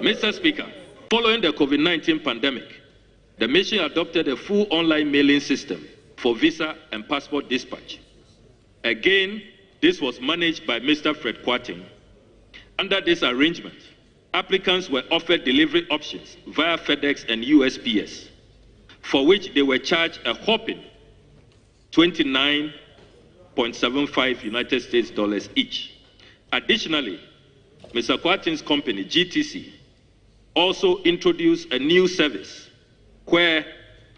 Mr. Speaker, following the COVID-19 pandemic, the mission adopted a full online mailing system for visa and passport dispatch. Again, this was managed by Mr. Fred Kwarteng. Under this arrangement, applicants were offered delivery options via FedEx and USPS, for which they were charged a whopping $29.75 United States dollars each. Additionally, Mr. Kwarteng's company, GTC, also introduced a new service where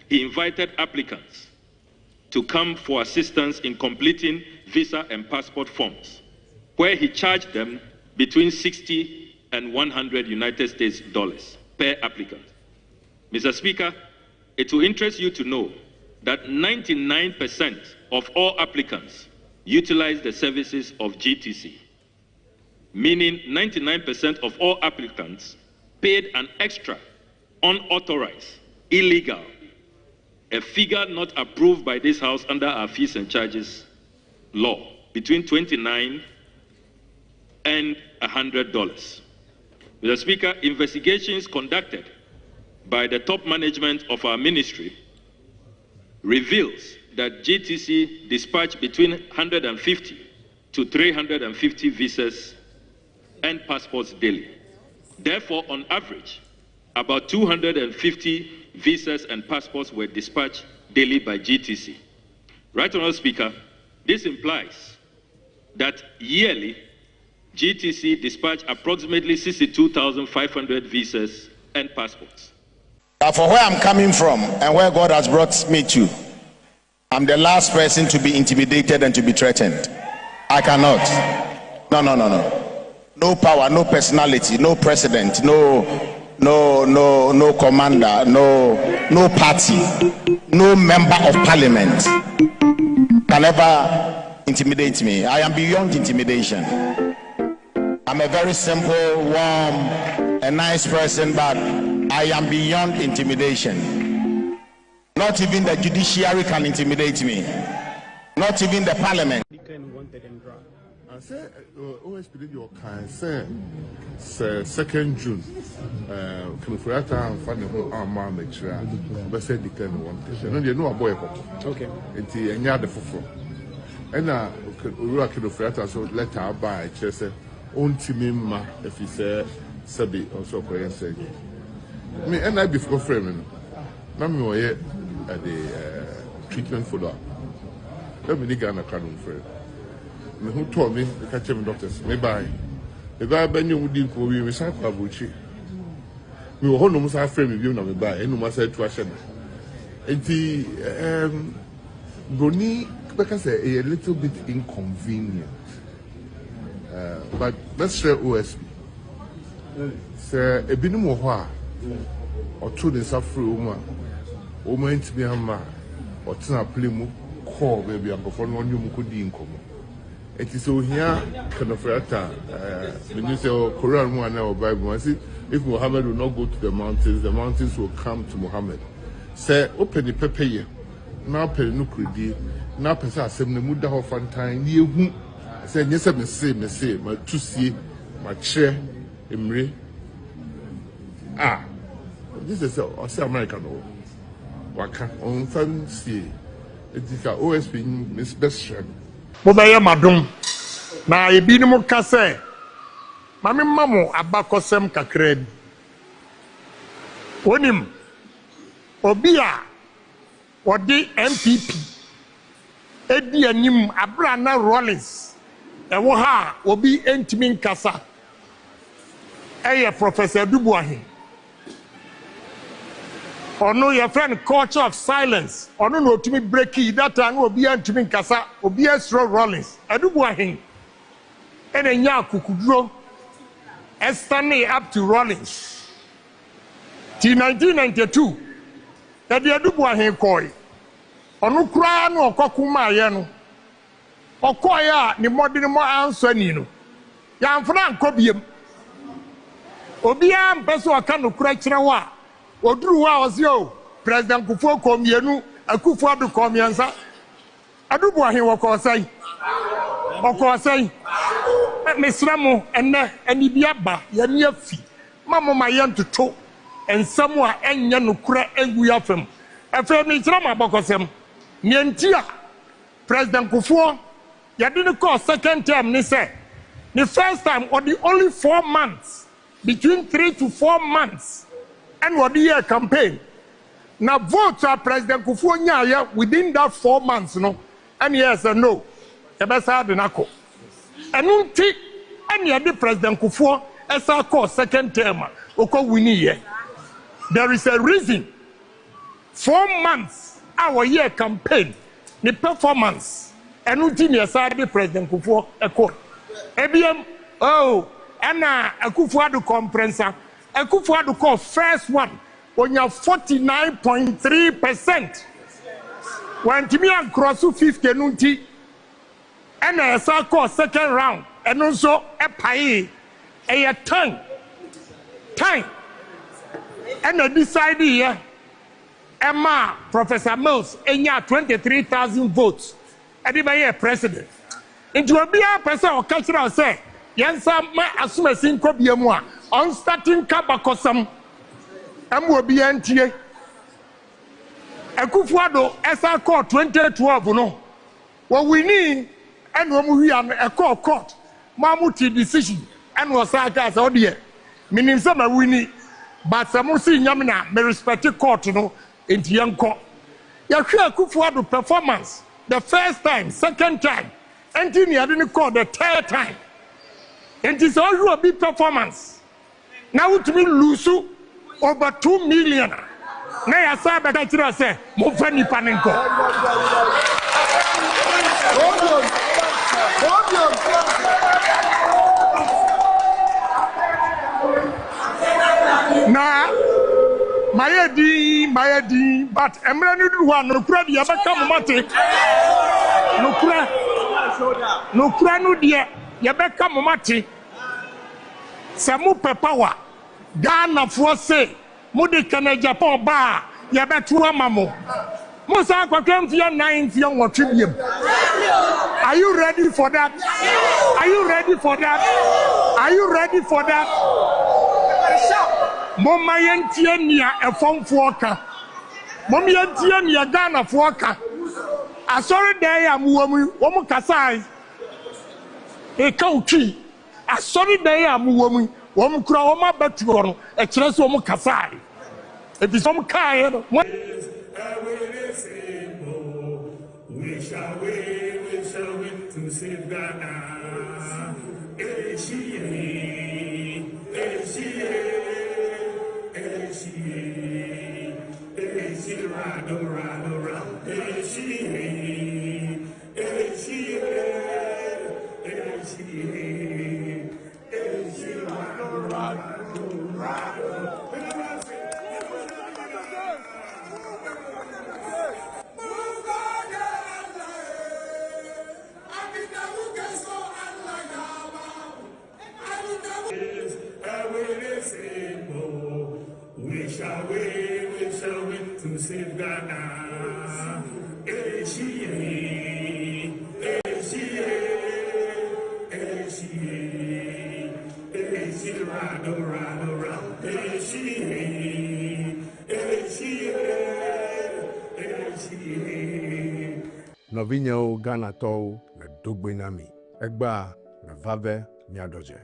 he invited applicants to come for assistance in completing visa and passport forms, where he charged them between 60 and 100 United States dollars per applicant. Mr. Speaker, it will interest you to know that 99% of all applicants utilize the services of GTC, meaning 99% of all applicants paid an extra, unauthorized, illegal, a figure not approved by this House under our fees and charges law, between $29 and $100. Mr. Speaker, investigations conducted by the top management of our ministry reveals that GTC dispatched between 150 to 350 visas and passports daily. Therefore, on average, about 250 visas and passports were dispatched daily by GTC. Right, Honourable Speaker, this implies that yearly GTC dispatched approximately 62,500 visas and passports. For where I'm coming from and where God has brought me to, I'm the last person to be intimidated and to be threatened. I cannot. No. No power, no personality, no president, no commander, no party, no member of parliament can ever intimidate me. I am beyond intimidation. I'm a very simple, warm, and nice person, but I am beyond intimidation. Not even the judiciary can intimidate me. Not even the parliament. I say, OSP your kind say 2nd June. Kumfurata and Fanny Arma Metra, but said declare wanted. And you know a boy. Okay. It's a yard of four. And now, Kumfurata so let her buy chess. Own Timima, if he said Sabi also say. Me and I before framing. Mammy were yet at the treatment follow up. Let me dig on a canon friend. Who told me the catching doctors may buy. The guy Benny would deal for you, Miss Abuchi. We were almost our friend with you, no, buy, and no must say to Ashana. And the Bruni, because a little bit inconvenient. But let's share OSP. Sir, a binum or two in Safru, woman to be a man, or Tina Plimu, call baby, and before no new could income. It is so here, kind of Ministerial Quran one or Bible. I see if Muhammad will not go to the mountains will come to Muhammad. Say, open the paper, now pay no credit, now pass us some Muda of Fantine, you say, yes, I say, my to see, my chair, Emre. Ah, this is a American. Waka on fancy. It is a OSP Miss Best Friend. Mobile madam na ebi mu ka se mame mamo abakosem kakra bi onim obi a odi MPP edi anim abra na Rollins ewo ha obi entimi nkasa eye Professor Dubuahin ono your friend culture of silence ono no tumi breaki that time obi antumi nkasa obi asro Rollins Adubuahin enenya kukuduro estani up to Rollins till 1992 that the Adubuahin koi ono kura no okokuma ye no okoya ni modern mo answer ni no ya mfuna nkobiem obi am peso aka no kura kire wa oduru wa ozio President Kufuor komienu Akufo adu komiansa Adubuahin wokosai mesramu enne ani biaba ya ni afi mama ma yam to to and somewhere enya no kura egu afem efe mi tira ma bokosem nientia President Kufuor yadini call second term ni say the first time or the only 4 months between 3 to 4 months and what the year campaign now votes are President Kufuor nyaya within that 4 months no and yes and no ebesa de nako enunti and yadi President Kufuor esa call second term oko wini ye there is a reason 4 months our year campaign the performance enunti ni esa de President Kufuor eko ebiem oh ana Akufo-Addo comprensa Akufo-Addo call first one on your 49.3%. When Timmy and cross 50 nunti, and a call second round, and also a pie, a time, and a decide here, Emma, Professor Mills, and ya 23,000 votes, and even president. Into a beer person or cultural say, Yansa, my assume sin cobiamwa, on starting Kabakosam. Will be NTA. Akufo-Addo esa court 2012 no. What we need and when we are a court, Mamuti decision and was as audio. Meaning some we need, but some see Yamina may respect the court no in the young court. Yakia Akufo-Addo performance the first time, second time, and then you didn't call the third time. It is all a big performance. Now to me lose over 2 million. Na ya sabe ka tira se mo fani panenko. Na mayedi but emre ni du wa no kura dia beka mo mate. No kura no dia ya beka mo mate. Samu pepawa Ghana for say Mudi Kana Japan ba ya betu amamo. Musa kwakem fia 9 fia wotribiam. Are you ready for that? Are you ready for that? Are you ready for that? Mama yentie nia efomfo ka. Mama yentie nia Ghana fo ka. Asori dey am wo kasai. E ka uki. Asori dey am wo Wom kura wom abatu no e kire so wom kasai e bi som kai no we shall win to save Ghana we shall win to save Ghana. Novinho Ghana to le dogbenami. Egba me vave miadoje.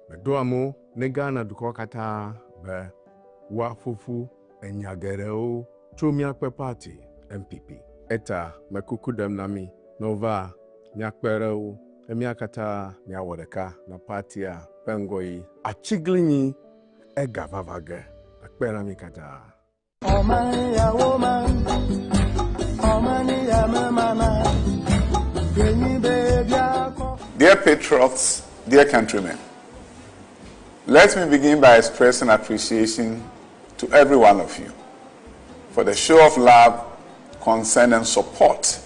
Me doamo ne Ghana duko kata be wa fufu enyagereo chumia kwe party MPP. Eta me kukudem nami nova nyakpereo emiakata nyawodeka na party a pengoi achiglinyi ega vavage. Akpera mi kata. Oh man ya woman. Dear patriots, dear countrymen, let me begin by expressing appreciation to every one of you for the show of love, concern, and support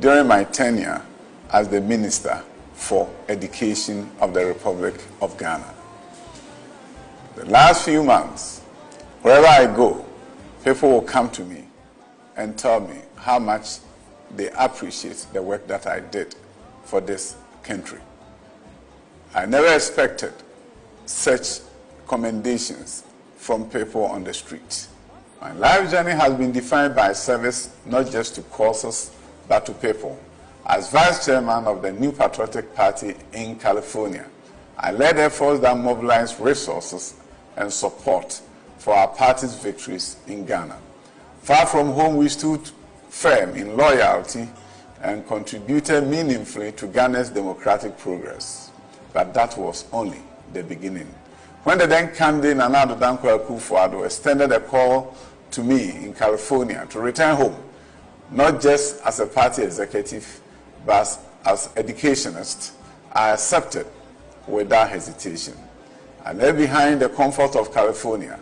during my tenure as the Minister for Education of the Republic of Ghana. The last few months, wherever I go, people will come to me and tell me how much they appreciate the work that I did for this country. I never expected such commendations from people on the streets. My life journey has been defined by service not just to causes but to people. As vice chairman of the New Patriotic Party in California, I led efforts that mobilized resources and support for our party's victories in Ghana. Far from home, we stood firm in loyalty and contributed meaningfully to Ghana's democratic progress. But that was only the beginning. When the then candidate Nana Addo Dankwa Akufo-Addo extended a call to me in California to return home, not just as a party executive, but as educationist, I accepted without hesitation. I left behind the comfort of California,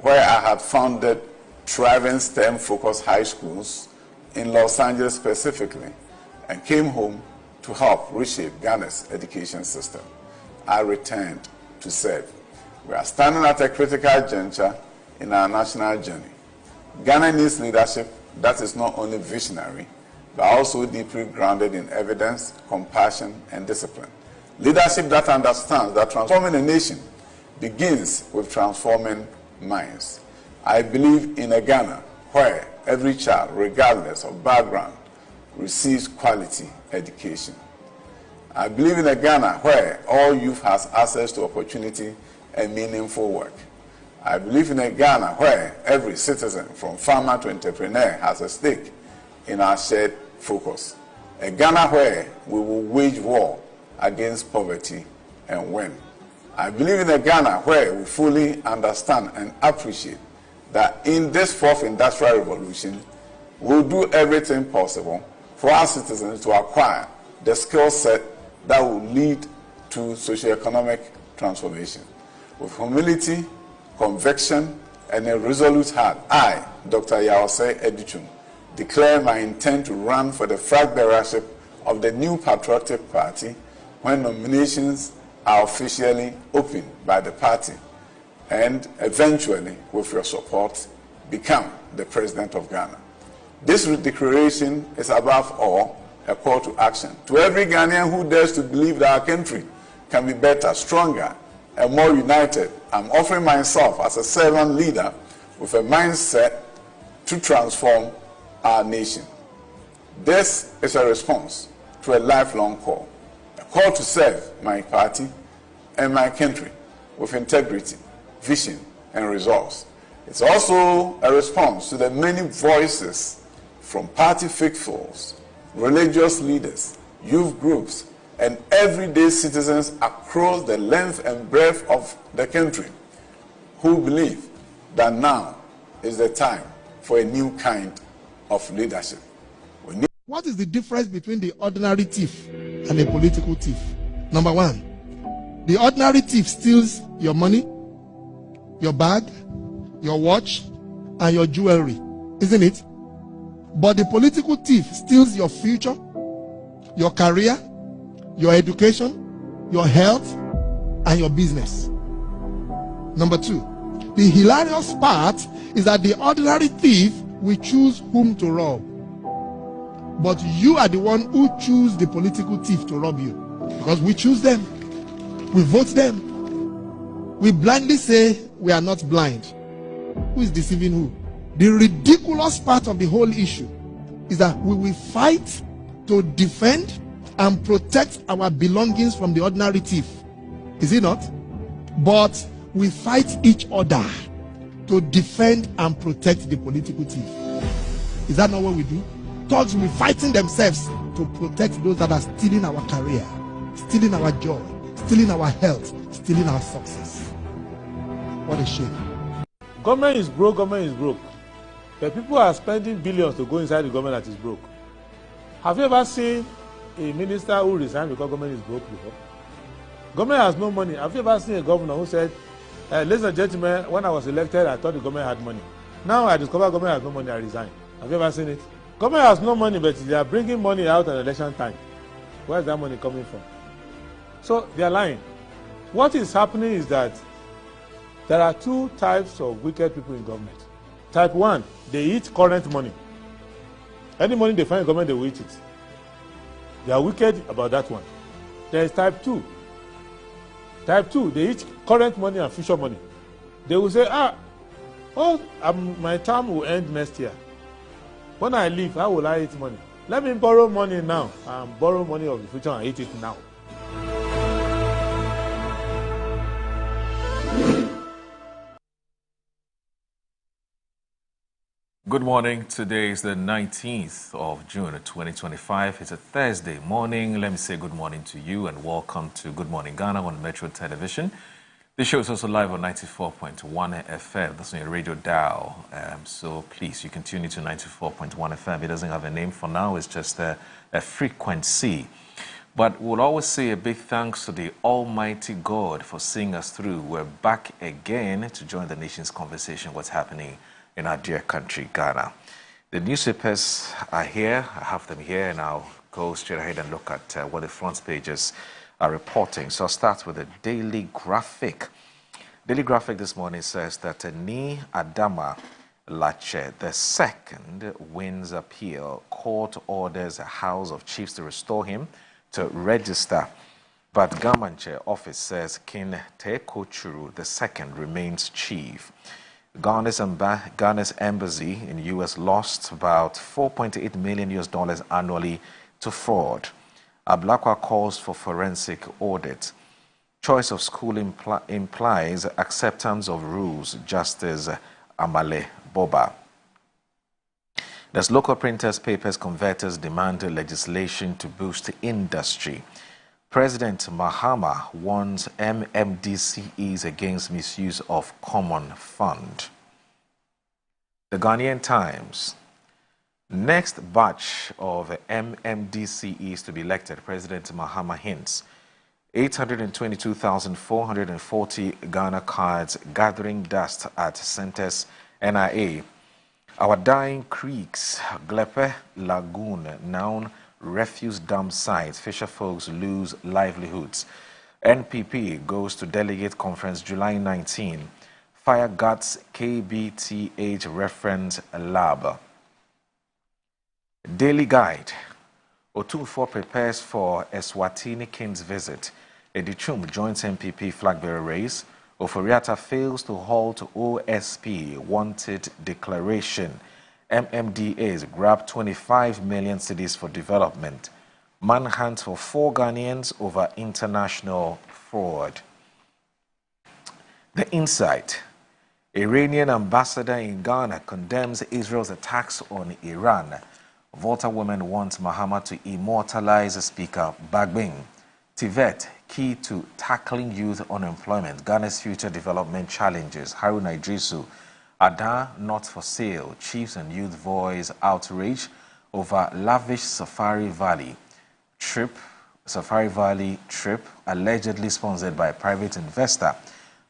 where I had founded thriving STEM-focused high schools in Los Angeles specifically, and came home to help reshape Ghana's education system. I returned to serve. We are standing at a critical juncture in our national journey. Ghana needs leadership that is not only visionary, but also deeply grounded in evidence, compassion, and discipline. Leadership that understands that transforming a nation begins with transforming minds. I believe in a Ghana where every child, regardless of background, receives quality education. I believe in a Ghana where all youth has access to opportunity and meaningful work. I believe in a Ghana where every citizen, from farmer to entrepreneur, has a stake in our shared focus. A Ghana where we will wage war against poverty and win. I believe in a Ghana where we fully understand and appreciate that in this fourth industrial revolution, we'll do everything possible for our citizens to acquire the skill set that will lead to socioeconomic transformation. With humility, conviction, and a resolute heart, I, Dr. Yawase Edichum, declare my intent to run for the Flagbearership of the New Patriotic Party when nominations are officially opened by the party, and eventually, with your support, become the President of Ghana. This declaration is above all a call to action to every Ghanaian who dares to believe that our country can be better, stronger, and more united. I'm offering myself as a servant leader with a mindset to transform our nation. This is a response to a lifelong call, a call to serve my party and my country with integrity, vision, and results. It's also a response to the many voices from party faithfuls, religious leaders, youth groups, and everyday citizens across the length and breadth of the country who believe that now is the time for a new kind of leadership. What is the difference between the ordinary thief and a political thief? Number one, the ordinary thief steals your money, your bag, your watch, and your jewelry, isn't it? But the political thief steals your future, your career, your education, your health, and your business. Number two, the hilarious part is that the ordinary thief will choose whom to rob. But you are the one who choose the political thief to rob you. Because we choose them. We vote them. We blindly say we are not blind. Who is deceiving who? The ridiculous part of the whole issue is that we will fight to defend and protect our belongings from the ordinary thief. Is it not? But we fight each other to defend and protect the political thief. Is that not what we do? Thugs will be fighting themselves to protect those that are stealing our career, stealing our joy, stealing our health, stealing our success. What a shame. Government is broke, government is broke. But people are spending billions to go inside the government that is broke. Have you ever seen a minister who resigned because government is broke before? Government has no money. Have you ever seen a governor who said, ladies and gentlemen, when I was elected, I thought the government had money. Now I discover government has no money, I resign. Have you ever seen it? Government has no money, but they are bringing money out at election time. Where is that money coming from? So they are lying. What is happening is that there are two types of wicked people in government. Type 1, they eat current money. Any money they find in government, they will eat it. They are wicked about that one. There is type 2. Type 2, they eat current money and future money. They will say, my term will end next year. When I leave, how will I eat money? Let me borrow money now and borrow money of the future and eat it now. Good morning. Today is the 19th of June 2025. It's a Thursday morning. Let me say good morning to you and welcome to Good Morning Ghana on Metro Television. The show is also live on 94.1 FM. That's on your radio dial. So please, you can tune into 94.1 FM. It doesn't have a name for now. It's just a frequency. But we'll always say a big thanks to the Almighty God for seeing us through. We're back again to join the nation's conversation, what's happening in our dear country, Ghana. The newspapers are here. I have them here, and I'll go straight ahead and look at what the front pages are reporting. So I'll start with the Daily Graphic. Daily Graphic this morning says that Ni Adama Lache II wins appeal. Court orders a House of Chiefs to restore him to register. But Gamanche office says King Teko Churu II remains chief. Ghana's embassy in the U.S. lost about $4.8 million annually to fraud. Ablakwa calls for forensic audit. Choice of school implies acceptance of rules, Justice Amale Boba. There's local printers, papers, converters demand legislation to boost industry. President Mahama warns MMDCEs against misuse of common fund. The Ghanaian Times. Next batch of MMDCEs to be elected, President Mahama hints. 822,440 Ghana cards gathering dust at centers NIA. Our dying creeks, Glepe Lagoon, now refuse dump sites. Fisher folks lose livelihoods. NPP goes to Delegate Conference July 19. Fire guts KBTH reference lab. Daily Guide. Otumfuo prepares for Eswatini King's visit. Edichum joins MPP Flagbearer race. Oforiatta fails to halt OSP wanted declaration. MMDAs grab 25 million cedis for development. Manhunt for 4 Ghanaians over international fraud. The Insight. Iranian ambassador in Ghana condemns Israel's attacks on Iran. Volta women want Mahama to immortalize Speaker Bagbin. Tivet, key to tackling youth unemployment. Ghana's future development challenges. Haruna Idrisu. Ada not for sale. Chiefs and youth voice outrage over lavish Safari Valley trip allegedly sponsored by a private investor.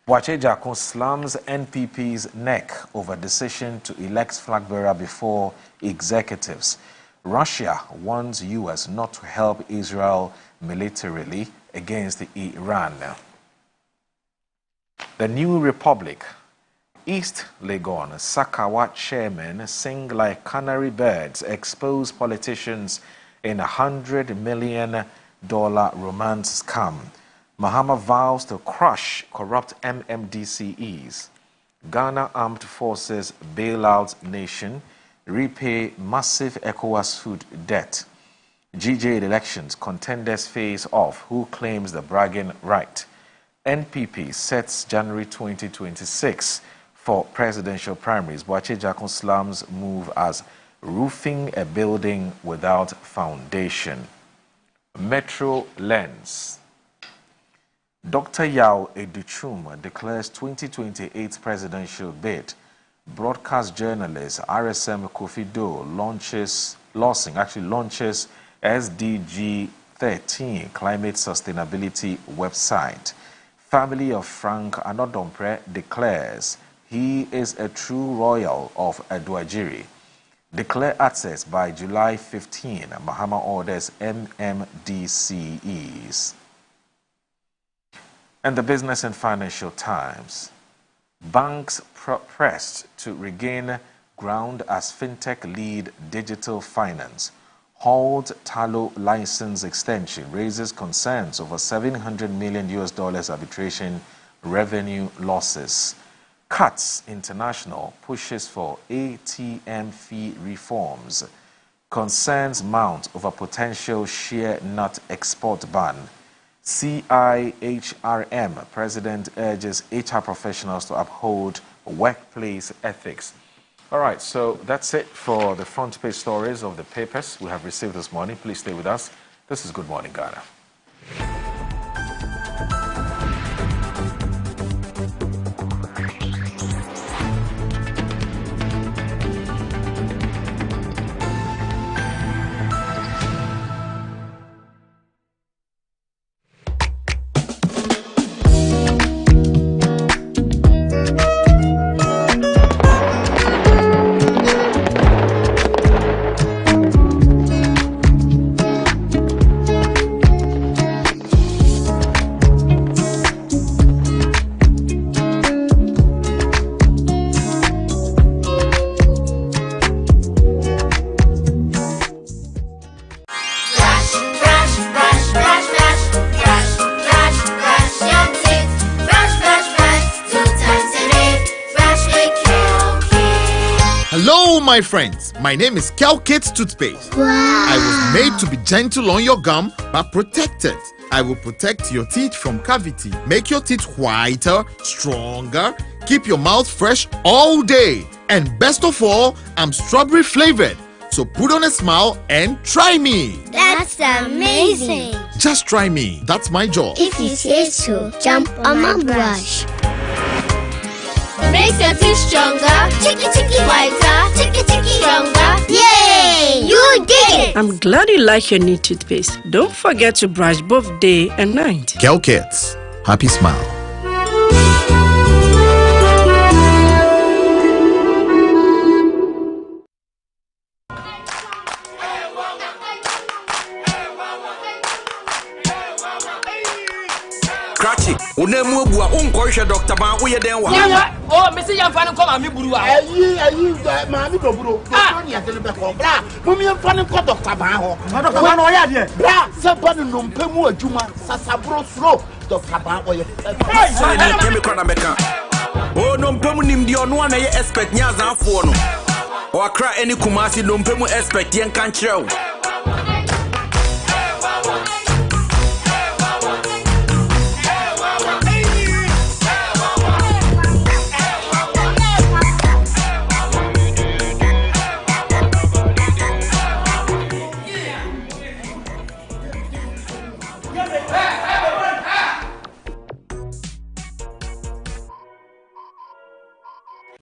Boache Jako slams NPP's neck over decision to elect Flagbearer before executives. Russia warns U.S. not to help Israel militarily against Iran. The New Republic. East Legon, Sakawa chairman sing like canary birds, expose politicians in $100 million romance scam. Mahama vows to crush corrupt MMDCEs. Ghana Armed Forces bailout nation, repay massive ECOWAS food debt. GJ elections, contenders face off. Who claims the bragging right? NPP sets January 2026 for presidential primaries. Boache Jakon slams move as roofing a building without foundation. Metro Lens. Dr. Yao Educhum declares 2028 presidential bid. Broadcast journalist RSM Kofi Do launches SDG 13 climate sustainability website. Family of Frank Anodompre declares he is a true royal of Aduajiri. Declare access by July 15. Mahama orders MMDCEs. And the Business and Financial Times. Banks pressed to regain ground as fintech lead digital finance. Halt Talo license extension raises concerns over $700 million arbitration revenue losses. Cuts International pushes for ATM fee reforms. Concerns mount over potential shea nut export ban. CIHRM president urges HR professionals to uphold workplace ethics. All right, so that's it for the front page stories of the papers we have received this morning. Please stay with us. This is Good Morning Ghana. Hello, my friends. My name is Delegates Toothpaste. Wow. I was made to be gentle on your gum, but protected. I will protect your teeth from cavity, make your teeth whiter, stronger, keep your mouth fresh all day. And best of all, I'm strawberry flavored. So put on a smile and try me. That's amazing. Just try me. That's my job. If you say so, jump on my brush. Makes your teeth stronger, chicky whiter, chicky stronger. Yay! You did it! I'm glad you like your new toothpaste. Don't forget to brush both day and night. Delegates, happy smile. Unemu bua unkohwe Dr. Ban wo ye den wa. Oh, me say yamfa no koma me buru a. Ayi ma mi buru. Doctor ni atele be ko bra. Mo mi yamfa no ko Dr. Ban ho. Dr. Ban o ya de. Bra, se ba no nompemu adwuma sasabro sro Dr. Ban o ye. Say ni me kwada meka. Oh, nompemu nim di ono na ye expect nya zanfo no. O akra any Kumasi nompemu expect yen kan kire wo.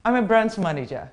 I'm a brand manager.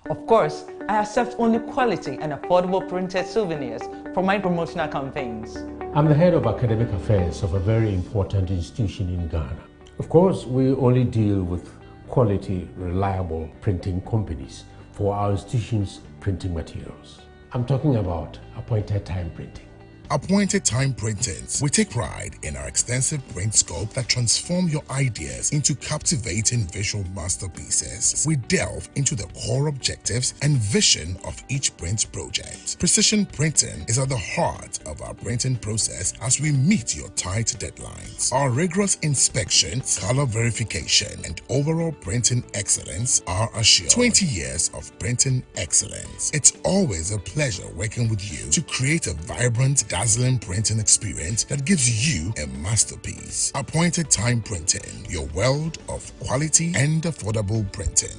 Of course, I accept only quality and affordable printed souvenirs for my promotional campaigns. I'm the head of academic affairs of a very important institution in Ghana. Of course, we only deal with quality, reliable printing companies for our institution's printing materials. I'm talking about appointed time printing. Appointed Time Printings. We take pride in our extensive print scope that transform your ideas into captivating visual masterpieces. We delve into the core objectives and vision of each print project. Precision printing is at the heart of our printing process as we meet your tight deadlines. Our rigorous inspection, color verification, and overall printing excellence are assured. 20 years of printing excellence. It's always a pleasure working with you to create a vibrant, dazzling printing experience that gives you a masterpiece. Appointed Time Printing, your world of quality and affordable printing.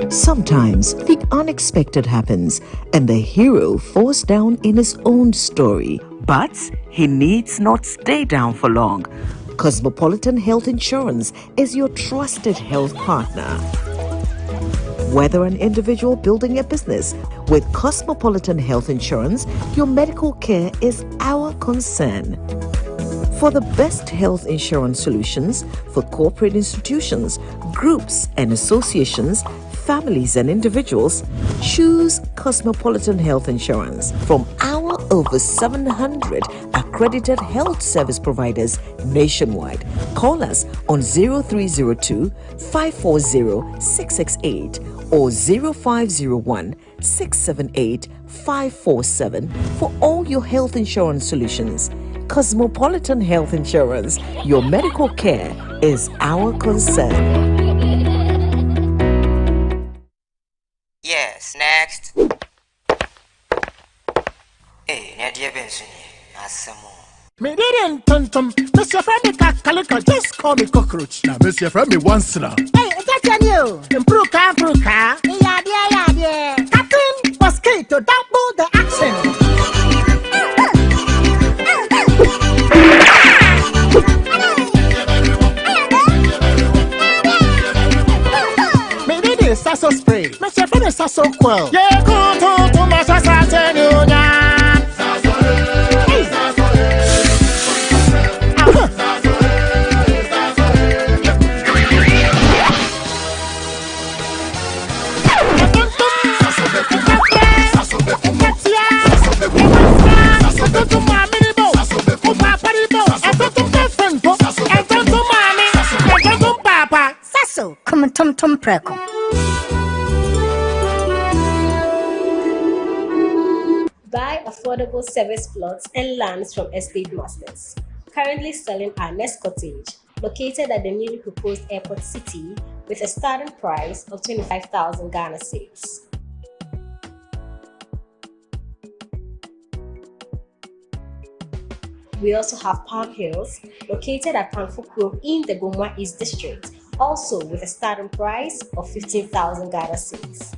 Sometimes the unexpected happens and the hero falls down in his own story. But he needs not stay down for long. Cosmopolitan Health Insurance is your trusted health partner. Whether an individual building a business, with Cosmopolitan Health Insurance, your medical care is our concern. For the best health insurance solutions for corporate institutions, groups and associations, families and individuals, choose Cosmopolitan Health Insurance from our over 700 accredited health service providers nationwide. Call us on 0302 540 668 or 0501 678 547 for all your health insurance solutions. Cosmopolitan Health Insurance, your medical care is our concern. Yes, next. Hey, Nadia Benson, some more. Me didn't tum. Mr. Friendly Calico, just call me cockroach. Now, Mr. Friendly once now. Hey, that's on you. Improve car. Yeah. Captain was key to double the action. Me did this sasso spray. Mr. Friendly sasso quell. Yeah, go to my sasa. Tum preko. Buy affordable service plots and lands from estate masters. Currently selling our next cottage, located at the newly proposed airport city, with a starting price of 25,000 Ghana cedis. We also have Palm Hills, located at Panfukuro in the Gomwa East District, also with a starting price of 15,000 Ghana cedis.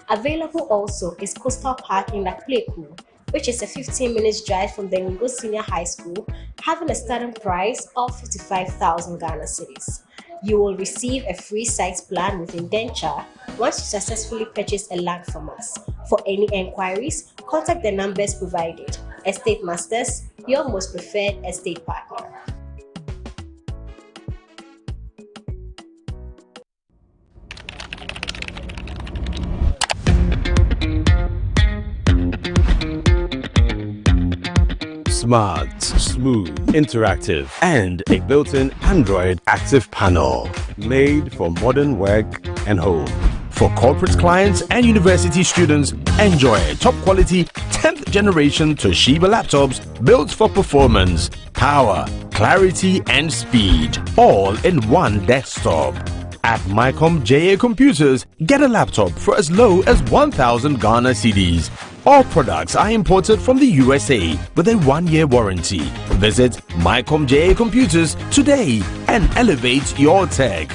Available also is Coastal Park in Lakpleku, which is a 15-minute drive from the Ngo Senior High School, having a starting price of 55,000 Ghana cedis. You will receive a free site plan with indenture once you successfully purchase a land from us. For any enquiries, contact the numbers provided. Estate Masters, your most preferred estate partner. Smart, smooth, interactive, and a built-in Android active panel made for modern work and home. For corporate clients and university students, enjoy top quality 10th generation Toshiba laptops built for performance, power, clarity, and speed, all in one desktop. At Mycom JA Computers, get a laptop for as low as 1,000 Ghana cedis. All products are imported from the USA with a 1-year warranty. Visit Mycom JA Computers today and elevate your tech.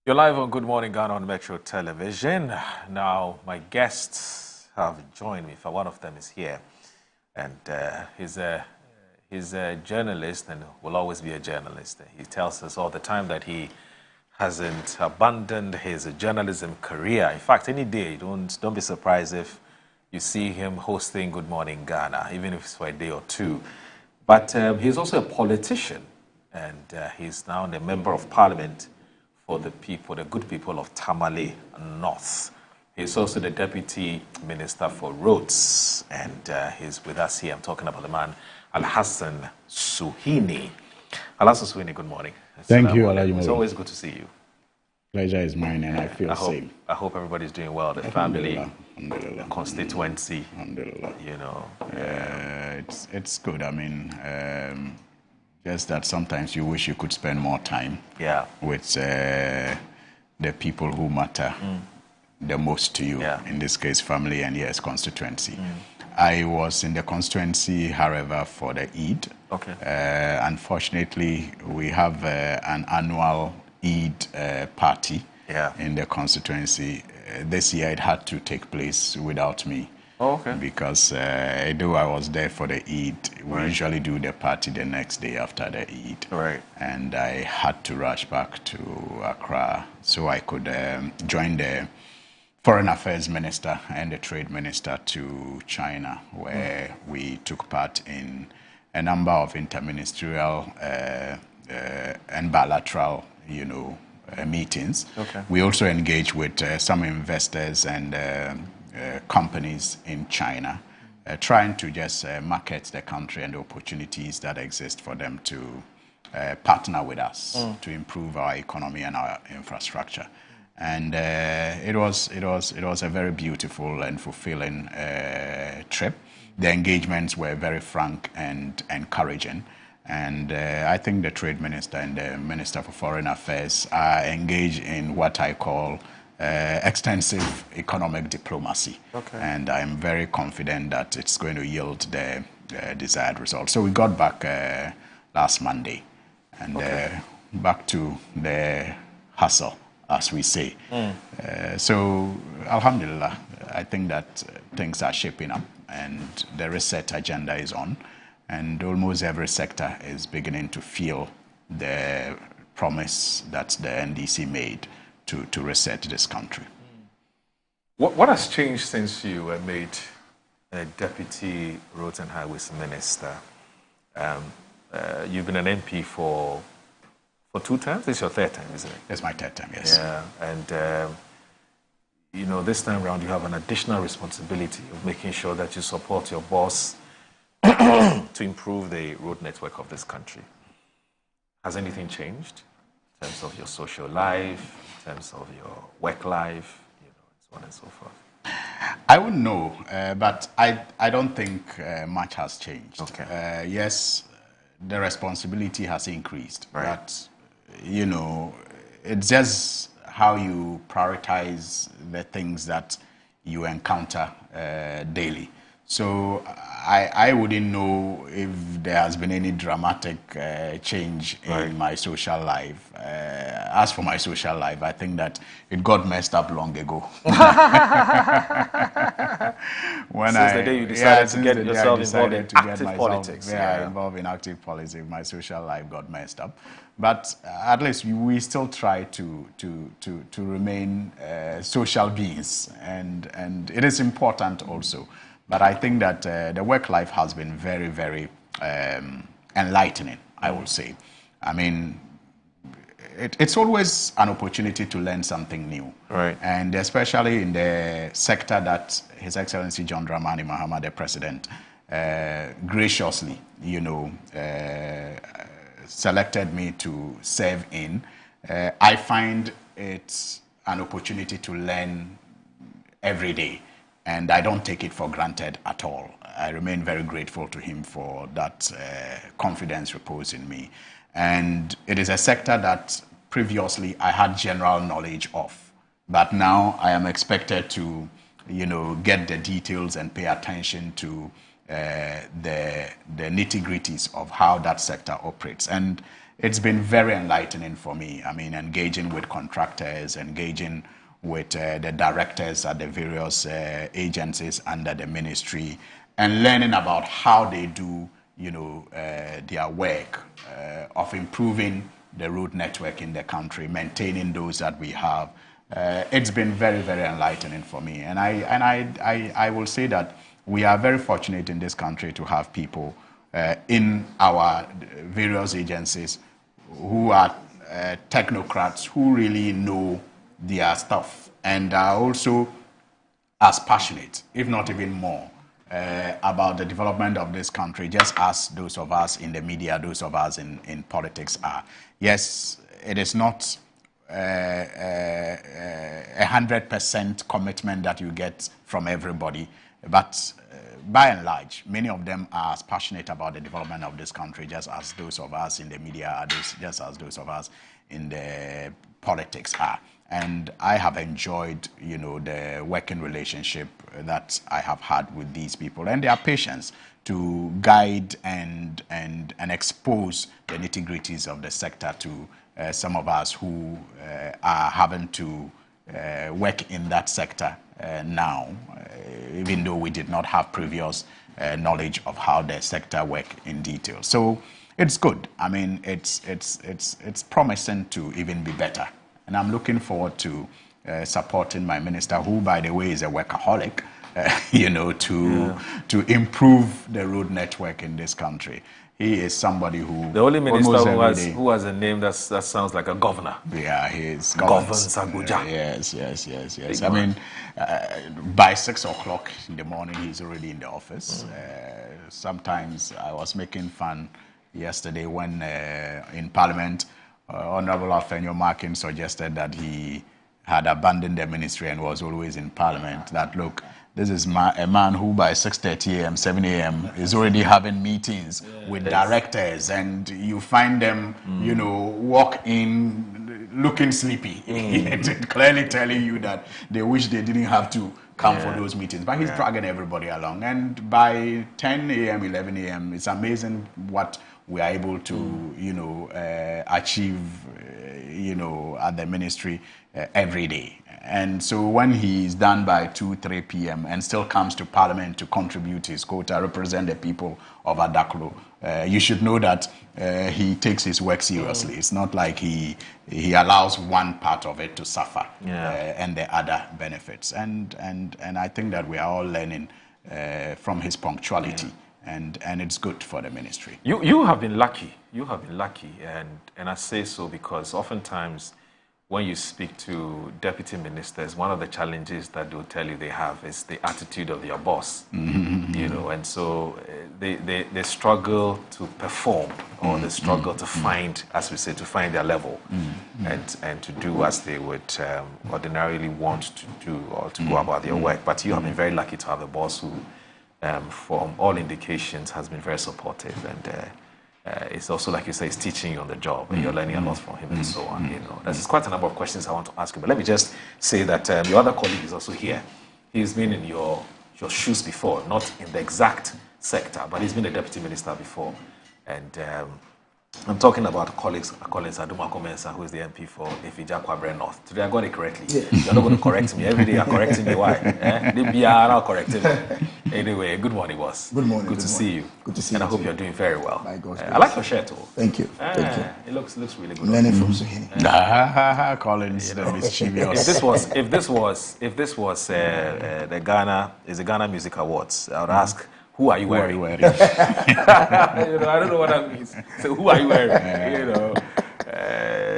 You're live on Good Morning Ghana on Metro Television. Now, my guests have joined me. One of them is here, and he's a journalist and will always be a journalist. He tells us all the time that he hasn't abandoned his journalism career. In fact, any day, don't be surprised if you see him hosting Good Morning Ghana, even if it's for a day or two. But he's also a politician, and he's now a member of parliament for the people, the good people of Tamale North. He's also the Deputy Minister for Roads, and he's with us here. I'm talking about the man, Alhassan Suhini. Alhassan Suhini, good morning. Thank you, Alhaji. It's always good to see you. Pleasure is mine, and I feel the same. I hope everybody's doing well, the family, the constituency. You know. It's good. I mean, just that sometimes you wish you could spend more time with the people who matter the most to you. In this case, family, and yes, constituency. I was in the constituency, however, for the Eid. Okay. Unfortunately, we have an annual Eid party in the constituency. This year, it had to take place without me. Oh, okay. Because though I was there for the Eid, we usually do the party the next day after the Eid. Right. And I had to rush back to Accra so I could join the Foreign Affairs Minister and the Trade Minister to China, where we took part in a number of interministerial and bilateral, meetings. Okay. We also engaged with some investors and companies in China, trying to just market the country and the opportunities that exist for them to partner with us to improve our economy and our infrastructure. And it was a very beautiful and fulfilling trip. The engagements were very frank and encouraging. And I think the Trade Minister and the Minister for Foreign Affairs are engaged in what I call extensive economic diplomacy. Okay. And I'm very confident that it's going to yield the desired result. So we got back last Monday and back to the hustle, as we say. So, alhamdulillah, I think that things are shaping up and the reset agenda is on, and almost every sector is beginning to feel the promise that the NDC made to reset this country. What has changed since you were made a Deputy Roads and Highways Minister? You've been an MP for 2 terms? This is your 3rd time, isn't it? It's my 3rd time, yes. Yeah, and this time around you have an additional responsibility of making sure that you support your boss to improve the road network of this country. Has anything changed in terms of your social life, in terms of your work life, and so on and so forth? I wouldn't know, but I don't think much has changed. Okay. Yes, the responsibility has increased, but it's just how you prioritize the things that you encounter daily. So I wouldn't know if there has been any dramatic change in my social life. As for my social life, I think that it got messed up long ago. Since the day you decided to get yourself involved in active politics. Involved in active politics, my social life got messed up. But at least we still try to remain social beings, and it is important also. But I think that the work life has been very, very enlightening, I will say. I mean, it's always an opportunity to learn something new. Right. And especially in the sector that His Excellency John Dramani Mahama, the President, graciously, selected me to serve in. I find it's an opportunity to learn every day. And I don't take it for granted at all. I remain very grateful to him for that confidence reposed in me. And it is a sector that previously I had general knowledge of. But now I am expected to, get the details and pay attention to the nitty-gritties of how that sector operates. And it's been very enlightening for me. I mean, engaging with contractors, engaging with the directors at the various agencies under the ministry, and learning about how they do, their work of improving the road network in the country, maintaining those that we have. It's been very, very enlightening for me, and I will say that we are very fortunate in this country to have people in our various agencies who are technocrats who really know their stuff and are also as passionate, if not even more, about the development of this country, just as those of us in the media, those of us in politics are. Yes, it is not 100% commitment that you get from everybody, but by and large, many of them are as passionate about the development of this country, just as those of us in the media are, just as those of us in the politics are. And I have enjoyed, the working relationship that I have had with these people and their patience to guide and expose the nitty-gritties of the sector to some of us who are having to work in that sector now, even though we did not have previous knowledge of how the sector work in detail. So it's good. I mean, it's promising to even be better. And I'm looking forward to supporting my minister, who, by the way, is a workaholic, to improve the road network in this country. He is somebody who... The only minister who has a name that sounds like a governor. Yeah, he is. Governs Abuja. Yes. I mean, by 6 o'clock in the morning, he's already in the office. Sometimes I was making fun yesterday when in Parliament, Honorable Afenyo Markin suggested that he had abandoned the ministry and was always in Parliament. That, look, this is a man who by 6:30 a.m., 7 a.m. is already having meetings with directors, and you find them, walk in looking sleepy, clearly telling you that they wish they didn't have to come for those meetings. But he's dragging everybody along. And by 10 a.m., 11 a.m., it's amazing what we are able to, achieve, at the ministry every day. And so when he's done by 2, 3 p.m. and still comes to Parliament to contribute his quota, represent the people of Adaklo, you should know that he takes his work seriously. It's not like he allows one part of it to suffer and the other benefits. And I think that we are all learning from his punctuality. And it's good for the ministry. You have been lucky. You have been lucky, and I say so because oftentimes when you speak to deputy ministers, one of the challenges that they'll tell you they have is the attitude of your boss. And so they struggle to perform, or they struggle to find, as we say, to find their level, and to do as they would ordinarily want to do, or to go about their work. But you have been very lucky to have a boss who, from all indications, has been very supportive, and it's also, like you say, it's teaching you on the job, and you're learning a lot from him, and so on. There's quite a number of questions I want to ask you, but let me just say that your other colleague is also here. He's been in your shoes before, not in the exact sector, but he's been a deputy minister before, and I'm talking about Collins Aduma Komensa, who is the MP for Ifija Kwabre North. Today I got it correctly. You're not going to correct me. Every day you're correcting me. Why? They are now correcting me. Anyway, good morning, boss. Good morning. Good to see you. Good to see you. And I hope you're doing very well. By God's I like your shirt, too. Thank you. Thank you. It looks really good. Learning from Suhini. Collins, the mischievous. If this was the Ghana Music Awards, I would ask, who are you wearing? I don't know what that means. So who are you wearing?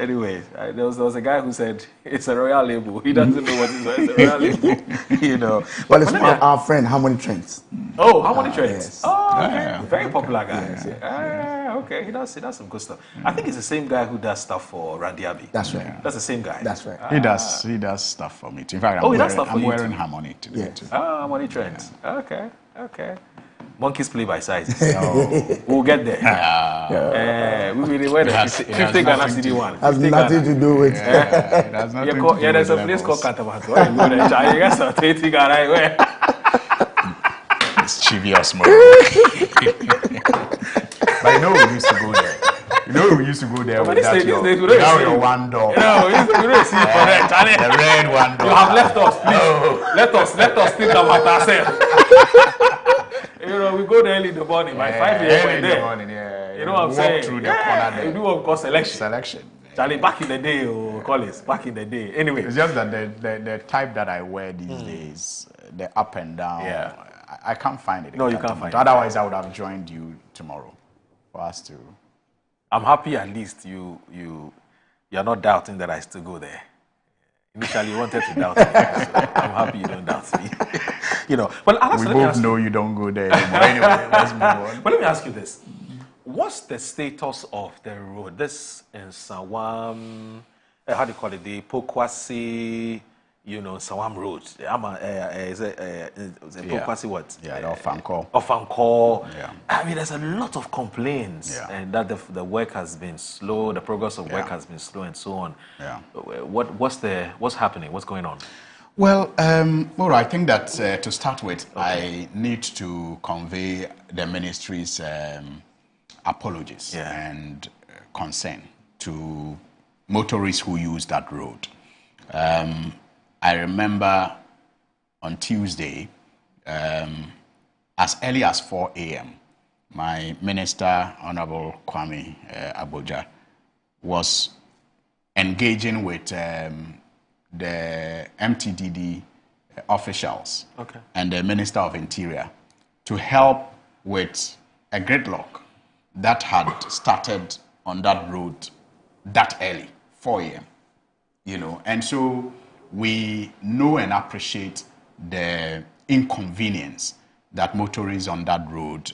Anyway, there was a guy who said it's a royal label. He doesn't know what it is. It's a royal label. Well, it's our friend Harmony Trends. Oh, Harmony Trends. Yes. Oh, okay. Very popular guy. Okay, he does some good stuff. I think it's the same guy who does stuff for Randy Abbey. That's right. That's the same guy. That's right. He does stuff for me too. In fact, I'm wearing Harmony today too. Harmony Trends. Okay. Monkeys play by size. We'll get there. We will wear the 50 Ghana city one. Has nothing to do with. There's a place called Katamanto. You guys are 20 Ghana. Mischievous mode. But we used to go there. We used to go there with that your one door. We don't see for that. The red one door. You have left us, please. Let us think about ourselves. We go there early in the morning, by 5 a.m. Early in the morning, You know what I'm saying? Walk through the corner there. We do what we call selection. Selection. Charlie, back in the day, Collins, back in the day. Anyway. It's just that the type that I wear these days, the up and down, I can't find it. No, you can't find it. Otherwise, I would have joined you tomorrow for us to... I'm happy at least you're not doubting that I still go there. Initially, you wanted to doubt me. So I'm happy you don't doubt me. Well, we both know you don't go there anymore. Anyway, let's move on. But let me ask you this. What's the status of the road? This in Sawam, how do you call it? The Pokwasi, you know, Sawam Road. Is it what? Yeah, Ofanko. Ofanko. Yeah. I mean, there's a lot of complaints and that the work has been slow, the progress of work has been slow, and so on. Yeah. What's happening? What's going on? Well, I think that to start with, I need to convey the ministry's apologies and concern to motorists who use that road. I remember on Tuesday, as early as 4 a.m., my minister, Honorable Kwame Abuja, was engaging with the MTDD officials and the Minister of Interior to help with a gridlock that had started on that road that early, 4 a.m. You know, and so we know and appreciate the inconvenience that motorists on that road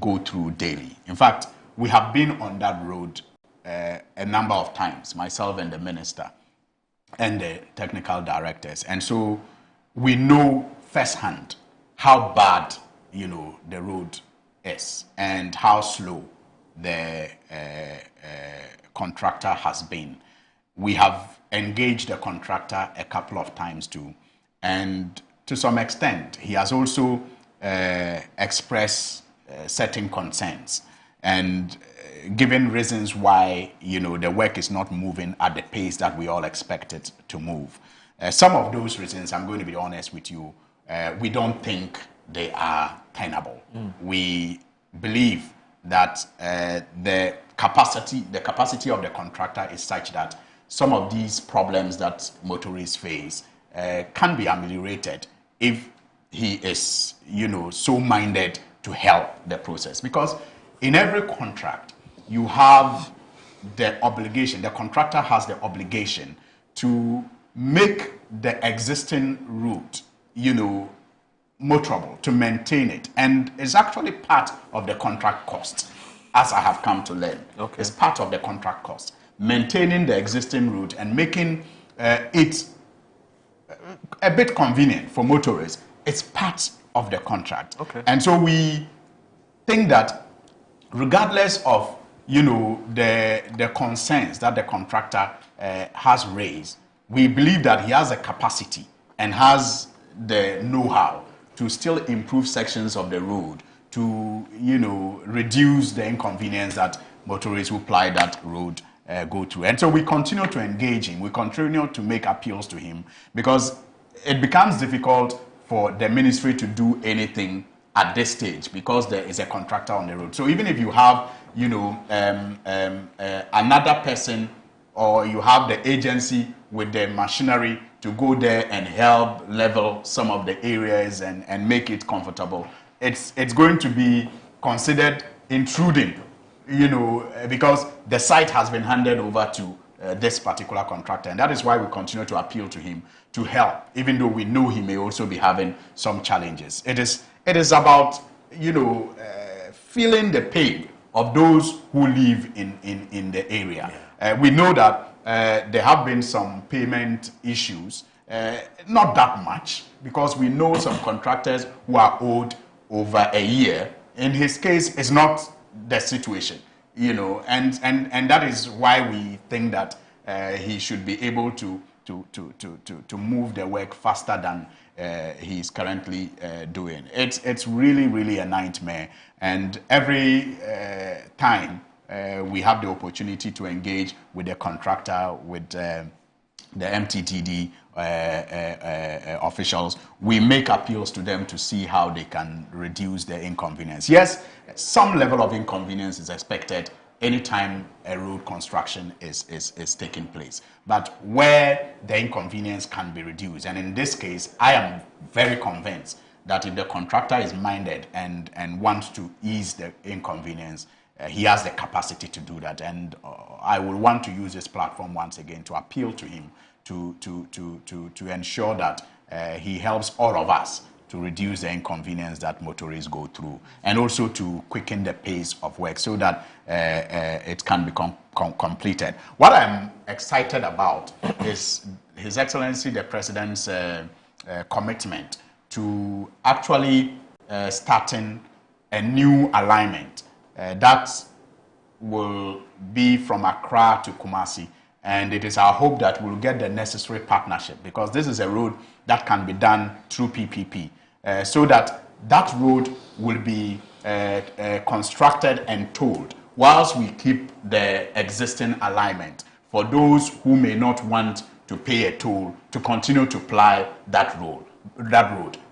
go through daily. In fact, we have been on that road a number of times, myself and the minister and the technical directors. And so we know firsthand how bad, you know, the road is and how slow the contractor has been. We have engaged the contractor a couple of times too, and to some extent he has also expressed certain concerns and given reasons why, you know, the work is not moving at the pace that we all expect it to move. Some of those reasons, I'm going to be honest with you, we don't think they are tenable. We believe that the capacity of the contractor is such that some of these problems that motorists face can be ameliorated if he is, you know, so minded to help the process. Because in every contract, you have the obligation, the contractor has the obligation to make the existing route, you know, motorable, to maintain it. And it's actually part of the contract cost, as I have come to learn. It's part of the contract cost. Maintaining the existing route and making it a bit convenient for motorists, it's part of the contract. And so we think that regardless of, you know, the concerns that the contractor has raised, we believe that he has a capacity and has the know-how to still improve sections of the road to, you know, reduce the inconvenience that motorists who ply that road go through. And so we continue to engage him. We continue to make appeals to him because it becomes difficult for the ministry to do anything at this stage because there is a contractor on the road. So even if you have, you know, another person, or you have the agency with the machinery to go there and help level some of the areas and make it comfortable, it's going to be considered intruding, you know, because the site has been handed over to this particular contractor. And that is why we continue to appeal to him to help, even though we know he may also be having some challenges. It is about, you know, feeling the pain of those who live in the area. We know that there have been some payment issues, not that much, because we know some contractors who are owed over a year. In his case, it's not the situation, you know, and that is why we think that he should be able to move the work faster than he is currently doing. It's really a nightmare, and every time we have the opportunity to engage with the contractor, with the MTTD officials, we make appeals to them to see how they can reduce the inconvenience. Yes, some level of inconvenience is expected anytime a road construction is taking place. But where the inconvenience can be reduced, and in this case, I am very convinced that if the contractor is minded and wants to ease the inconvenience, he has the capacity to do that. And I will want to use this platform once again to appeal to him to ensure that he helps all of us to reduce the inconvenience that motorists go through, and also to quicken the pace of work so that it can be completed. What I'm excited about is His Excellency the President's commitment to actually starting a new alignment that will be from Accra to Kumasi. And it is our hope that we'll get the necessary partnership, because this is a road that can be done through PPP, so that road will be constructed and tolled whilst we keep the existing alignment for those who may not want to pay a toll to continue to ply that road.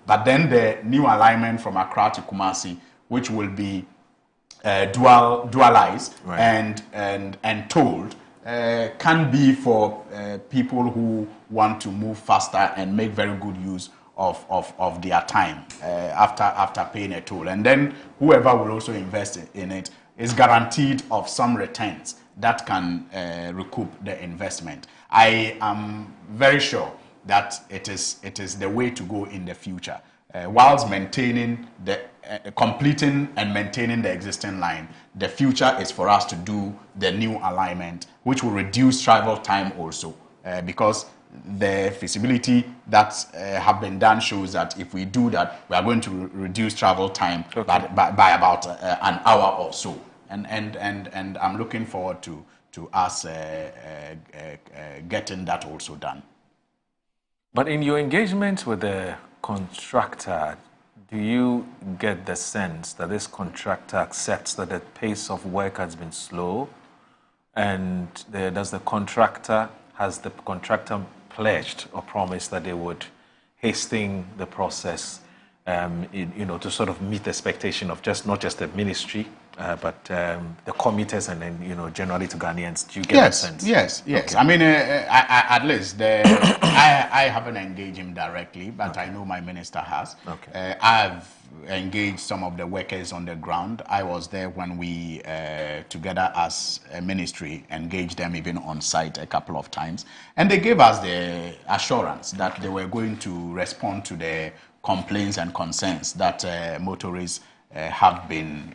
But then the new alignment from Accra to Kumasi, which will be dualized and tolled, can be for people who want to move faster and make very good use of their time after paying a toll. And then whoever will also invest in it is guaranteed of some returns that can recoup the investment. I am very sure that it is the way to go in the future, whilst maintaining completing and maintaining the existing line. The future is for us to do the new alignment, which will reduce travel time also, because the feasibility that have been done shows that if we do that, we are going to reduce travel time by about an hour or so. And I'm looking forward to us getting that also done. But in your engagement with the contractor, do you get the sense that this contractor accepts that the pace of work has been slow? And has the contractor pledged or promised that they would hasten the process, to sort of meet the expectation of not just the ministry, but the commuters and then, generally to Ghanaians? Do you get the sense? Yes. Okay. I mean, at least I haven't engaged him directly, but I know my minister has. Okay. I've engaged some of the workers on the ground. I was there when we, together as a ministry, engaged them even on site a couple of times. And they gave us the assurance that they were going to respond to the complaints and concerns that motorists have been,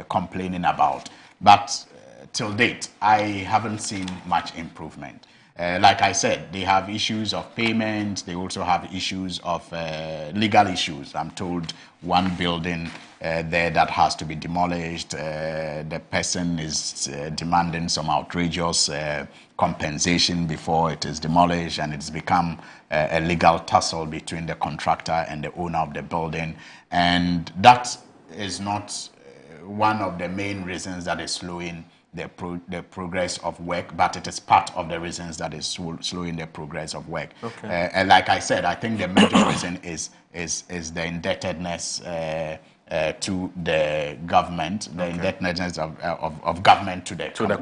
complaining about. But till date, I haven't seen much improvement. Like I said, they have issues of payment. They also have issues of legal issues. I'm told one building there that has to be demolished. The person is demanding some outrageous compensation before it is demolished, and it's become a legal tussle between the contractor and the owner of the building. And that is not one of the main reasons that is slowing the progress of work, but it is part of the reasons that is slowing the progress of work. Okay. And like I said, I think the major reason is the indebtedness to the government, the indebtedness of government to the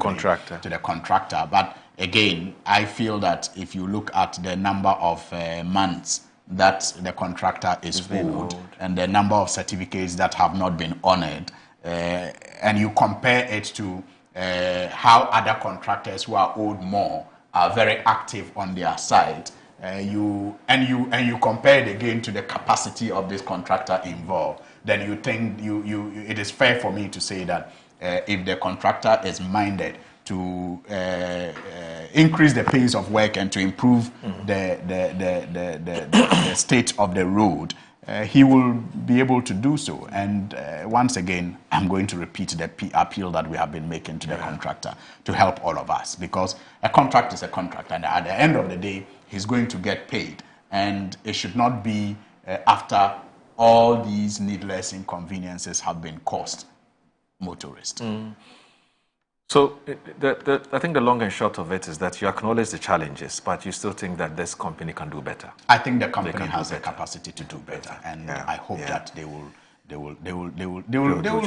contractor. But again, I feel that if you look at the number of months that the contractor is owed and the number of certificates that have not been honored, and you compare it to how other contractors who are owed more are very active on their side, you compare it again to the capacity of this contractor involved, then you think it is fair for me to say that if the contractor is minded to increase the pace of work and to improve the state of the road, he will be able to do so. And once again, I'm going to repeat the appeal that we have been making to the contractor to help all of us, because a contract is a contract, and at the end of the day, he's going to get paid. And it should not be after all these needless inconveniences have been caused motorists. So I think the long and short of it is that you acknowledge the challenges, but you still think that this company can do better. I think the company has the capacity to do better, and I hope that they will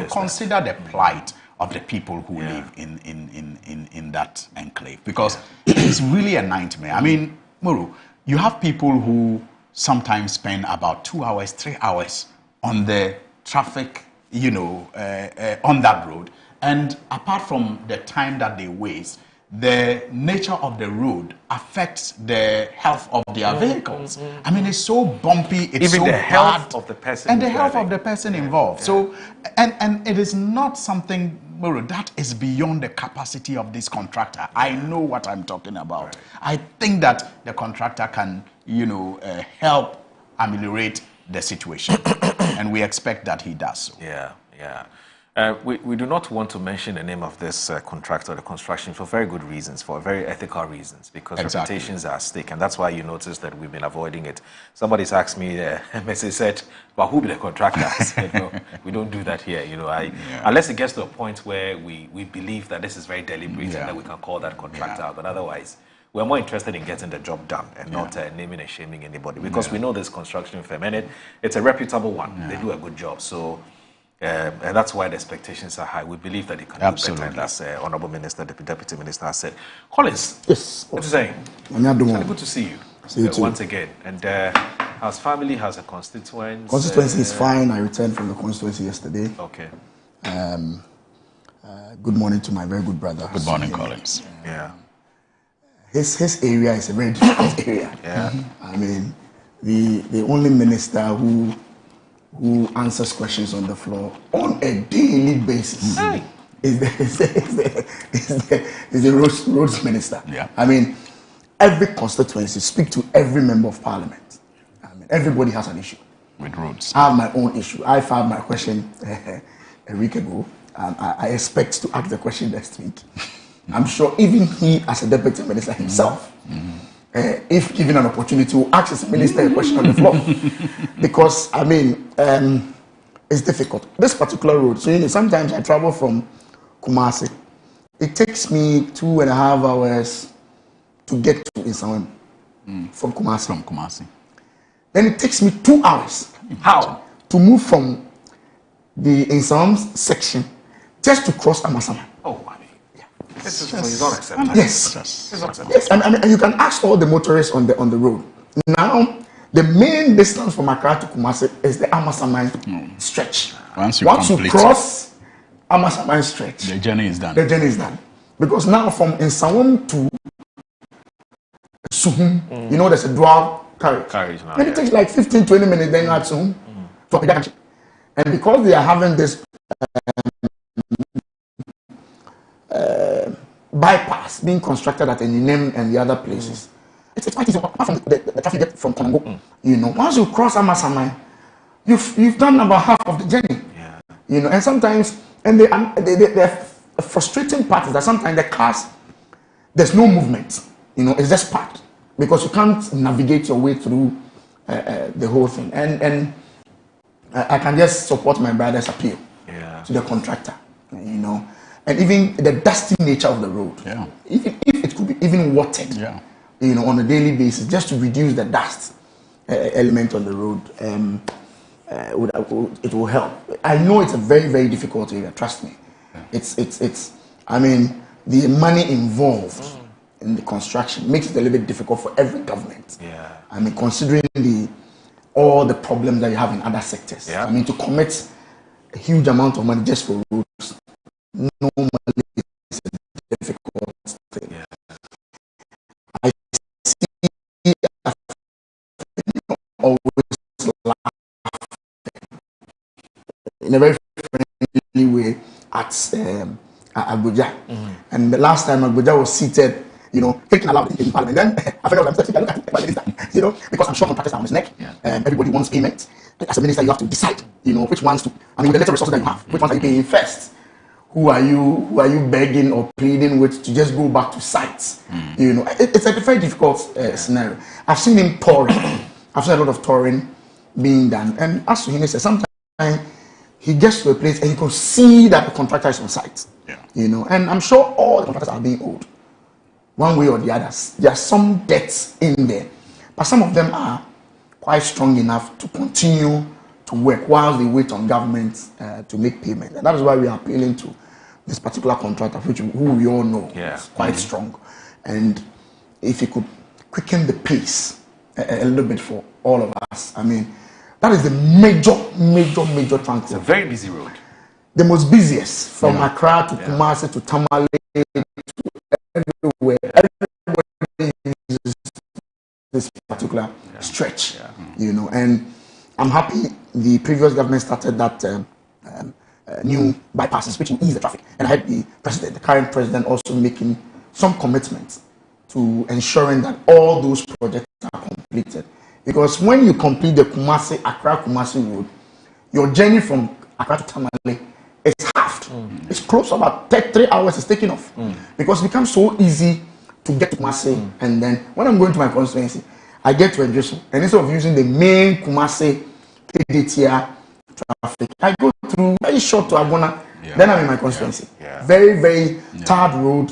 consider the plight of the people who live in that enclave, because it's really a nightmare. I mean, Muru, you have people who sometimes spend about 2 hours, 3 hours on the traffic, on that road. And apart from the time that they waste, the nature of the road affects the health of their vehicles. I mean, it's so bumpy, it's even so the health bad, of the person and the health of the person involved. So, and it is not something Moro, that is beyond the capacity of this contractor. I know what I'm talking about. Right. I think that the contractor can, help ameliorate the situation. And we expect that he does so. Yeah. We do not want to mention the name of this contractor, the construction, for very good reasons, for very ethical reasons, because reputations are at stake. And that's why you notice that we've been avoiding it. Somebody's asked me, MSA said, well, who be the contractor? I said, no, we don't do that here. Unless it gets to a point where we believe that this is very deliberate and that we can call that contractor out. But otherwise, we're more interested in getting the job done and not naming and shaming anybody, because we know this construction firm, and it's a reputable one. They do a good job. So. And that's why the expectations are high. We believe that it can do better, and as Honorable Minister, Deputy Minister has said. Collins, yes. What are you saying? It's good to see you. Once again. And how's family? How's the constituency? Constituency is fine. I returned from the constituency yesterday. Okay. Good morning to my very good brother. Good morning, Collins. His area is a very difficult area. I mean, the only minister who answers questions on the floor on a daily basis is the roads minister. I mean, every constituency speak to every member of parliament. I mean, everybody has an issue with roads. I have my own issue. I filed my question a week ago. I expect to ask the question next week. I'm sure even he, as a deputy minister himself, if given an opportunity, will ask his minister a question on the floor. Because, I mean, it's difficult. This particular road, so sometimes I travel from Kumasi. It takes me 2.5 hours to get to Insawam from Kumasi. Then it takes me 2 hours. How? To move from the Insawam section just to cross Amasaman. Oh, I mean, this is not acceptable. Yes. It's not acceptable. Yes, I mean, you can ask all the motorists on the road. Now, the main distance from Accra to Kumasi is the Amasaman stretch. Once you cross Amasaman stretch, the journey is done. Because now from Insawam to Suhum, there's a dual carriage. Now, it takes like 15-20 minutes, then you add Suhum for Pidakanchi. And because they are having this bypass being constructed at Eninem and the other places, it's quite easy. Apart from the traffic get from Congo, once you cross Amasaman, you've done about half of the journey. And sometimes, and the frustrating part is that sometimes the cars, there's no movement. It's just parked because you can't navigate your way through the whole thing. And I can just support my brother's appeal to the contractor. And even the dusty nature of the road. Even if it could be even watered, on a daily basis, just to reduce the dust element on the road, it will help. I know it's a very, very difficult area. Trust me. It's. I mean, the money involved in the construction makes it a little bit difficult for every government. I mean, considering all the problems that you have in other sectors. I mean, to commit a huge amount of money just for roads normally is a difficult thing. I see always laughing in a very friendly way at Abuja. And the last time Abuja was seated, taking allowed in Parliament, then I figured I'm still look at the minister, because I'm sure contractors are on his neck. Everybody wants payment. As a minister, you have to decide, which ones to. I mean, with the little resources that you have, which ones are you paying first? Who are you begging or pleading with to just go back to sites? It's a very difficult scenario. I've seen him touring. I've seen a lot of touring being done. And as he said, sometimes he gets to a place and you can see that the contractor is on site. And I'm sure all the contractors are being owed, one way or the other. There are some debts in there, but some of them are quite strong enough to continue to work while they wait on government to make payment. And that is why we are appealing to this particular contractor, who we all know is quite strong. And if he could quicken the pace a little bit for all of us, I mean, that is the major transport. It's a very busy road. The most busiest, from Accra to Kumasi to Tamale to everywhere. Everybody uses this particular stretch, And I'm happy the previous government started that new bypasses, which will ease the traffic. And I heard the current president, also making some commitments to ensuring that all those projects are completed. Because when you complete the Accra-Kumasi road, your journey from Accra to Tamale is halved. It's close to about 3 hours. It's taking off because it becomes so easy to get to Kumasi. And then when I'm going to my constituency, I get to Edresu, and instead of using the main Kumasi PDTR traffic, I go through very short to Agona. Then I'm in my constituency. Very, very tarred road.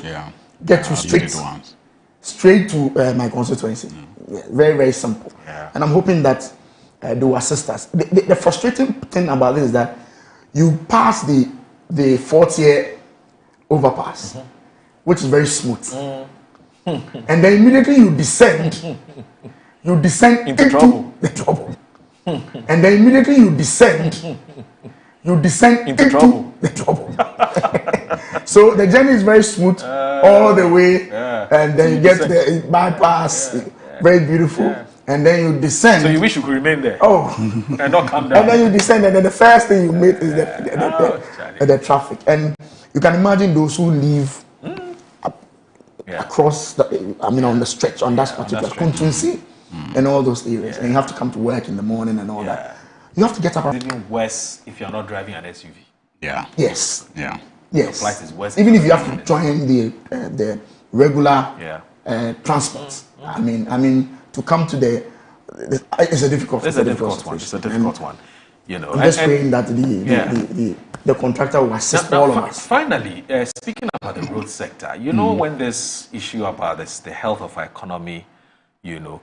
Get to straight to my constituency. Very, very simple. And I'm hoping that they will assist us. The frustrating thing about this is that you pass the fourth-year overpass, which is very smooth, and then immediately you descend. You descend into the trouble, and then immediately you descend. You descend into the trouble. So the journey is very smooth all the way, and then you get to the bypass, very beautiful, and then you descend. So you wish you could remain there? Oh, and not come down. And then you descend, and then the first thing you meet is the traffic, and you can imagine those who live across the, on the stretch, on that particular Kuntunsi, and all those areas, and you have to come to work in the morning and all that. You have to get up. It's even worse if you're not driving an SUV. Yes. Yes. The flight is worse. Even if you have to join the regular transport. I mean, to come to it's a difficult. It's a difficult one. It's a difficult one. You know, I'm just praying that the contractor will assist all of us. Finally, speaking about the road sector, you know, when this issue about the health of our economy,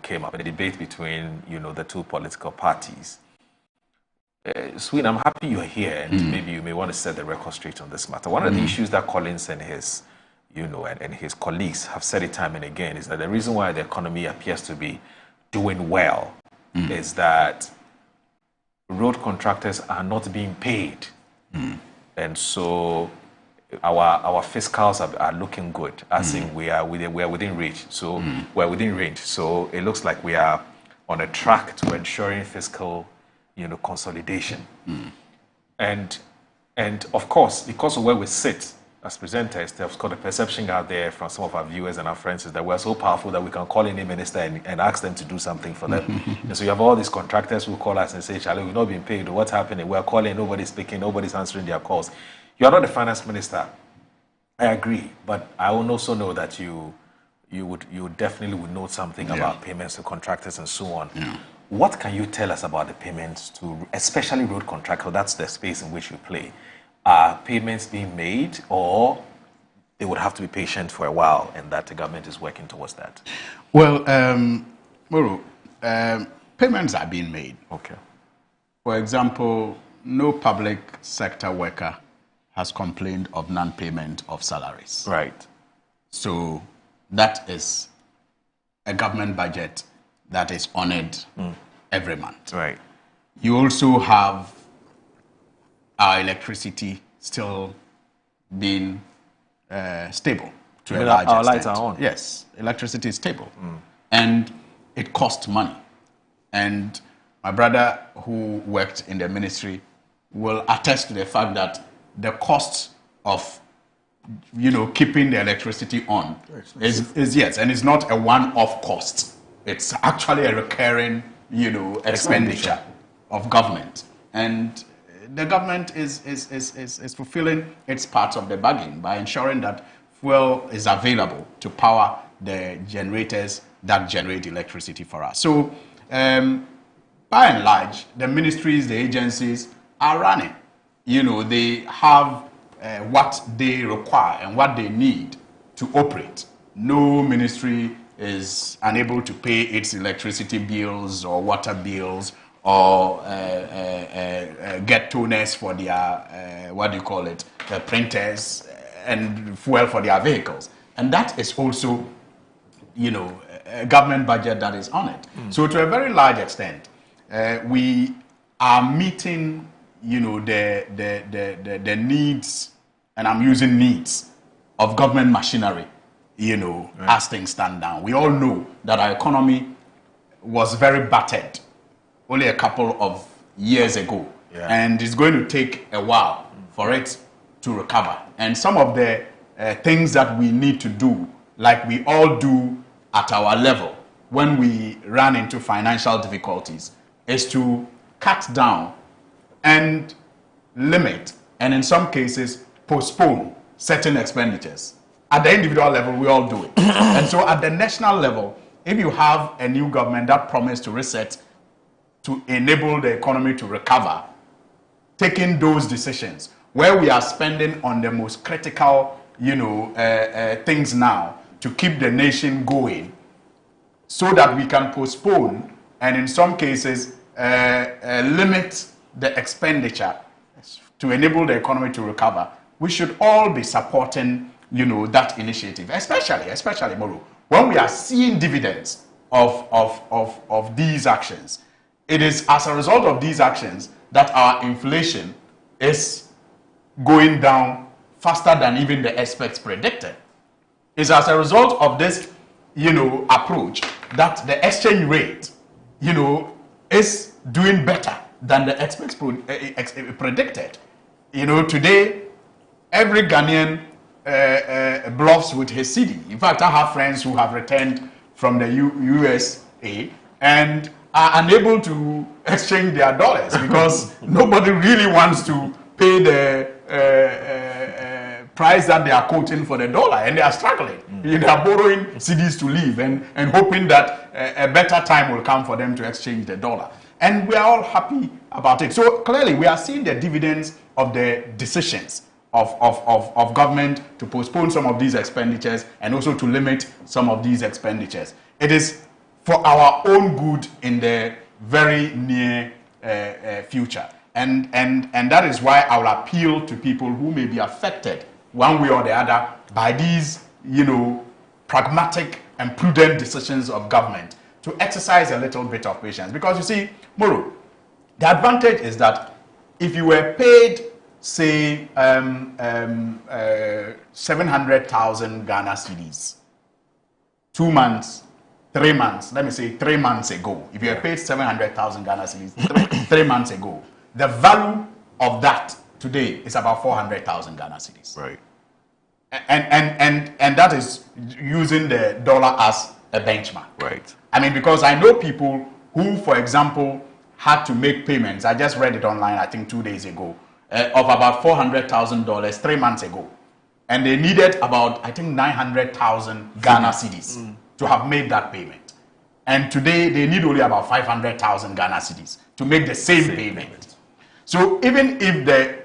came up, the debate between, the two political parties. Swin, I'm happy you're here, and maybe you may want to set the record straight on this matter. One of the issues that Collins and his, and his colleagues have said it time and again is that the reason why the economy appears to be doing well is that road contractors are not being paid, and so our fiscals are looking good. As in we are within reach. So we're within range. So it looks like we are on a track to ensuring fiscal, consolidation. And of course, because of where we sit as presenters, there's got a perception out there from some of our viewers and our friends is that we're so powerful that we can call any minister and ask them to do something for them. And so you have all these contractors who call us and say, Charlie, we've not been paid. What's happening? We're calling, nobody's speaking, nobody's answering their calls. You are not the finance minister. I agree, but I also know that you definitely would know something about payments to contractors and so on. What can you tell us about the payments to, especially road contractors? That's the space in which you play. Are payments being made, or they would have to be patient for a while, and that the government is working towards that? Well, Muru, payments are being made. Okay. For example, no public sector worker has complained of non-payment of salaries. Right. So that is a government budget that is honored every month. Right. You also have our electricity still being stable to a large extent. Our lights are on. Yes, electricity is stable. And it costs money. And my brother who worked in the ministry will attest to the fact that the cost of keeping the electricity on is yes, and it's not a one-off cost. It's actually a recurring expenditure of government, and the government is fulfilling its part of the bargain by ensuring that fuel is available to power the generators that generate electricity for us. So by and large, the ministries, the agencies are running. They have what they require and what they need to operate. No ministry is unable to pay its electricity bills or water bills or get toners for their, printers and fuel for their vehicles. And that is also, a government budget that is on it. So to a very large extent, we are meeting the needs, and I'm using needs, of government machinery, as things stand down. We all know that our economy was very battered only a couple of years ago. And it's going to take a while for it to recover. And some of the things that we need to do, like we all do at our level when we run into financial difficulties, is to cut down and limit, and in some cases postpone certain expenditures. At the individual level, we all do it. And so at the national level, if you have a new government that promised to reset, to enable the economy to recover, taking those decisions where we are spending on the most critical, things now to keep the nation going, so that we can postpone and in some cases limit the expenditure to enable the economy to recover. We should all be supporting, that initiative, especially Moro, when we are seeing dividends of these actions. It is as a result of these actions that our inflation is going down faster than even the experts predicted. It's as a result of this, approach that the exchange rate, is doing better than the experts predicted. Today, every Ghanaian bluffs with his CD. In fact, I have friends who have returned from the USA and are unable to exchange their dollars because nobody really wants to pay the price that they are quoting for the dollar, and they are struggling. They are borrowing CDs to live and hoping that a better time will come for them to exchange the dollar. And we are all happy about it. So clearly, we are seeing the dividends of the decisions of government to postpone some of these expenditures and also to limit some of these expenditures. It is for our own good in the very near future. And that is why I will appeal to people who may be affected one way or the other by these, pragmatic and prudent decisions of government to exercise a little bit of patience. Because you see, Moro, the advantage is that if you were paid, say, 700,000 Ghana cedis, 2 months, 3 months, let me say 3 months ago, if you were paid 700,000 Ghana cedis 3 months ago, the value of that today is about 400,000 Ghana cedis. Right. And that is using the dollar as a benchmark. Right. I mean, because I know people who, for example, had to make payments. I just read it online, I think 2 days ago, of about $400,000 3 months ago. And they needed about, I think, 900,000 Ghana cedis to have made that payment. And today, they need only about 500,000 Ghana cedis to make the same payment. So even if the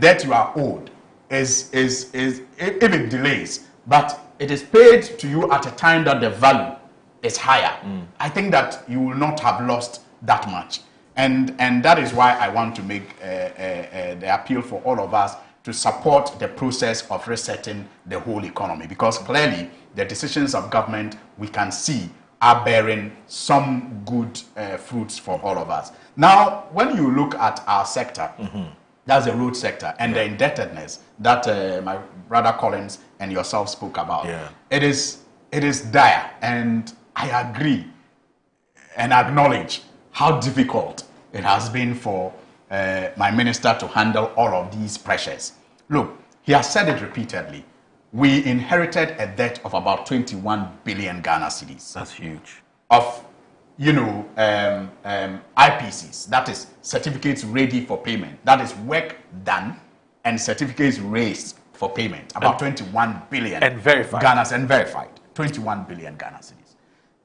debt you are owed if it delays, but it is paid to you at a time that the value is higher, I think that you will not have lost that much. And that is why I want to make the appeal for all of us to support the process of resetting the whole economy, because clearly the decisions of government we can see are bearing some good fruits for all of us. Now, when you look at our sector, that's the road sector, and the indebtedness that my brother Collins and yourself spoke about, it is dire, and I agree and acknowledge how difficult it has been for my minister to handle all of these pressures. Look, he has said it repeatedly. We inherited a debt of about 21 billion Ghana cedis. That's huge. Of, IPCs, that is certificates ready for payment. That is work done and certificates raised for payment. About 21 billion. And verified. Ghana, and verified. 21 billion Ghana cedis.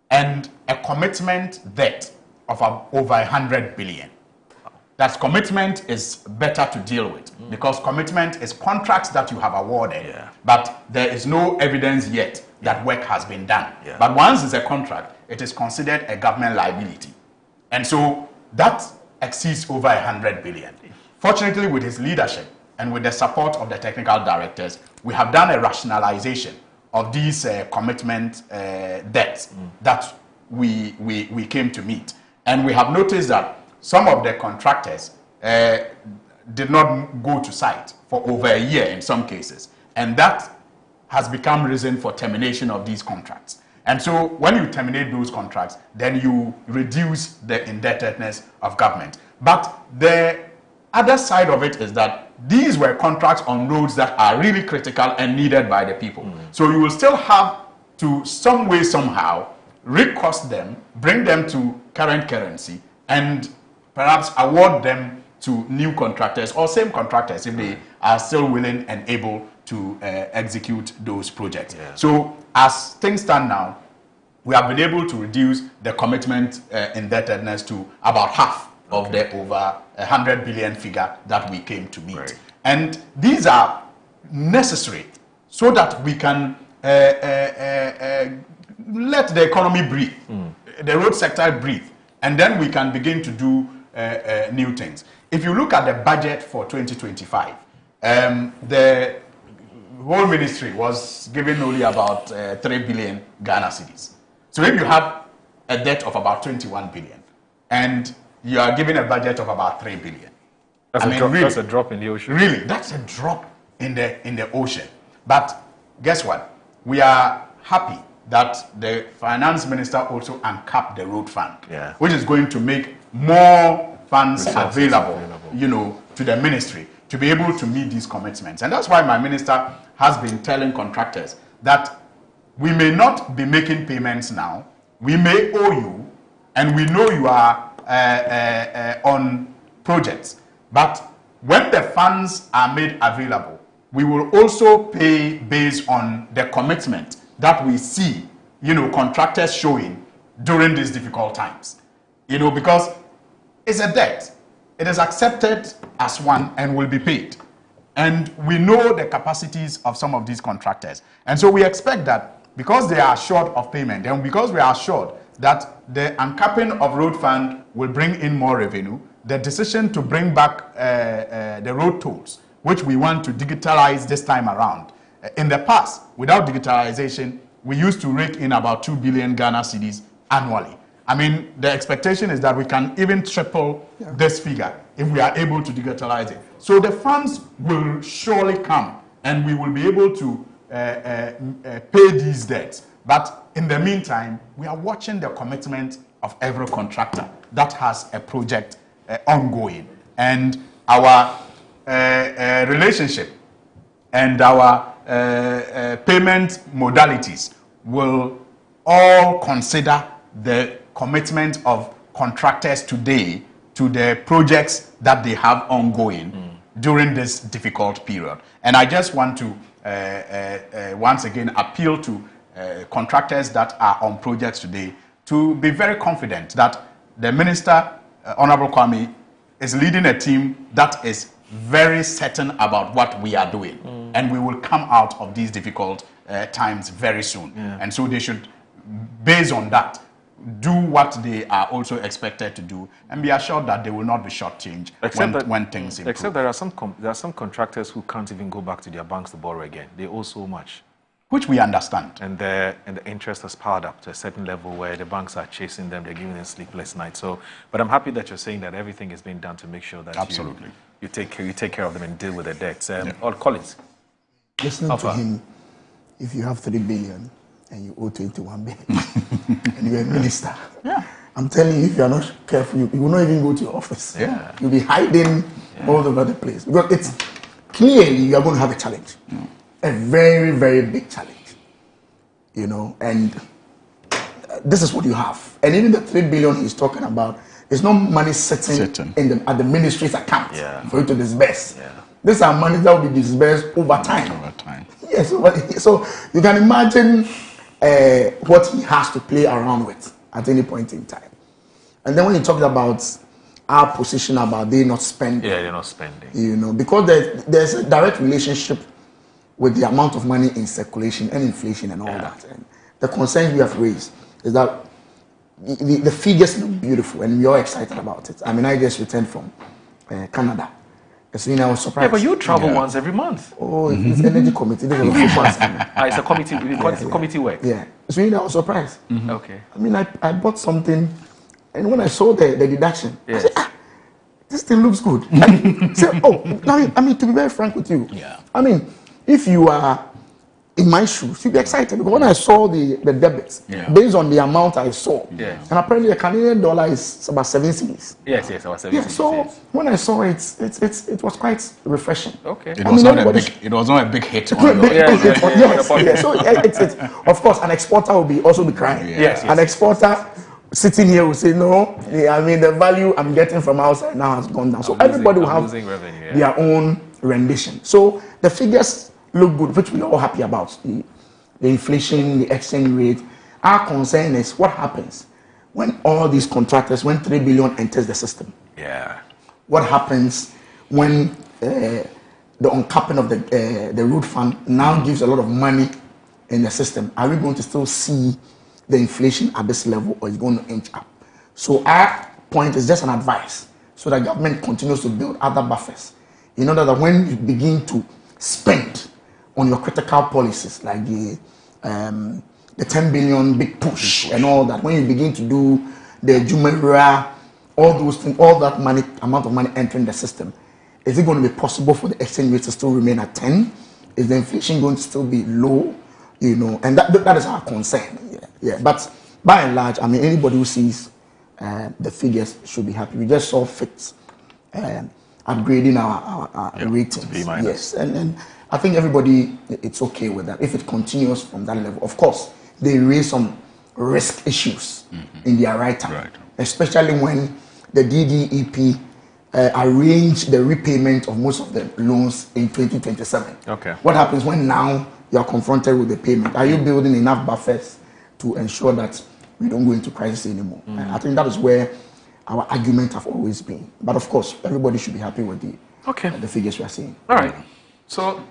And a commitment debt of over 100 billion. That commitment is better to deal with because commitment is contracts that you have awarded, but there is no evidence yet that work has been done. But once it's a contract, it is considered a government liability. And so that exceeds over 100 billion. Fortunately, with his leadership and with the support of the technical directors, we have done a rationalization of these commitment debts that we came to meet. And we have noticed that some of the contractors did not go to site for over a year in some cases. And that has become reason for termination of these contracts. And so when you terminate those contracts, then you reduce the indebtedness of government. But the other side of it is that these were contracts on roads that are really critical and needed by the people. So you will still have to, some way, somehow, recost them, bring them to current currency, and perhaps award them to new contractors or same contractors if they are still willing and able to execute those projects. So as things stand now, we have been able to reduce the commitment indebtedness to about half of the over 100 billion figure that we came to meet. And these are necessary so that we can let the economy breathe, the road sector breathe, and then we can begin to do new things. If you look at the budget for 2025, the whole ministry was given only about 3 billion Ghana cedis. So if you have a debt of about 21 billion and you are given a budget of about 3 billion, that's a drop in the ocean. Really, that's a drop in the ocean. But guess what? We are happy that the finance minister also uncapped the road fund, which is going to make more funds available, you know, to the ministry to be able to meet these commitments. And that's why my minister has been telling contractors that we may not be making payments now, we may owe you, and we know you are on projects. But when the funds are made available, we will also pay based on the commitment that we see, you know, contractors showing during these difficult times. You know, because it's a debt. It is accepted as one and will be paid. And we know the capacities of some of these contractors. And so we expect that because they are short of payment, and because we are assured that the uncapping of road fund will bring in more revenue, the decision to bring back the road tolls, which we want to digitalize this time around. In the past, without digitalization, we used to rake in about 2 billion Ghana cedis annually. I mean, the expectation is that we can even triple this figure if we are able to digitalize it. So the funds will surely come, and we will be able to pay these debts. But in the meantime, we are watching the commitment of every contractor that has a project ongoing. And our relationship and our payment modalities will all consider the commitment of contractors today to the projects that they have ongoing during this difficult period. And I just want to once again appeal to contractors that are on projects today to be very confident that the Minister, Honorable Kwame, is leading a team that is very certain about what we are doing. And we will come out of these difficult times very soon. And so they should, based on that, do what they are also expected to do and be assured that they will not be shortchanged when things improve. Except there are some contractors who can't even go back to their banks to borrow again. They owe so much. Which we understand. And the interest has piled up to a certain level where the banks are chasing them, they're giving them sleepless nights. So, but I'm happy that you're saying that everything is being done to make sure that you take care of them and deal with the debts. Or Collins. Listening to him, if you have 3 billion and you owe 21 billion and you're a minister, I'm telling you, if you're not careful, you will not even go to your office. You'll be hiding all over the place. Because it's clearly you are going to have a challenge. A very, very big challenge. You know, and this is what you have. And even the 3 billion he's talking about, it's not money sitting at the ministry's account for you to disburse. These are money that will be disbursed over time. Yes, so you can imagine what he has to play around with at any point in time. And then when he talked about our position about they not spending. Yeah, they're not spending. You know, because there's a direct relationship with the amount of money in circulation and inflation and all that. And the concerns we have raised is that the figures look beautiful and we're all excited about it. I mean, I just returned from Canada. So, I was surprised. Yeah, but you travel once every month. Oh, it's energy committee. It's a committee. It's committee work. Yeah. So, I was surprised. Okay. I mean, I bought something, and when I saw the deduction, I said, this thing looks good. I said, I mean, to be very frank with you, I mean, if you are in my shoes, you'd be excited because when I saw the debits, based on the amount I saw, and apparently the Canadian dollar is about 7 cedis. Yes, about 7 cedis. So when I saw it, it was quite refreshing. Okay. It was not a big hit on the yes. So it's of course an exporter will also be crying. Yes. An exporter sitting here will say no. I mean the value I'm getting from outside now has gone down. So everybody will have their own rendition. So the figures look good, which we're all happy about. The inflation, the exchange rate. Our concern is what happens when all these contractors, when 3 billion enters the system. Yeah. What happens when the uncapping of the road fund now gives a lot of money in the system? Are we going to still see the inflation at this level, or is it going to inch up? So our point is just an advice, so that government continues to build other buffers in order that when you begin to spend on your critical policies like the 10 billion big push and all that, when you begin to do the Jumeirah, all those things, all that money, amount of money entering the system, is it going to be possible for the exchange rate to still remain at 10? Is the inflation going to still be low? You know, and that is our concern. Yeah. But by and large, I mean, anybody who sees the figures should be happy. We just saw fit upgrading our ratings. Yes, and I think everybody, it's okay with that if it continues from that level. Of course, they raise some risk issues in their right time, especially when the DDEP arranged the repayment of most of the loans in 2027. Okay. What happens when now you are confronted with the payment? Are you building enough buffers to ensure that we don't go into crisis anymore? I think that is where our argument have always been. But of course, everybody should be happy with the figures we are seeing. All right. So,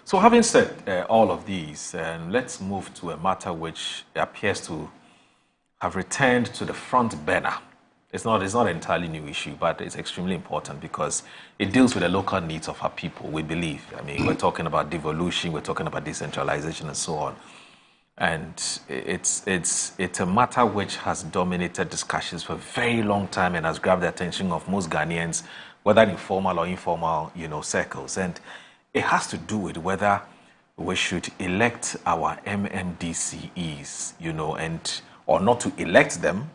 so having said all of these, let's move to a matter which appears to have returned to the front burner. It's not an entirely new issue, but it's extremely important because it deals with the local needs of our people, we believe. I mean, we're talking about devolution, we're talking about decentralization and so on. And it's a matter which has dominated discussions for a very long time and has grabbed the attention of most Ghanaians, whether in formal or informal, circles. And it has to do with whether we should elect our MMDCEs, or not to elect them,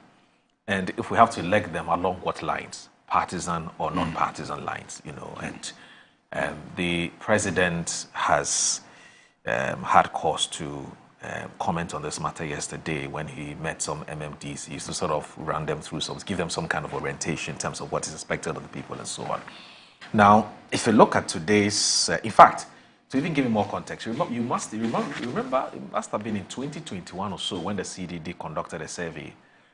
and if we have to elect them, along what lines, partisan or non-partisan lines, And the president has had cause to comment on this matter yesterday when he met some MMDCs to sort of run them through give them some kind of orientation in terms of what is expected of the people and so on. Now, if you look at today's, in fact, to even give you more context, you must remember, it must have been in 2021 or so when the CDD conducted a survey,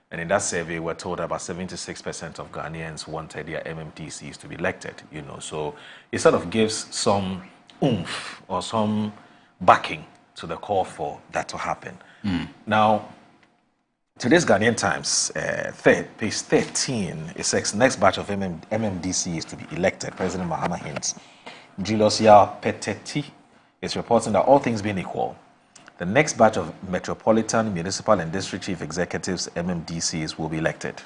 and in that survey, we're told about 76% of Ghanaians wanted their MMDCs to be elected. So it sort of gives some oomph or some backing to the call for that to happen. Now, today's Ghanaian Times, page 13, it says next batch of MMDCs to be elected. President Mahama hints. Julius Peteti is reporting that all things being equal, the next batch of metropolitan, municipal, and district chief executives, MMDCs, will be elected.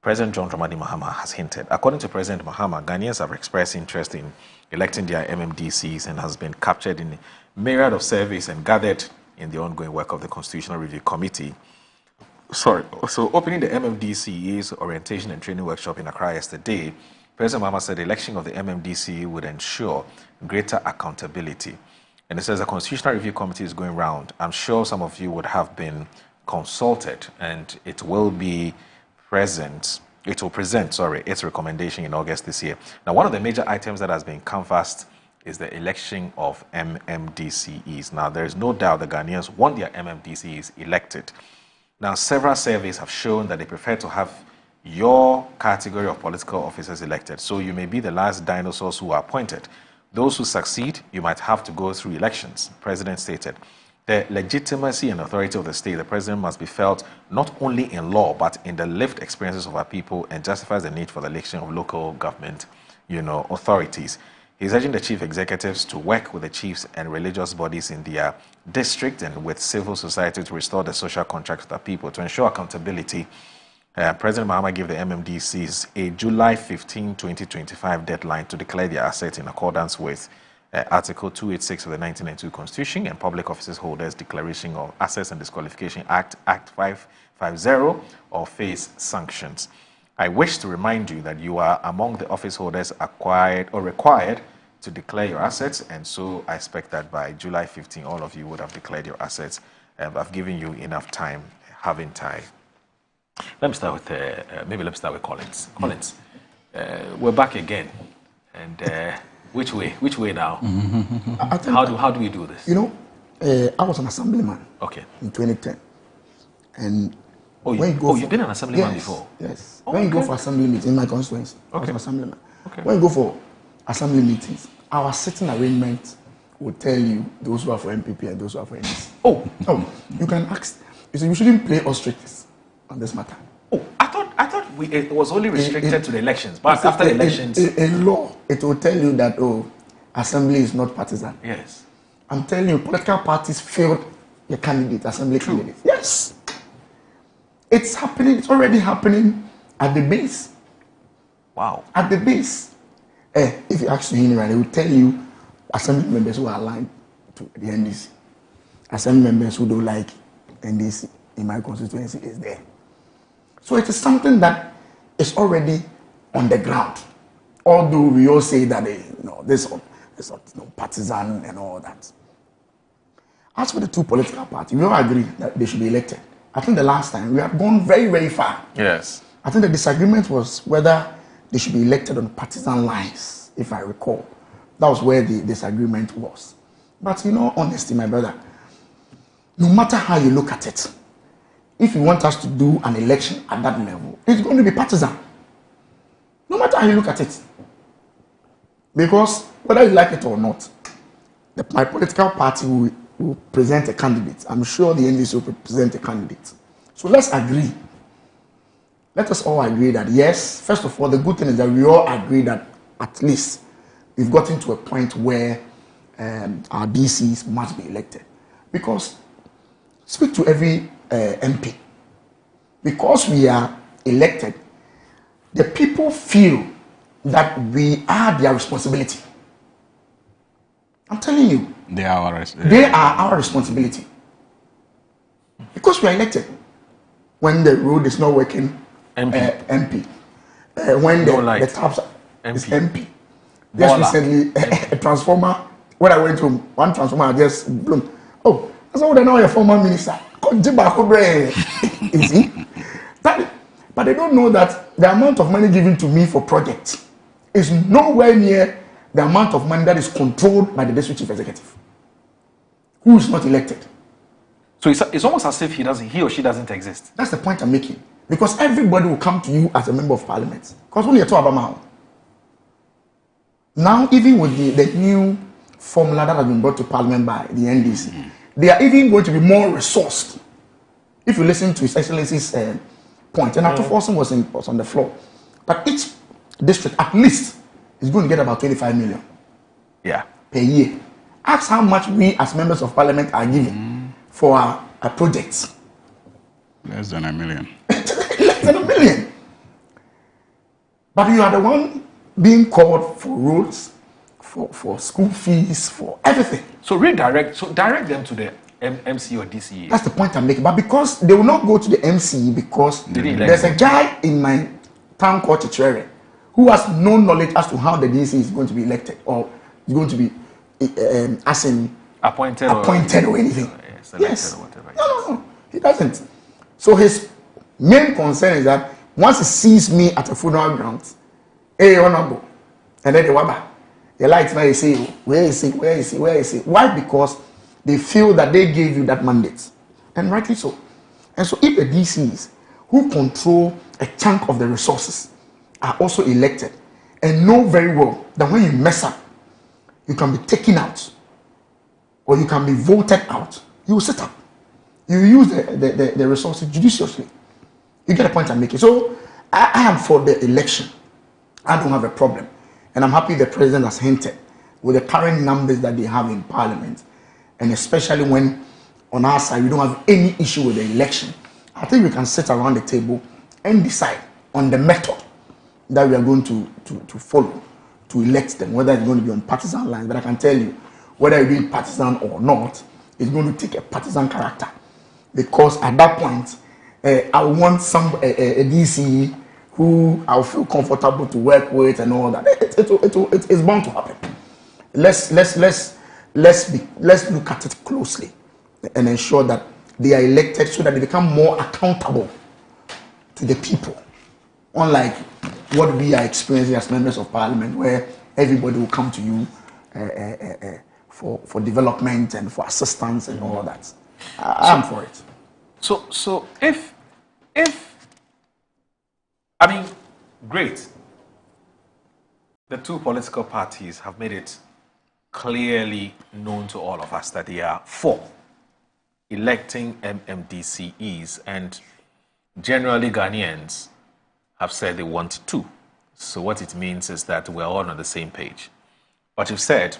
President John Dramani Mahama has hinted. According to President Mahama, Ghanaians have expressed interest in electing their MMDCs and has been captured in a myriad of surveys and gathered in the ongoing work of the Constitutional Review Committee. So opening the MMDCE's orientation and training workshop in Accra yesterday, President Mahama said the election of the MMDCE would ensure greater accountability. And it says the Constitutional Review Committee is going round. I'm sure some of you would have been consulted, and it will present its recommendation in August this year. Now, one of the major items that has been canvassed is the election of MMDCEs. Now, there is no doubt the Ghanaians want their MMDCEs elected. Now, several surveys have shown that they prefer to have your category of political officers elected. So you may be the last dinosaurs who are appointed. Those who succeed, you might have to go through elections, the president stated. The legitimacy and authority of the state, the president must be felt not only in law, but in the lived experiences of our people, and justifies the need for the election of local government, authorities. He's urging the chief executives to work with the chiefs and religious bodies in their district and with civil society to restore the social contract with our people. To ensure accountability, President Mahama gave the MMDCs a July 15, 2025 deadline to declare their assets in accordance with Article 286 of the 1992 Constitution and Public Offices Holders Declaration of Assets and Disqualification Act, Act 550, or face sanctions. I wish to remind you that you are among the office holders acquired or required to declare your assets, and so I expect that by July 15, all of you would have declared your assets. I've given you enough time, having time. Let me start with, maybe let's start with Collins. Collins, we're back again, and which way now? How do we do this? You know, I was an assemblyman in 2010, and you've been an assemblyman before? Yes. When you go for assembly meetings in my constituency, I was an assemblyman. When you go for assembly meetings, our sitting arrangement will tell you those who are for MPP and those who are for NDC. You can ask. You see, you shouldn't play ostriches on this matter. I thought it was only restricted to the elections, but after the elections, in law, it will tell you that assembly is not partisan. Yes. I'm telling you, political parties failed the candidate, assembly candidates. Yes. It's happening. It's already happening at the base. Wow. At the base. If you ask him, they will tell you assembly members who are aligned to the NDC. Assembly members who don't like NDC in my constituency is there. So it is something that is already on the ground. Although we all say that this is partisan and all that. As for the two political parties, we all agree that they should be elected. I think the last time we have gone very, very far. Yes. I think the disagreement was whether they should be elected on partisan lines, if I recall. That was where the disagreement was. But honestly, my brother, no matter how you look at it, if you want us to do an election at that level, it's going to be partisan. No matter how you look at it. Because whether you like it or not, my political party will present a candidate. I'm sure the NDC will present a candidate. So let's agree. Let us all agree that yes, first of all, the good thing is that we all agree that at least we've gotten to a point where our DCs must be elected. Because speak to every MP. Because we are elected, the people feel that we are their responsibility. I'm telling you. They are our responsibility. Because we are elected. When the road is not working, MP. When the taps is MP. Just recently, a transformer, when I went to one transformer, I just bloomed. Oh, that's what I know, a former minister. You see? But they don't know that the amount of money given to me for projects is nowhere near the amount of money that is controlled by the district chief executive, who is not elected. So it's almost as if he or she doesn't exist. That's the point I'm making. Because everybody will come to you as a member of parliament. Because only a two about now, even with the new formula that has been brought to parliament by the NDC, they are even going to be more resourced. If you listen to His Excellency's point, and Autofix was on the floor, but each district at least is going to get about 25 million per year. Ask how much we as members of parliament are giving for our projects. Less than $1 million. Less than $1 million. But you are the one being called for roads, for school fees, for everything. So direct them to the MC or DCE. That's the point I'm making. But because they will not go to the MCE because there's a guy in my town called Chichwere who has no knowledge as to how the DCE is going to be elected or is going to be appointed or anything. Yes. Or whatever. No. He doesn't. So his main concern is that once he sees me at a funeral ground, hey, honorable, and then the waba, the lights now they say, where is he? Why? Because they feel that they gave you that mandate. And rightly so. And so if the DCs who control a chunk of the resources are also elected and know very well that when you mess up, you can be taken out or you can be voted out, you will sit up. You use the resources judiciously. You get the point I'm making. So I am for the election. I don't have a problem. And I'm happy the president has hinted with the current numbers that they have in parliament. And especially when on our side we don't have any issue with the election. I think we can sit around the table and decide on the method that we are going to follow to elect them, whether it's going to be on partisan lines. But I can tell you, whether you're doing partisan or not, it's going to take a partisan character. Because at that point, I want a DCE who I'll feel comfortable to work with and all that. It's bound to happen. Let's look at it closely and ensure that they are elected so that they become more accountable to the people. Unlike what we are experiencing as members of parliament, where everybody will come to you for development and for assistance and all that. I'm for it. So if I mean, great. The two political parties have made it clearly known to all of us that they are for electing MMDCEs, and generally Ghanaians have said they want to. So what it means is that we're all on the same page. But you've said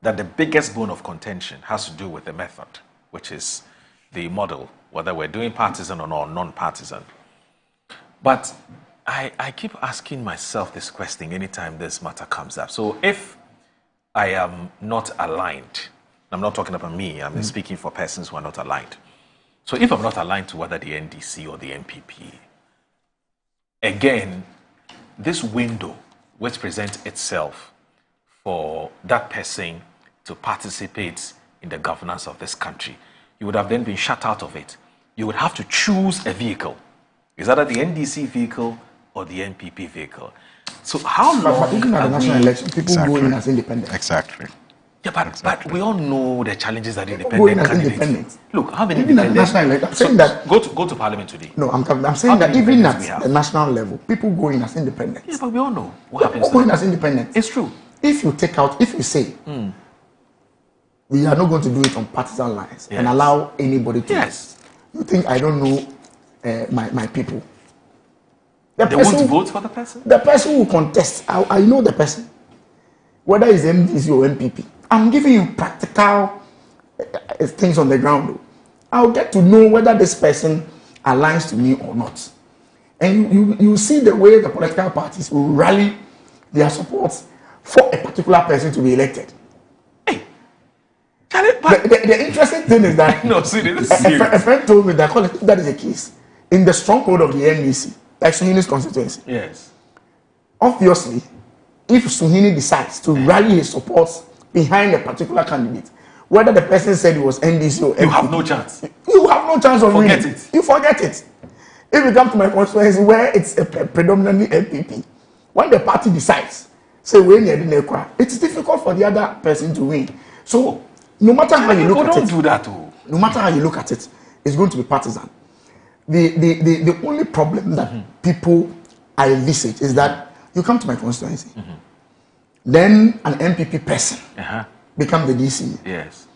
that the biggest bone of contention has to do with the method, which is the model, whether we're doing partisan or non-partisan. But I keep asking myself this question anytime this matter comes up. So if I am not aligned, I'm not talking about me, I'm speaking for persons who are not aligned. So if I'm not aligned to whether the NDC or the NPP, again, this window which presents itself for that person to participate in the governance of this country, you would have then been shut out of it. You would have to choose a vehicle. Is either the NDC vehicle or the NPP vehicle. So how long? But even at the national election, people go in as independent. Exactly. Yeah, but we all know the challenges that People go in independent as candidates. independent. Look, how many Even at the independent? national election, I'm saying that. Go to Parliament today. No, I'm saying that even at the national level, people go in as independent. Yeah, but we all know what happens. People go in as independent. It's true. If you say, we are not going to do it on partisan lines and allow anybody to. Yes. You think I don't know my people? They want to vote for the person? The person who contests, I know the person. Whether it's MDC or MPP. I'm giving you practical things on the ground. I'll get to know whether this person aligns to me or not. And you see the way the political parties will rally their support for a particular person to be elected. Hey, the interesting thing is that no, see, this is serious. A friend told me that if that is the case, in the stronghold of the NDC, like Suhini's constituency. Yes. Obviously, if Suhini decides to rally his support behind a particular candidate, whether the person said it was NDC or MPP, you have no chance. You have no chance of forget winning. it. You forget it. If you come to my constituency where it's a predominantly MPP, when the party decides, say it's difficult for the other person to win. So no matter how you look at it, do that. No matter how you look at it, it's going to be partisan. The only problem that people I envisage is that you come to my constituency, then an MPP person become the DC. Yes.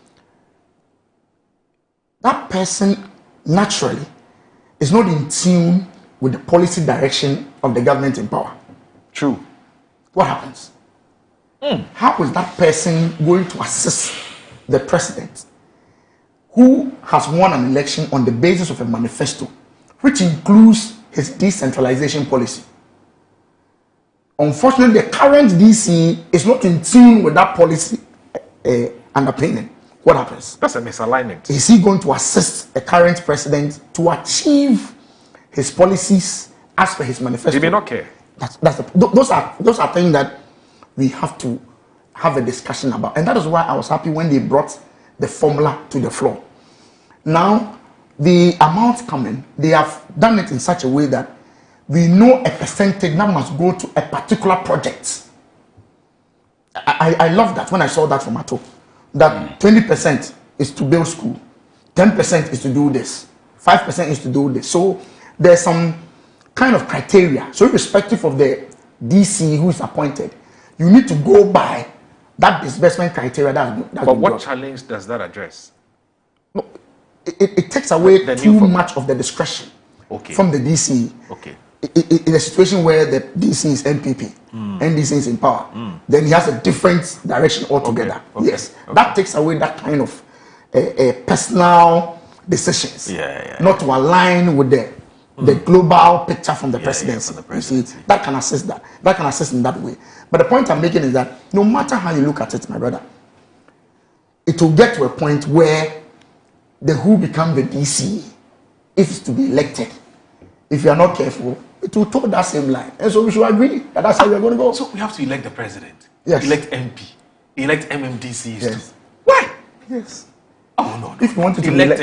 That person naturally is not in tune with the policy direction of the government in power. True. What happens? How is that person going to assist the president who has won an election on the basis of a manifesto which includes his decentralization policy? Unfortunately, the current DC is not in tune with that policy underpinning. What happens? That's a misalignment. Is he going to assist the current president to achieve his policies as per his manifesto? He may not care. Those are things that we have to have a discussion about. And that is why I was happy when they brought the formula to the floor. Now, the amount coming, they have done it in such a way that we know a percentage that must go to a particular project. I love that when I saw that from Ato. That 20% is to build school, 10% is to do this, 5% is to do this. So there's some kind of criteria. So irrespective of the DC who is appointed, you need to go by that disbursement criteria. But what challenge does that address? No, it takes away too much of the discretion from the DC. Okay. In a situation where the DC is NPP, NDC is in power, then he has a different direction altogether. Yes, that takes away that kind of personal decisions, not to align with the global picture from the presidency. You see, that can assist that. That can assist in that way. But the point I'm making is that no matter how you look at it, my brother, it will get to a point where the who become the DCE, if it's to be elected, if you are not careful, it will toe that same line. And so we should agree that that's how we are going to go. So we have to elect the president. Yes. Elect MP. Elect MMDCEs yes. too. Why? Yes. Oh no. If you want to elect,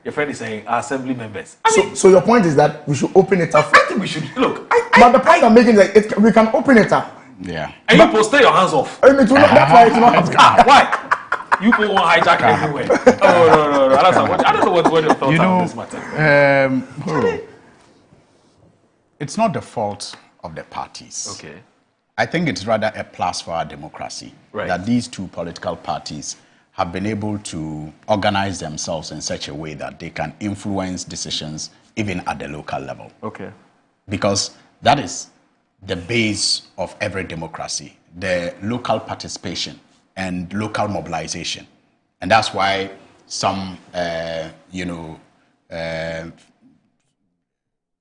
your friend is saying our assembly members. So your point is that we should open it up. I think we should look. But the point I'm making is that we can open it up. Yeah. And you post your hands off. I mean, that's why it's not. Why? You people want hijack everywhere. Oh no. I don't know what your thoughts are on this matter. It's not the fault of the parties. Okay. I think it's rather a plus for our democracy that these two political parties have been able to organize themselves in such a way that they can influence decisions even at the local level. Okay. Because that is the base of every democracy, the local participation and local mobilization. And that's why some,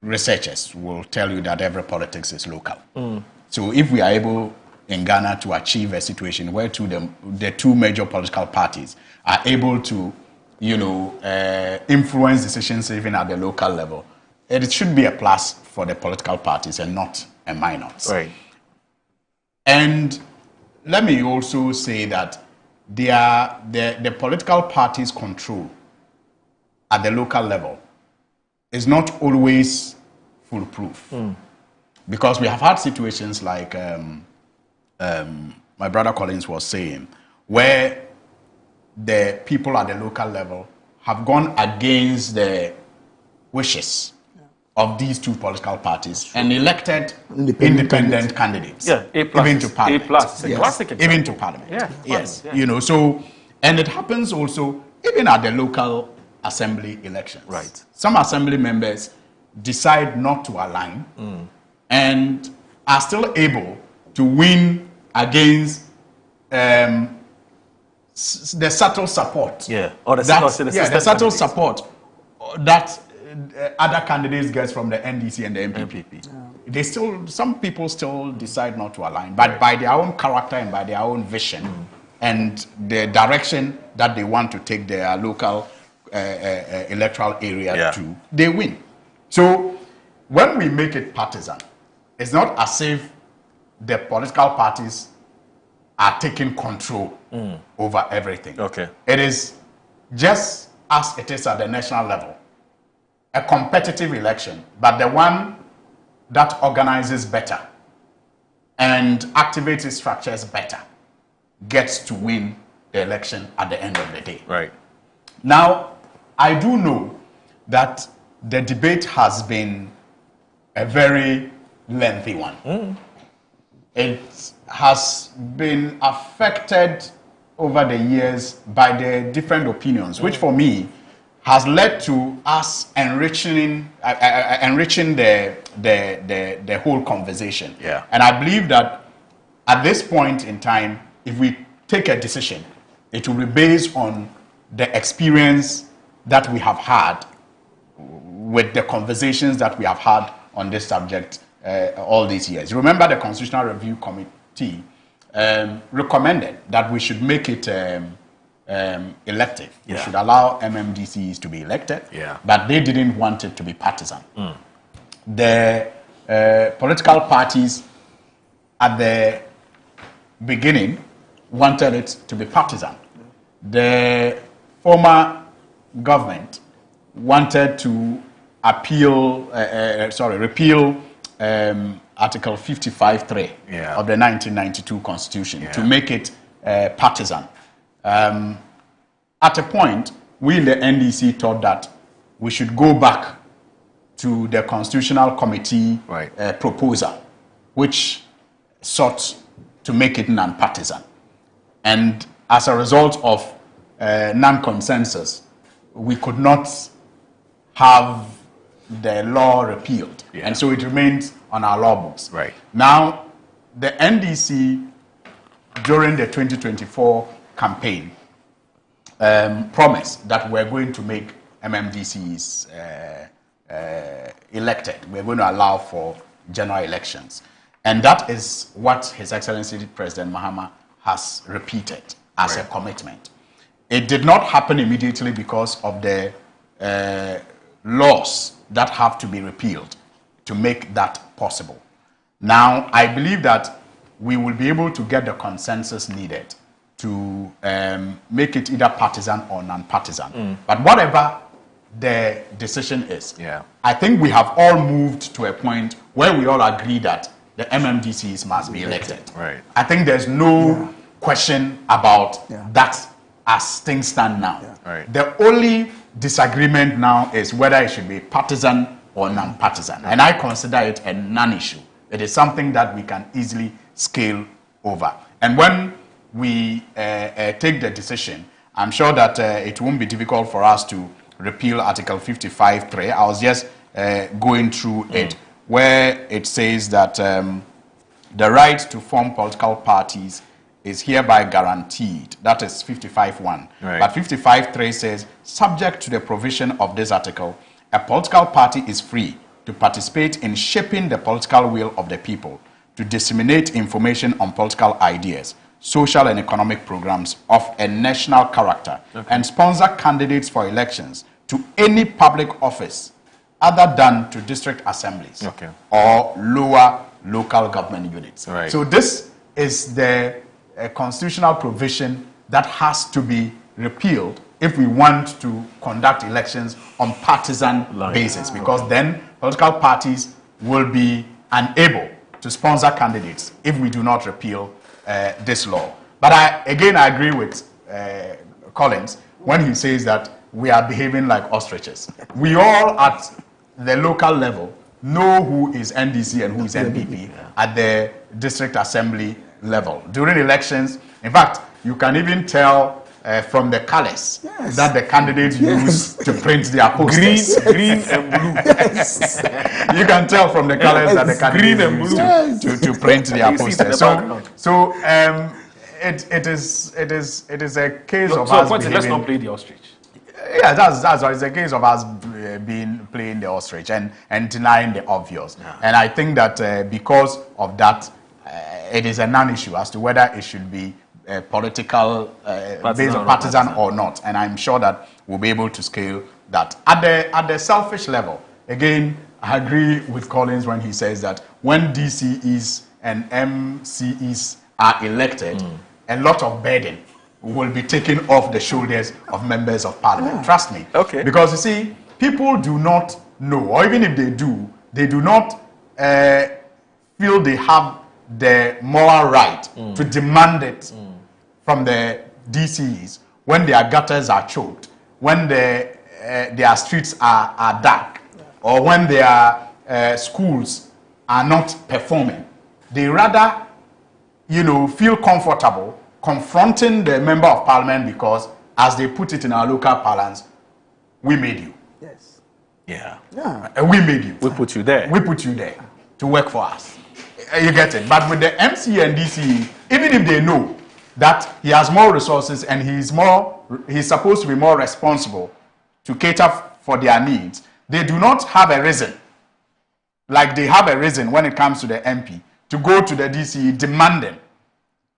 researchers will tell you that every politics is local. So if we are able in Ghana to achieve a situation where the two major political parties are able to, influence decisions even at the local level, it should be a plus for the political parties and not a minus. Right. And let me also say that the political parties' control at the local level is not always foolproof. Because we have had situations like my brother Collins was saying, where the people at the local level have gone against the wishes of these two political parties and elected independent candidates. Yeah, A+. Even to parliament. A+. Yes. Classic example. Even to parliament. Yeah, yes. Yeah. So, and it happens also even at the local assembly elections. Right. Some assembly members decide not to align and are still able to win against the subtle support. Yeah, or the subtle support that other candidates get from the NDC and the MPP. Some people still decide not to align, but by their own character and by their own vision and the direction that they want to take their local electoral area to, they win. So when we make it partisan, it's not as if the political parties are taking control over everything. Okay. It is just as it is at the national level, a competitive election, but the one that organizes better and activates its structures better gets to win the election at the end of the day. Right. Now, I do know that the debate has been a very lengthy one. It has been affected over the years by the different opinions, which for me has led to us enriching the whole conversation. Yeah. And I believe that at this point in time, if we take a decision, it will be based on the experience that we have had with the conversations that we have had on this subject all these years. Remember, the Constitutional Review Committee recommended that we should make it elective. We should allow MMDCEs to be elected, but they didn't want it to be partisan. The political parties at the beginning wanted it to be partisan. The former government wanted to repeal Article 55(3) of the 1992 Constitution to make it partisan. At a point, we in the NDC thought that we should go back to the Constitutional Committee proposal, which sought to make it non-partisan. And as a result of non-consensus, we could not have the law repealed. And so it remains on our law books. Right. Now, the NDC, during the 2024 campaign, promised that we're going to make MMDCEs elected. We're going to allow for general elections. And that is what His Excellency President Mahama has repeated as a commitment. It did not happen immediately because of the laws that have to be repealed to make that possible. Now, I believe that we will be able to get the consensus needed to make it either partisan or non-partisan. But whatever the decision is, I think we have all moved to a point where we all agree that the MMDCEs must be elected. Right. I think there's no question about that as things stand now. Right. The only disagreement now is whether it should be partisan or non-partisan. And I consider it a non-issue. It is something that we can easily scale over. And when we take the decision, I'm sure that it won't be difficult for us to repeal Article 55(3). I was just going through it, where it says that the right to form political parties is hereby guaranteed. That is 55(1). Right. But 55(3) says, subject to the provision of this article, a political party is free to participate in shaping the political will of the people, to disseminate information on political ideas, social and economic programs of a national character, and sponsor candidates for elections to any public office other than to district assemblies or lower local government units. Right. So this is the constitutional provision that has to be repealed if we want to conduct elections on partisan basis, because then political parties will be unable to sponsor candidates if we do not repeal this law. But I agree with Collins when he says that we are behaving like ostriches. We all at the local level know who is NDC and who is NPP at the district assembly level. During elections, in fact, you can even tell from the colors that the candidates use to print their posters. Green and blue. You can tell from the colors that the candidates use to print their posters. So it is a case of us behaving. Let's not play the ostrich. Yeah, that's right. It's a case of us playing the ostrich and denying the obvious. And I think that because of that, it is a non-issue as to whether it should be political, based on partisan or not. And I'm sure that we'll be able to scale that. At the selfish level, again, I agree with Collins when he says that when DCEs and MCEs are elected, a lot of burden will be taken off the shoulders of members of parliament. Trust me. Because you see, people do not know, or even if they do not feel they have the moral right to demand it from the DCEs when their gutters are choked, when their streets are dark, or when their schools are not performing. They rather, feel comfortable confronting the member of parliament because, as they put it in our local parlance, we made you. Yes. Yeah. We made you. We put you there. We put you there to work for us. You get it. But with the MC and DCE, even if they know that he has more resources and he's supposed to be more responsible to cater for their needs, they do not have a reason, like they have a reason when it comes to the MP, to go to the DCE demanding.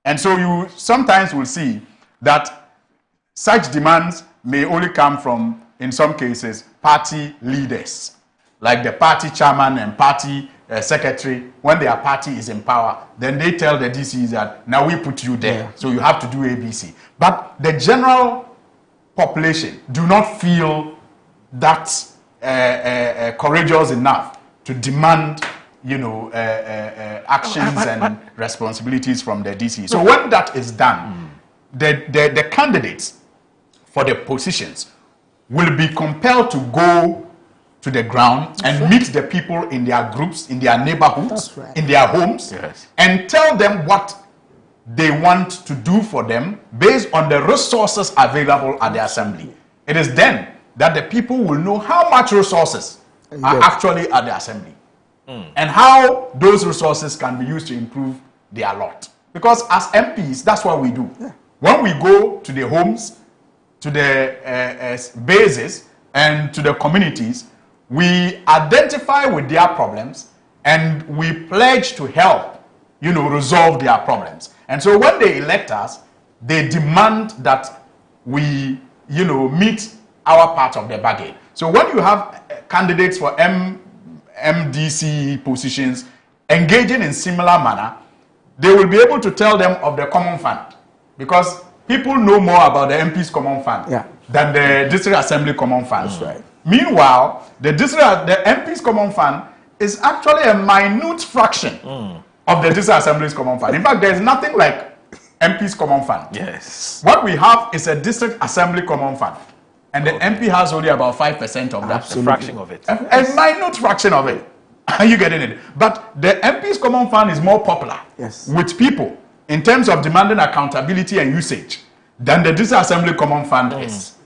And so you sometimes will see that such demands may only come from, in some cases, party leaders, like the party chairman and party secretary. When their party is in power, then they tell the DCs that now we put you there, so you have to do ABC. But the general population do not feel that courageous enough to demand actions and responsibilities from the DC. So when that is done, the candidates for the positions will be compelled to go to the ground and meet the people in their groups, in their neighborhoods, in their homes, and tell them what they want to do for them based on the resources available at the assembly. It is then that the people will know how much resources are actually at the assembly. And how those resources can be used to improve their lot. Because as MPs, that's what we do. When we go to the homes, to the bases, and to the communities, we identify with their problems and we pledge to help, resolve their problems. And so when they elect us, they demand that we, meet our part of the bargain. So when you have candidates for MMDCE positions engaging in similar manner, they will be able to tell them of the common fund, because people know more about the MP's common fund than the District Assembly common fund. That's right. Meanwhile, the MP's common fund is actually a minute fraction of the District Assembly's common fund. In fact, there is nothing like MP's common fund. Yes. What we have is a District Assembly common fund, and the MP has only about 5% of that. A fraction of it. A minute fraction of it. Are you getting it? But the MP's common fund is more popular with people in terms of demanding accountability and usage than the District Assembly common fund is.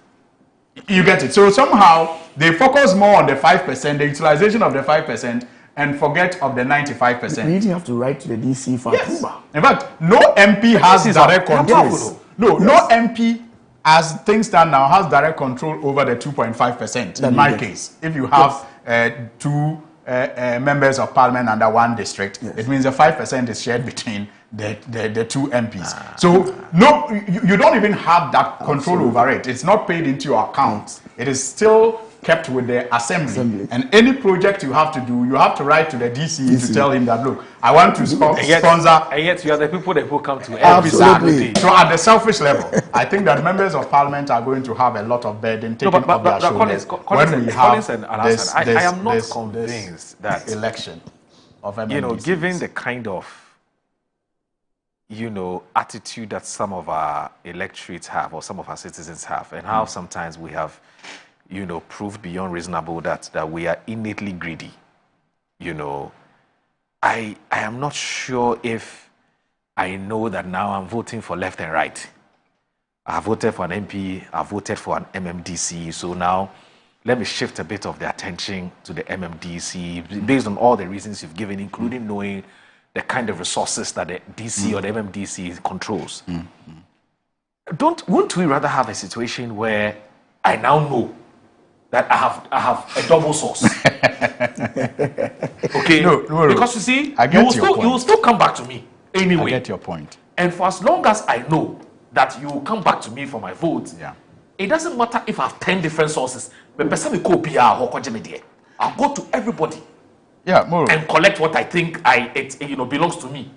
You get it? So somehow they focus more on the 5%, the utilization of the 5%, and forget of the 95%. We even have to write to the DC for approval. In fact, no MP has direct control. No MP, as things stand now, has direct control over the 2.5%. In my case, if you have two members of parliament under one district, it means the 5% is shared between the two MPs. So no, you don't even have that control over it. It's not paid into your account. It is still kept with the assembly. And any project you have to do, you have to write to the DCE to tell him that, look, I want to sponsor. And yet you are the people that will come to Absolutely. So at the selfish level, I think that members of parliament are going to have a lot of burden taken off their shoulders when we have I am not convinced that election of MMDCEs. Given the kind of attitude that some of our electorates have, or some of our citizens have, and how sometimes we have proved beyond reasonable that we are innately greedy. I am not sure if I know that now I'm voting for left and right. I voted for an MP, I voted for an MMDCE, so now let me shift a bit of the attention to the MMDCE based on all the reasons you've given, including knowing the kind of resources that the DC or the MMDCE controls. Wouldn't we rather have a situation where I now know that I have a double source? Okay? No, because you see, you will still come back to me anyway. I get your point. And for as long as I know that you will come back to me for my vote, it doesn't matter if I have 10 different sources. I'll go to everybody and collect what I think it belongs to me.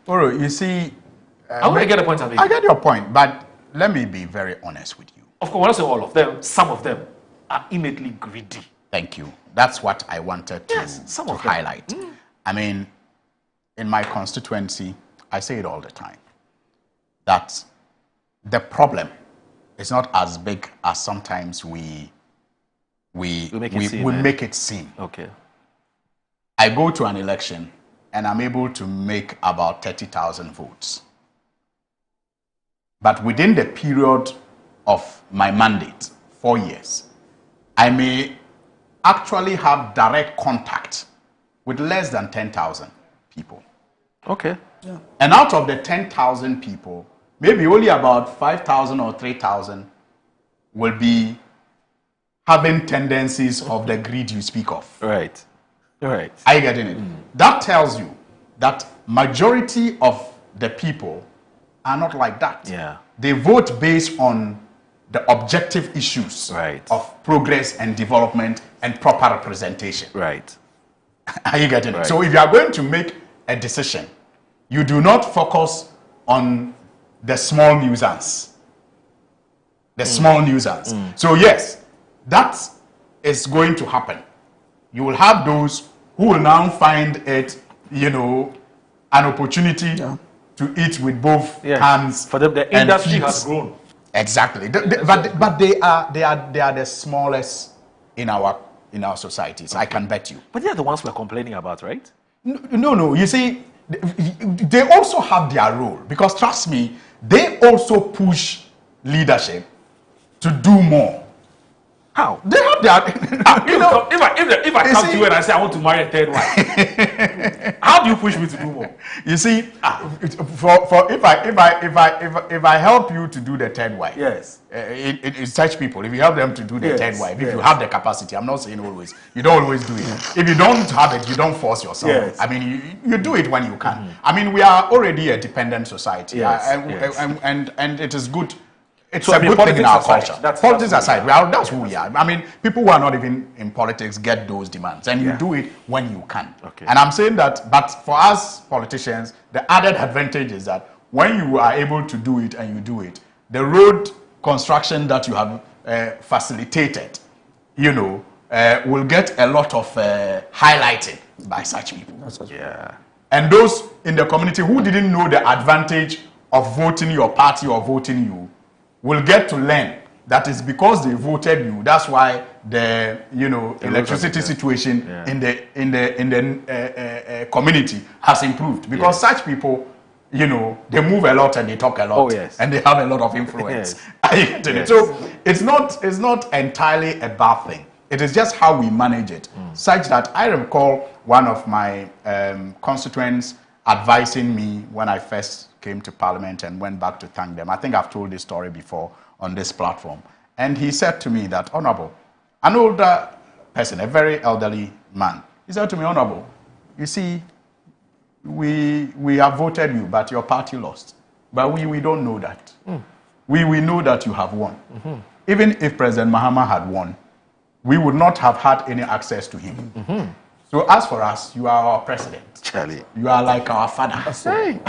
Moro, you see, I want to get a point of it. I get your point, but let me be very honest with you. Of course, when I say all of them, some of them are innately greedy. Thank you. That's what I wanted to highlight. I mean, in my constituency, I say it all the time, that the problem is not as big as sometimes we make it seem. Okay. I go to an election and I'm able to make about 30,000 votes. But within the period of my mandate, 4 years, I may actually have direct contact with less than 10,000 people. Okay. Yeah. And out of the 10,000 people, maybe only about 5,000 or 3,000 will be having tendencies of the greed you speak of. Right. Right. Are you getting it? That tells you that majority of the people are not like that. Yeah. They vote based on the objective issues of progress and development and proper representation. Right. Are you getting it? So if you are going to make a decision, you do not focus on the small nuisance. The small nuisance. So yes, that is going to happen. You will have those who will now find it, an opportunity to eat with both hands. For them, the industry has grown. Exactly. But they are the smallest in our societies. I can bet you. But they are the ones we're complaining about, right? No. You see, they also have their role, because trust me, they also push leadership to do more. How? They have that. You know, if I come to you and I say I want to marry a third wife, how do you push me to do more? You see, for if I help you to do the third wife, yes, it's such people. If you help them to do the third wife, if you have the capacity, I'm not saying always. You don't always do it. If you don't have it, you don't force yourself. Yes. I mean, you do it when you can. I mean, we are already a dependent society, and it is good. It's a good thing in our culture. Politics aside, that's who we are. I mean, people who are not even in politics get those demands, and you do it when you can. Okay. And I'm saying that, but for us politicians, the added advantage is that when you are able to do it and you do it, the road construction that you have facilitated, you know, will get a lot of highlighting by such people. And those in the community who didn't know the advantage of voting your party or voting you will get to learn that it's because they voted you. That's why the electricity situation in the community has improved, because such people, you know, they move a lot and they talk a lot, and they have a lot of influence. So it's not entirely a bad thing. It is just how we manage it, such that I recall one of my constituents advising me when I first came to Parliament and went back to thank them. I think I've told this story before on this platform. And he said to me that, Honorable, an older person, a very elderly man, he said to me, Honorable, you see, we have voted you, but your party lost. But we don't know that. We know that you have won. Even if President Mahama had won, we would not have had any access to him. So as for us, you are our president. Charlie. You are like our father. Wait,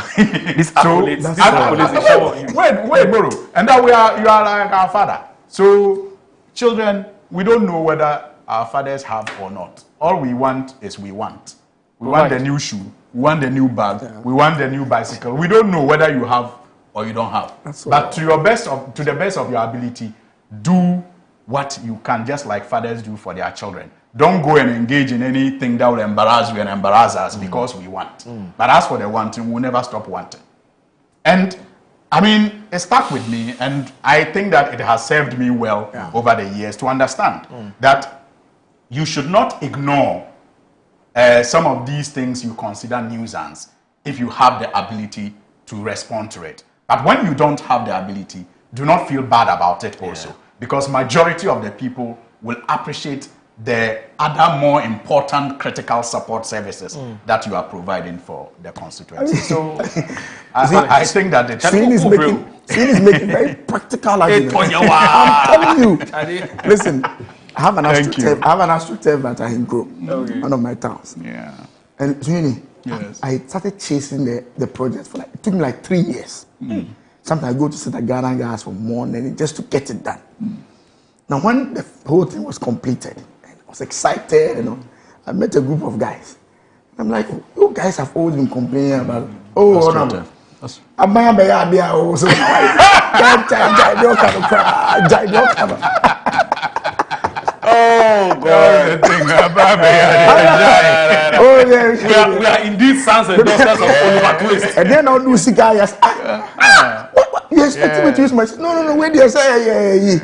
bro. And that you are like our father. So, children, we don't know whether our fathers have or not. All we want is we want. We want the new shoe. We want the new bag. We want the new bicycle. We don't know whether you have or you don't have. But to the best of your ability, do what you can, just like fathers do for their children. Don't go and engage in anything that will embarrass you and embarrass us because we want. But as for the wanting, we'll never stop wanting. And I mean, it stuck with me, and I think that it has served me well over the years to understand that you should not ignore some of these things you consider nuisance if you have the ability to respond to it. But when you don't have the ability, do not feel bad about it also, because majority of the people will appreciate the other more important critical support services that you are providing for the constituency. So I think that it's is making very practical arguments. I'm telling you. Listen, I have an astroturf that I grow, one of my towns. And Sweeney, I started chasing the project for it took me like 3 years. Sometimes I go to sit at Ghana guys for morning just to get it done. Now when the whole thing was completed, I was excited, you know. I met a group of guys. I'm like, you guys have always been complaining about, oh no. Oh God! We are indeed sons and daughters of Oliver Twist. And then I'll do cigar. What? You expect me to use my? No. Where do you say?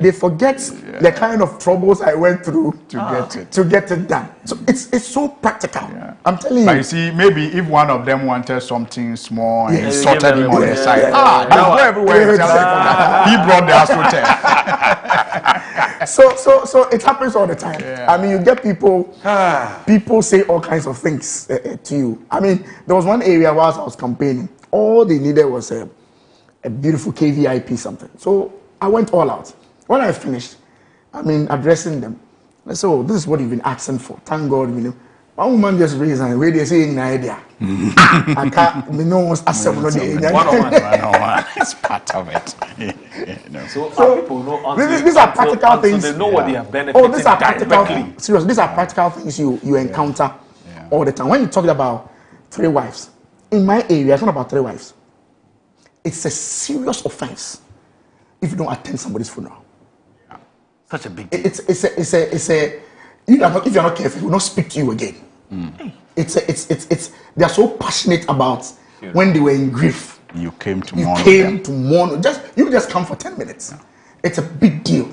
They forget the kind of troubles I went through to get it done. So it's so practical. I'm telling you. But you see, maybe if one of them wanted something small and sorted him on the side, go everywhere. He brought the astroturf. So it happens all the time. I mean, you get people say all kinds of things to you. I mean, there was one area whilst I was campaigning, all they needed was a beautiful KVIP something. So I went all out. When I finished, I mean, addressing them, I said, oh, this is what you've been asking for. Thank God, you know. One woman just raised her where they say in idea. I can't, no one's asking for the one. It's part of it. So people know these are practical things. So they know what they have benefited these are practical things. Seriously, these are practical things you encounter all the time. When you talk about 3 wives, in my area, it's not about 3 wives. It's a serious offense if you don't attend somebody's funeral. Such a big deal. It's a if you're not careful, he will not speak to you again. They are so passionate about when they were in grief. You came to mourn. You just come for 10 minutes. It's a big deal.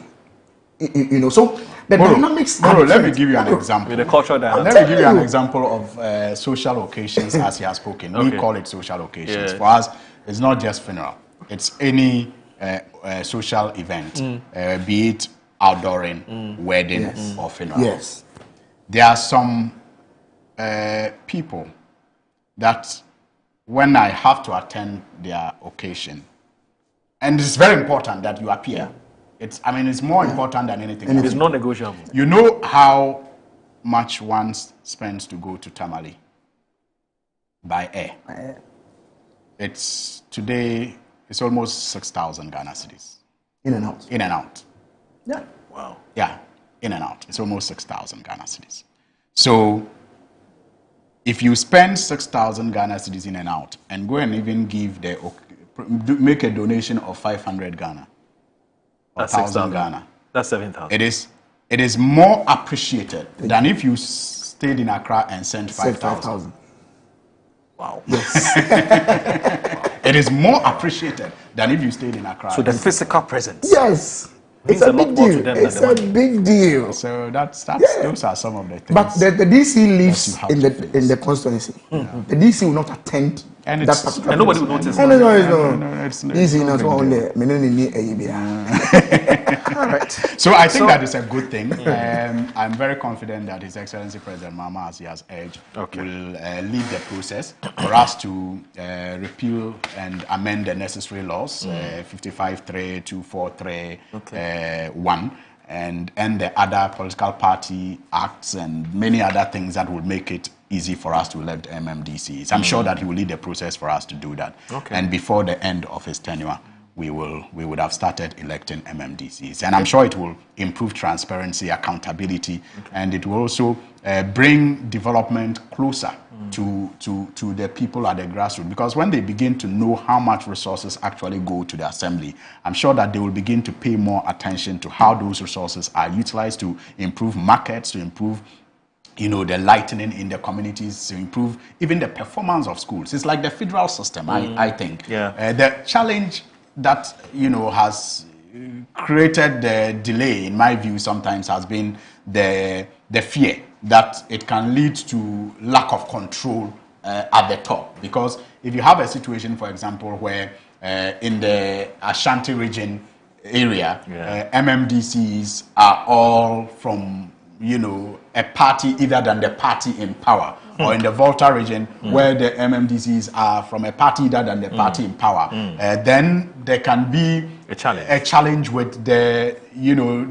You know, so the dynamics. Let me give you an example. With the cultural dynamics. Let me give you an example of social occasions as he has spoken. Okay. We call it social occasions. For us, it's not just funeral. It's any social event, be it outdooring, wedding, or funeral. Yes. There are some people that when I have to attend their occasion, and it's very important that you appear. It's more important than anything else. It's non-negotiable. You know how much one spends to go to Tamale by air? It's today, it's almost 6,000 Ghana cedis. In and out. In and out. Yeah. Wow. Yeah, in and out. It's almost 6,000 Ghana cedis. So, if you spend 6,000 Ghana cedis in and out and go and even make a donation of 500 Ghana, that's 1,000 Ghana. That's 7,000. It is more appreciated than if you stayed in Accra and sent 5,000. Wow. Yes. It is more appreciated than if you stayed in Accra. So the physical presence. Yes. It's a big deal. It's a big deal. So those are some of the things. But the DC lives in the constituency. The DC will not attend that particular. And nobody will notice. No. DC not on there. All right. So I think that is a good thing. I'm very confident that His Excellency President Mahama, as he has urged, will lead the process for us to repeal and amend the necessary laws, 55.3, 243, 1, and the other political party acts and many other things that would make it easy for us to elect MMDCEs. I'm sure that he will lead the process for us to do that. And before the end of his tenure, we would have started electing MMDCEs. And I'm sure it will improve transparency, accountability, and it will also bring development closer to the people at the grassroots. Because when they begin to know how much resources actually go to the assembly, I'm sure that they will begin to pay more attention to how those resources are utilized to improve markets, to improve the lightening in the communities, to improve even the performance of schools. It's like the federal system, I think. The challenge that has created the delay, in my view, sometimes has been the fear that it can lead to lack of control at the top. Because if you have a situation, for example, where in the Ashanti region area, MMDCs are all from a party other than the party in power, or in the Volta region where the MMDCs are from a party other than the party in power, then there can be a challenge with the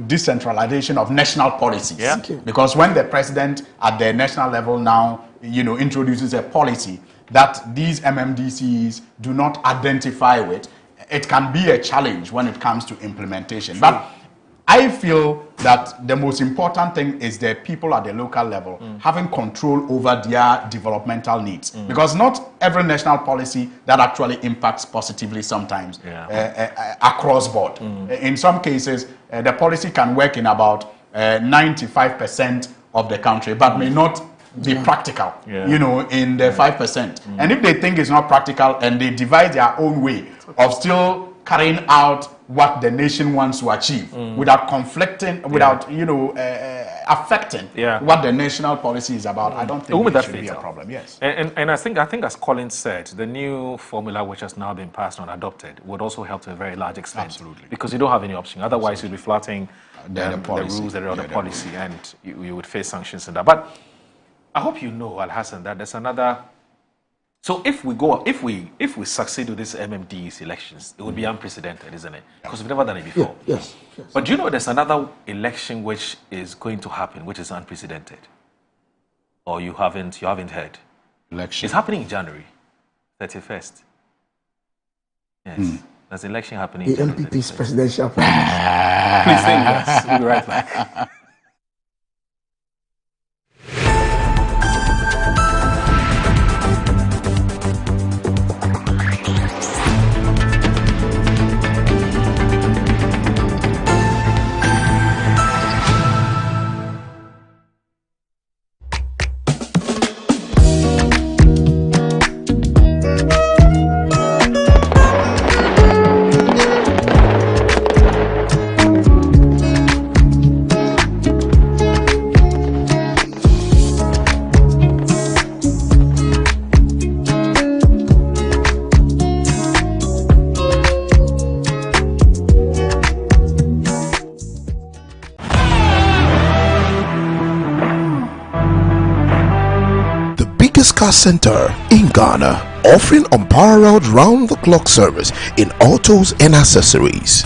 decentralization of national policies. Because when the president at the national level now introduces a policy that these MMDCs do not identify with, it can be a challenge when it comes to implementation. But I feel that the most important thing is the people at the local level having control over their developmental needs. Because not every national policy that actually impacts positively sometimes across board. In some cases, the policy can work in about 95% of the country, but may not be practical, in the 5%. And if they think it's not practical and they devise their own way of still carrying out what the nation wants to achieve without conflicting, without affecting what the national policy is about, I don't think it should be a problem. Yes, and I think as Colin said, the new formula which has now been passed and adopted would also help to a very large extent. Absolutely, because you don't have any option. Otherwise, you'll be flouting the rules, the policy, and you would face sanctions and that. But I hope you know, Al Hassan, that there's another. So if we succeed with these MMDCE elections, it would be unprecedented, isn't it? Because we've never done it before. Yes. But do you know there's another election which is going to happen, which is unprecedented? Or you haven't heard? Election. It's happening in January 31st. Yes. There's an election happening in January 31st. NPP's presidential primary. Please stay with us. We'll be right back. biggest car center in Ghana, offering unparalleled round-the-clock service in autos and accessories.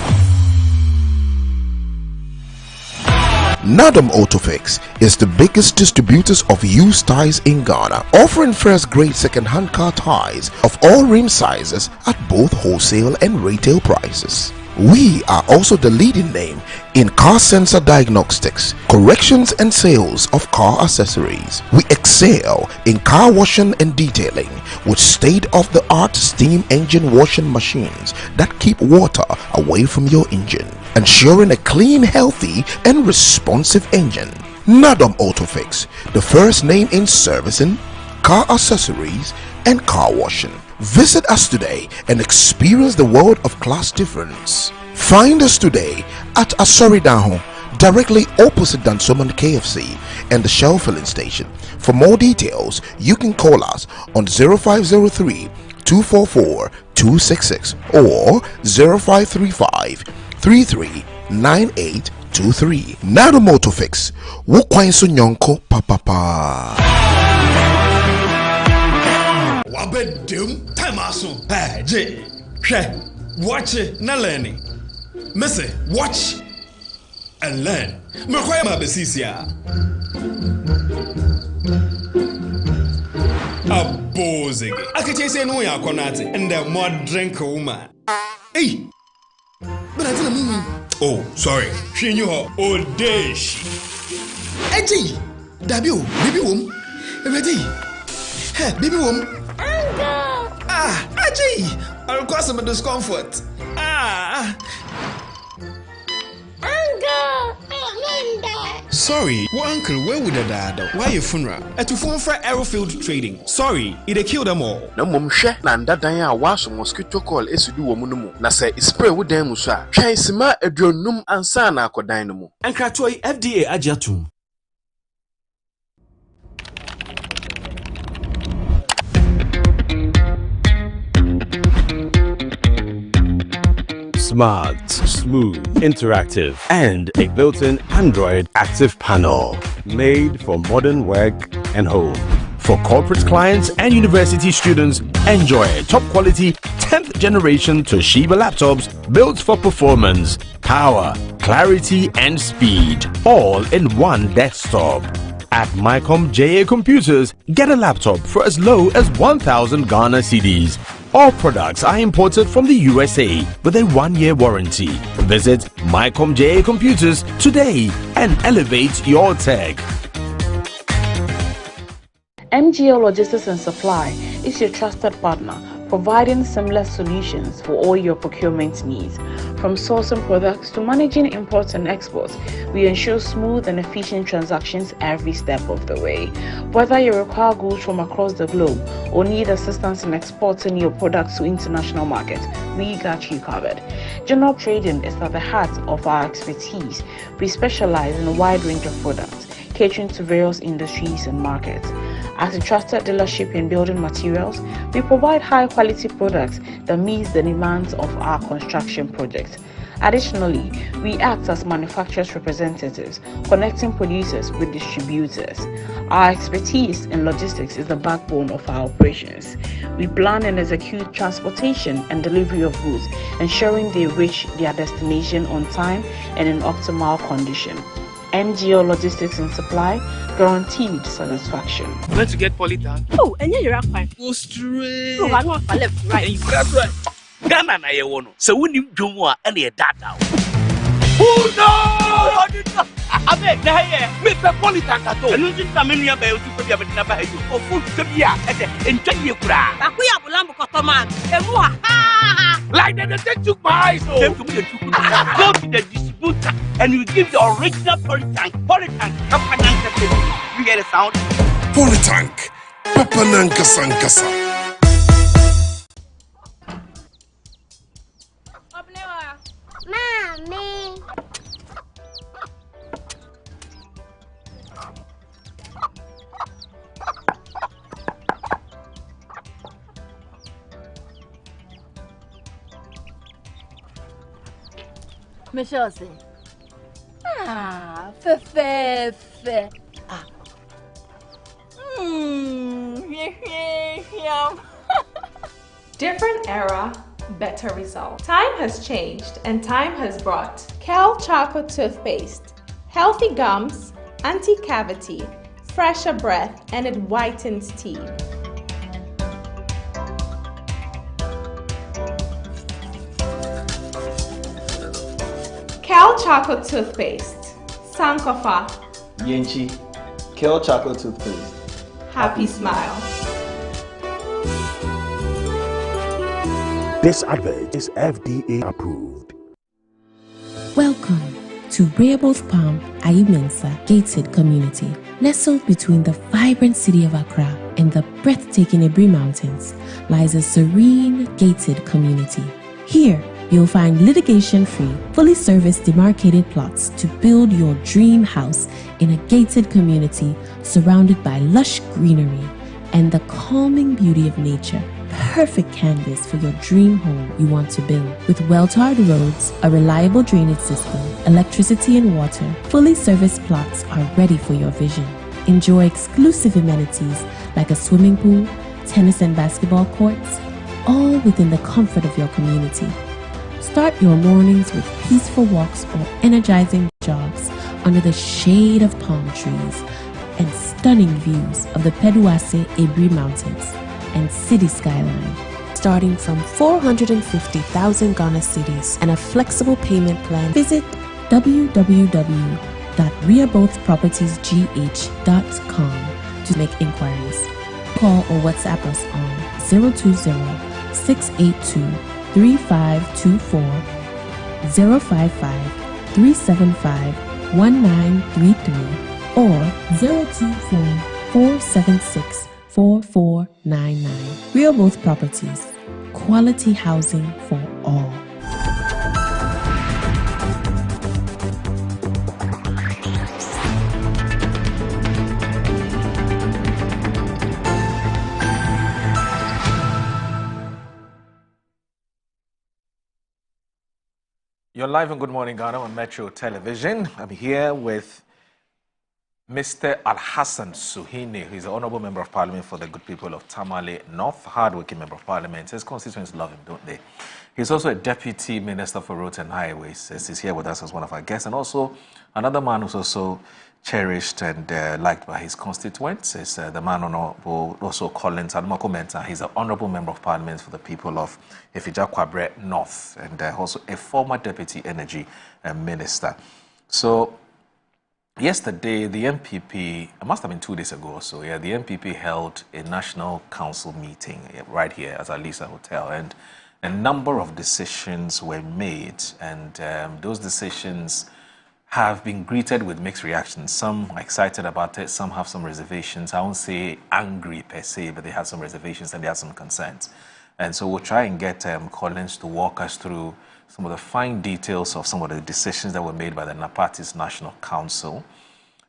Nadam Autofix is the biggest distributors of used tires in Ghana, offering first-grade second-hand car tires of all rim sizes at both wholesale and retail prices. We are also the leading name in car sensor diagnostics, corrections and sales of car accessories. We excel in car washing and detailing with state-of-the-art steam engine washing machines that keep water away from your engine, ensuring a clean, healthy and responsive engine. Nadam Autofix, the first name in servicing, car accessories and car washing. Visit us today and experience the world of class difference. Find us today at Asoridaho, directly opposite Dansoman KFC and the Shell filling station. For more details, you can call us on 0503 244 266 or 0535 339823. Nado Motofix, Wukwainso Nyonko Papa. Wabedum time aso. Hey, J. Watch it, na learning. Missy, watch and learn. Mekwaya mabesisia. Abozege. Akache say no ya konate and the more drink woman. Hey. But I tell you. Oh, sorry. She knew her old days. Hey, J. Dabio, baby wom. Ready? Hey, baby wom. Ah, Aji! I'll cause some discomfort. Ah! Sorry, uncle, where would the dad? Why your funeral? At your phone for Aerofield Trading. Sorry, it killed them all. No mum share Nanda Daya was mosquito call as you do woman. Na say spray with them musa. Try sima a dronum and sana ko dynamo. And Kratoi FDA Ajatum. Smart, smooth, interactive, and a built-in Android active panel. Made for modern work and home. For corporate clients and university students, enjoy top quality 10th generation Toshiba laptops built for performance, power, clarity, and speed. All in one desktop. At Mycom JA Computers, get a laptop for as low as 1,000 Ghana cedis. All products are imported from the USA with a 1-year warranty. Visit Mycom JA Computers today and elevate your tech. MGL Logistics and Supply is your trusted partner, providing seamless solutions for all your procurement needs. From sourcing products to managing imports and exports, we ensure smooth and efficient transactions every step of the way. Whether you require goods from across the globe or need assistance in exporting your products to international markets, we got you covered. General trading is at the heart of our expertise. We specialize in a wide range of products, catering to various industries and markets. As a trusted dealership in building materials, we provide high-quality products that meet the demands of our construction projects. Additionally, we act as manufacturers' representatives, connecting producers with distributors. Our expertise in logistics is the backbone of our operations. We plan and execute transportation and delivery of goods, ensuring they reach their destination on time and in optimal condition. MGO Logistics and Supply, guaranteed satisfaction. Want to get Polytank? Oh, and you're up. Go straight. No, I want left, right. That's right. Ghana na ye wono. So when you do more, and ye data. Oh no! Abe, na here. Me pe Polytank ato. Enu tin ta menu aba otu pe bia be na ba heju. Ofu te bia e de enja ye kura. Akuya bulambo kotoman. Emu ha. Like they took my eyes. Go to the distributor and you give the original Polytank. Polytank, Papananka. You get a sound? Polytank, Papananka Sankasa. Mommy. Michelle say, fe. Different era, better result. Time has changed and time has brought Kel Charcoal Toothpaste. Healthy gums, anti-cavity, fresher breath, and it whitens teeth. Kel Charcoal Toothpaste. Sankofa. Yenchi. Kel Charcoal Toothpaste. Happy smile. This advert is FDA approved. Welcome to Rehoboth Palm, Ayimensa Gated Community. Nestled between the vibrant city of Accra and the breathtaking Ebri Mountains lies a serene gated community. Here, you'll find litigation-free, fully serviced demarcated plots to build your dream house in a gated community surrounded by lush greenery and the calming beauty of nature. Perfect canvas for your dream home you want to build. With well-tarred roads, a reliable drainage system, electricity and water, fully serviced plots are ready for your vision. Enjoy exclusive amenities like a swimming pool, tennis and basketball courts, all within the comfort of your community. Start your mornings with peaceful walks or energizing jogs under the shade of palm trees and stunning views of the Peduase Ebri Mountains and city skyline. Starting from 450,000 Ghana cedis and a flexible payment plan, visit www.rehobothpropertiesgh.com to make inquiries. Call or WhatsApp us on 020-682-3524, 055-375-1933, or 024-476-4499. Rehoboth Properties, quality housing for all. You're live on Good Morning Ghana on Metro Television. I'm here with Mr. Al-Hassan Suhini, who is the Honorable Member of Parliament for the good people of Tamale North, hard-working Member of Parliament. His constituents love him, don't they? He's also a Deputy Minister for Roads and Highways. He's here with us as one of our guests, and also another man who's also cherished and liked by his constituents is the man Honorable also Collins Adamako Menta. He's an Honorable Member of Parliament for the people of Efija Kwabre North, and also a former Deputy Energy Minister. So yesterday, the NPP, it must have been 2 days ago or so, yeah, the NPP held a National Council meeting right here at Alisa Hotel, and a number of decisions were made, and those decisions have been greeted with mixed reactions. Some are excited about it, some have some reservations. I won't say angry per se, but they have some reservations and they have some concerns. And so we'll try and get Collins to walk us through some of the fine details of some of the decisions that were made by the NPP National Council,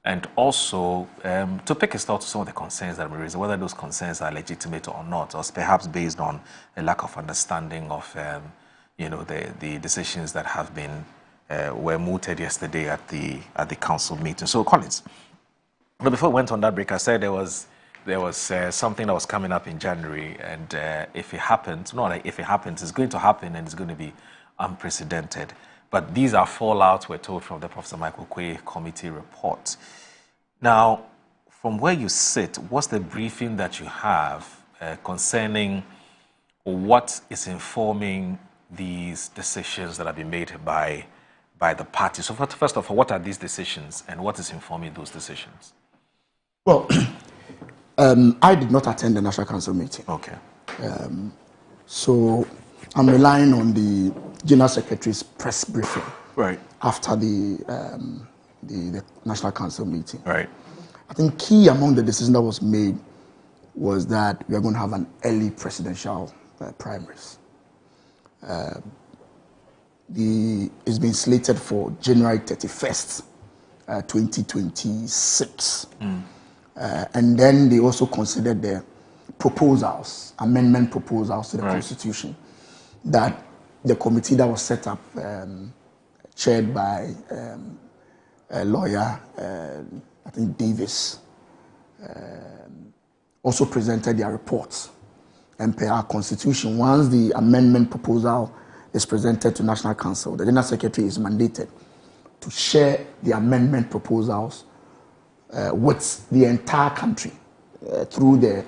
and also to pick his thoughts on some of the concerns that were raised, whether those concerns are legitimate or not, or perhaps based on a lack of understanding of the decisions that have been were mooted yesterday at the council meeting. So Collins, but before we went on that break, I said there was something that was coming up in January, and if it happens, not like if it happens, it's going to happen and it's going to be unprecedented. But these are fallouts, we're told, from the Professor Michael Quay committee report. Now, from where you sit, what's the briefing that you have concerning what is informing these decisions that have been made by the party? So first of all, what are these decisions and what is informing those decisions? Well, I did not attend the National Council meeting. Okay. So I'm relying on the General Secretary's press briefing after the National Council meeting. Right. I think key among the decisions that was made was that we are going to have an early presidential primaries. It's been slated for January 31st, 2026. And then they also considered the proposals, amendment proposals to the Constitution, that the committee that was set up, chaired by a lawyer, I think Davis, also presented their reports. and per our constitution, once the amendment proposal is presented to National Council, the General Secretary is mandated to share the amendment proposals with the entire country through the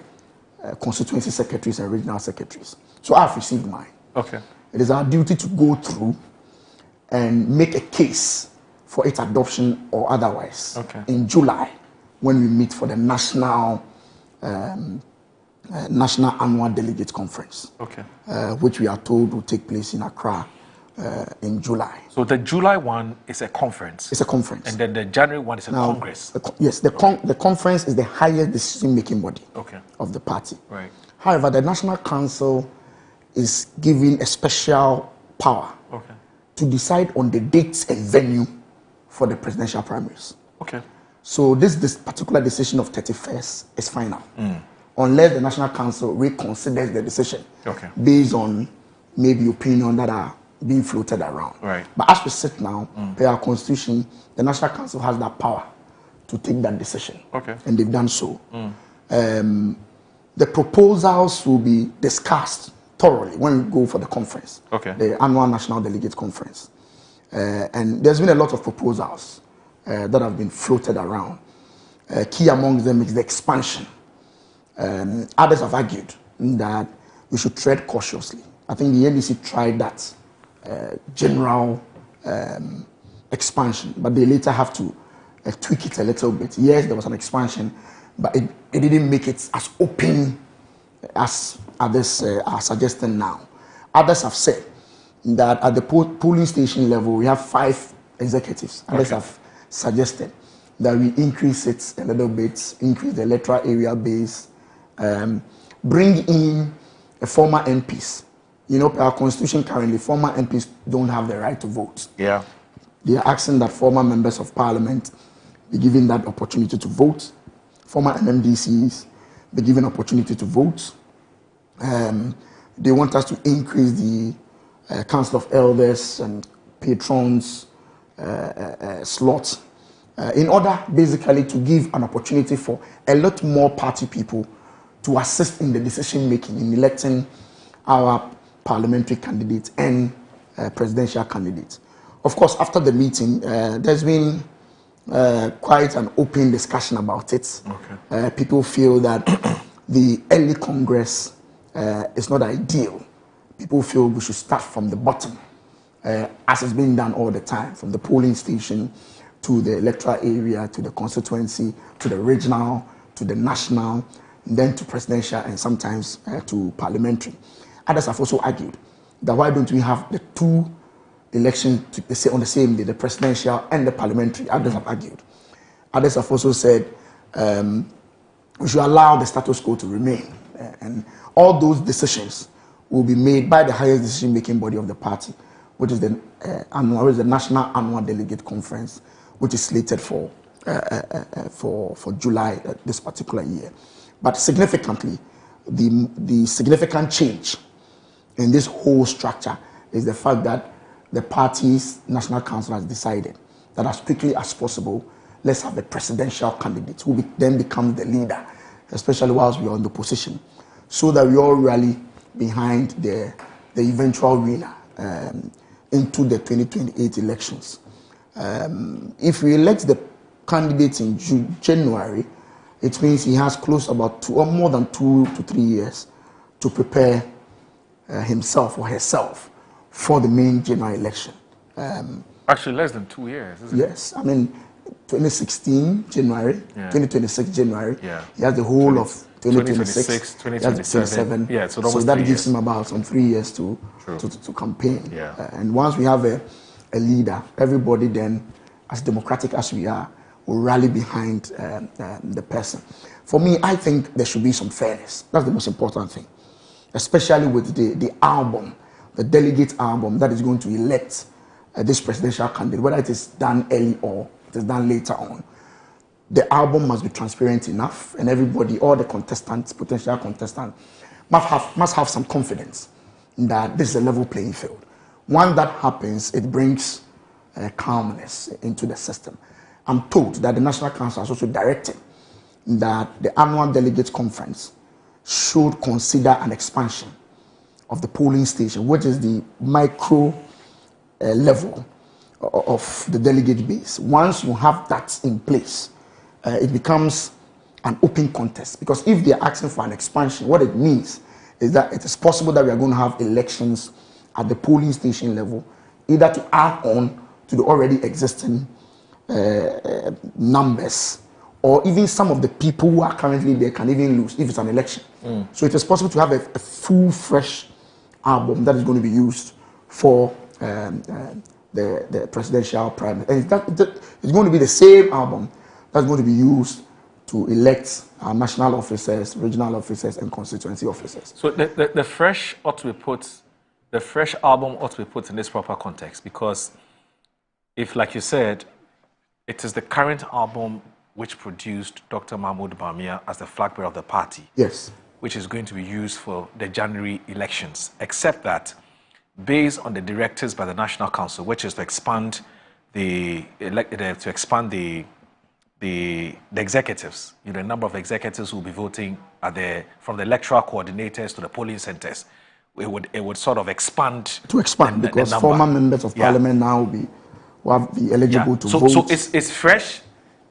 constituency secretaries and regional secretaries. So I've received mine. Okay. It is our duty to go through and make a case for its adoption or otherwise in July, when we meet for the national annual Delegates Conference, which we are told will take place in Accra in July. So the July one is a conference. It's a conference. And then the January one is a congress. Yes, the conference is the highest decision-making body of the party. Right. However, the National Council is given a special power to decide on the dates and venue for the presidential primaries. Okay. So this particular decision of 31st is final, unless the National Council reconsiders the decision based on maybe opinion that are being floated around. Right. But as we sit now, per our constitution, the National Council has that power to take that decision. And they've done so. The proposals will be discussed thoroughly when we go for the conference, the annual National Delegate Conference. And there's been a lot of proposals that have been floated around. Key among them is the expansion. Others have argued that we should tread cautiously. I think the NDC tried that general expansion, but they later have to tweak it a little bit. Yes, there was an expansion, but it didn't make it as open as others are suggesting now. Others have said that at the polling station level, we have 5 executives. Others have suggested that we increase it a little bit, increase the electoral area base, bring in former MPs. You know, our constitution currently, former MPs don't have the right to vote. Yeah. They are asking that former members of parliament be given that opportunity to vote. Former MMDCEs be given opportunity to vote. They want us to increase the Council of Elders and Patrons slot in order basically to give an opportunity for a lot more party people to assist in the decision making in electing our parliamentary candidates and presidential candidates. Of course, after the meeting, there's been quite an open discussion about it. People feel that the early Congress is not ideal. People feel we should start from the bottom, as is being done all the time, from the polling station to the electoral area, to the constituency, to the regional, to the national, and then to presidential, and sometimes to parliamentary. Others have also argued that why don't we have the 2 elections on the same day, the presidential and the parliamentary. Others have argued. Others have also said we should allow the status quo to remain. And all those decisions will be made by the highest decision-making body of the party, which is the National Annual Delegate Conference, which is slated for July this particular year. But significantly, the significant change in this whole structure is the fact that the party's National Council has decided that as quickly as possible, let's have a presidential candidate who then becomes the leader, especially whilst we are in the position, so that we all rally behind the eventual winner into the 2028 elections. If we elect the candidate in January, it means he has close about more than 2 to 3 years to prepare himself or herself for the main general election. Actually, less than 2 years, isn't it? Yes, I mean, 2016 January, 2026 January. He has the whole of 2026, 2027. Yeah, so that gives him about some 3 years to campaign. And once we have a leader, everybody then, as democratic as we are, will rally behind the person. For me, I think there should be some fairness. That's the most important thing, especially with the album, the delegate album that is going to elect this presidential candidate, whether it is done early or it is done later on. The album must be transparent enough, and everybody, all the contestants, potential contestants, must have some confidence that this is a level playing field. Once that happens, it brings calmness into the system. I'm told that the National Council has also directed that the annual Delegates Conference should consider an expansion of the polling station, which is the micro level of the delegate base. Once you have that in place, it becomes an open contest, because if they are asking for an expansion, what it means is that it is possible that we are going to have elections at the polling station level, either to add on to the already existing numbers, or even some of the people who are currently there can even lose if it's an election. So it is possible to have a full, fresh album that is going to be used for the presidential primary. And it's going to be the same album that's going to be used to elect our national officers, regional officers, and constituency officers. So the fresh ought to be put, the fresh album ought to be put in this proper context, because if, like you said, it is the current album which produced Dr. Mahmoud Bawumia as the flag bearer of the party. Yes. Which is going to be used for the January elections, except that based on the directives by the National Council, which is to expand the executives, the number of executives who will be voting from the electoral coordinators to the polling centers, it would sort of expand. To expand, because former members of parliament now will be eligible to vote. So it's fresh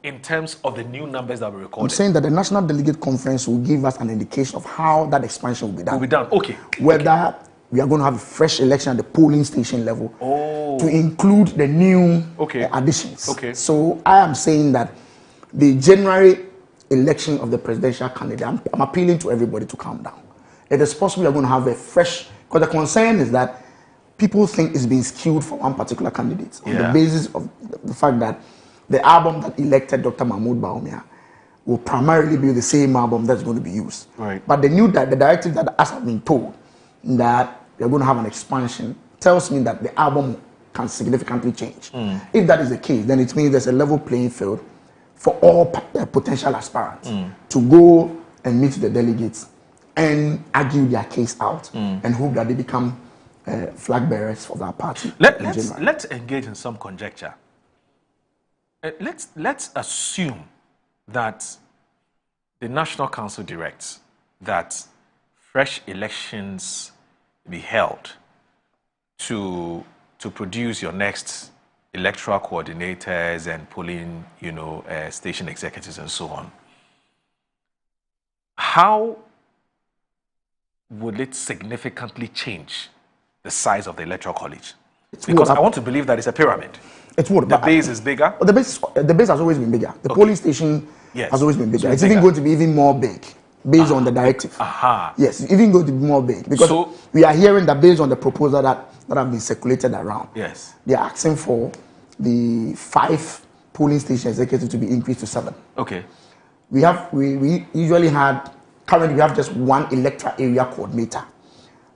in terms of the new numbers that were recorded. I'm saying that the National Delegate Conference will give us an indication of how that expansion will be done. Will be done, okay. Whether we are going to have a fresh election at the polling station level to include the new additions. Okay. So I am saying that the January election of the presidential candidate, I'm appealing to everybody to calm down. It is possible we are going to have a fresh, because the concern is that people think it's being skewed for one particular candidate on the basis of the fact that the album that elected Dr. Mahmoud Bawumia will primarily be the same album that's going to be used. Right. But the directive that, as I've been told, that we're going to have an expansion, tells me that the album can significantly change. If that is the case, then it means there's a level playing field for all potential aspirants to go and meet the delegates and argue their case out and hope that they become flag bearers for our party. Let's engage in some conjecture. Let's assume that the National Council directs that fresh elections be held to produce your next electoral coordinators and polling, station executives and so on. How would it significantly change the size of the electoral college? Because I want to believe that it's a pyramid. It would. The base is bigger? The base has always been bigger. The polling station has always been bigger. It's even going to be even more big based on the directive. Yes, it's even going to be more big. Because we are hearing that based on the proposal that have been circulated around, they are asking for the 5 polling station executives to be increased to 7. Okay. We usually currently we have just 1 electoral area coordinator.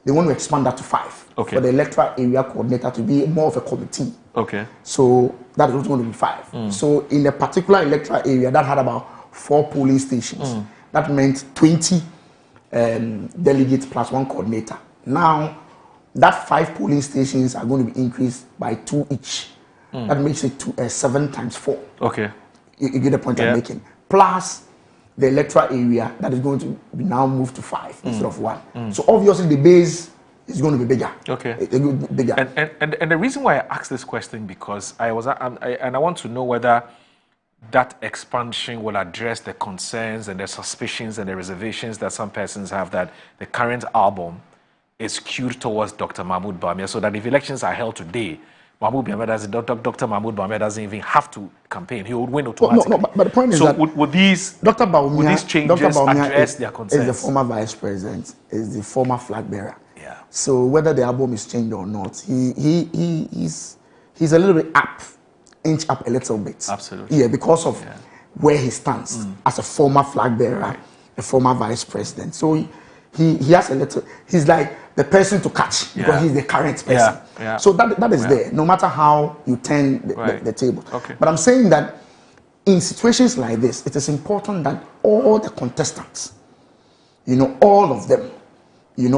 They want to expand that to 5. For the electoral area coordinator to be more of a committee. Okay. So that is going to be 5. So in a particular electoral area that had about 4 polling stations, that meant 20 delegates plus 1 coordinator. Now, that 5 polling stations are going to be increased by 2 each. That makes it 7 times 4. Okay. You get the point I'm making. Plus the electoral area that is going to be now moved to 5 instead of 1. So obviously the base is going to be bigger. Okay. Bigger. And the reason why I asked this question, because I want to know whether that expansion will address the concerns and the suspicions and the reservations that some persons have that the current album is skewed towards Dr. Mahmoud Bawumia, so that if elections are held today, Dr. Mahmoud Bawumia doesn't even have to campaign. He would win automatically. But the point is that would these changes address their concerns? Is the former vice president, is the former flag bearer. Yeah. So whether the album is changed or not, he's a little bit inch up a little bit. Absolutely. Yeah, because of where he stands as a former flag bearer, a former vice president. So he has a little. He's like the person to catch because he's the current person. So that is there, no matter how you turn the table. Okay. But I'm saying that in situations like this, it is important that all the contestants, all of them,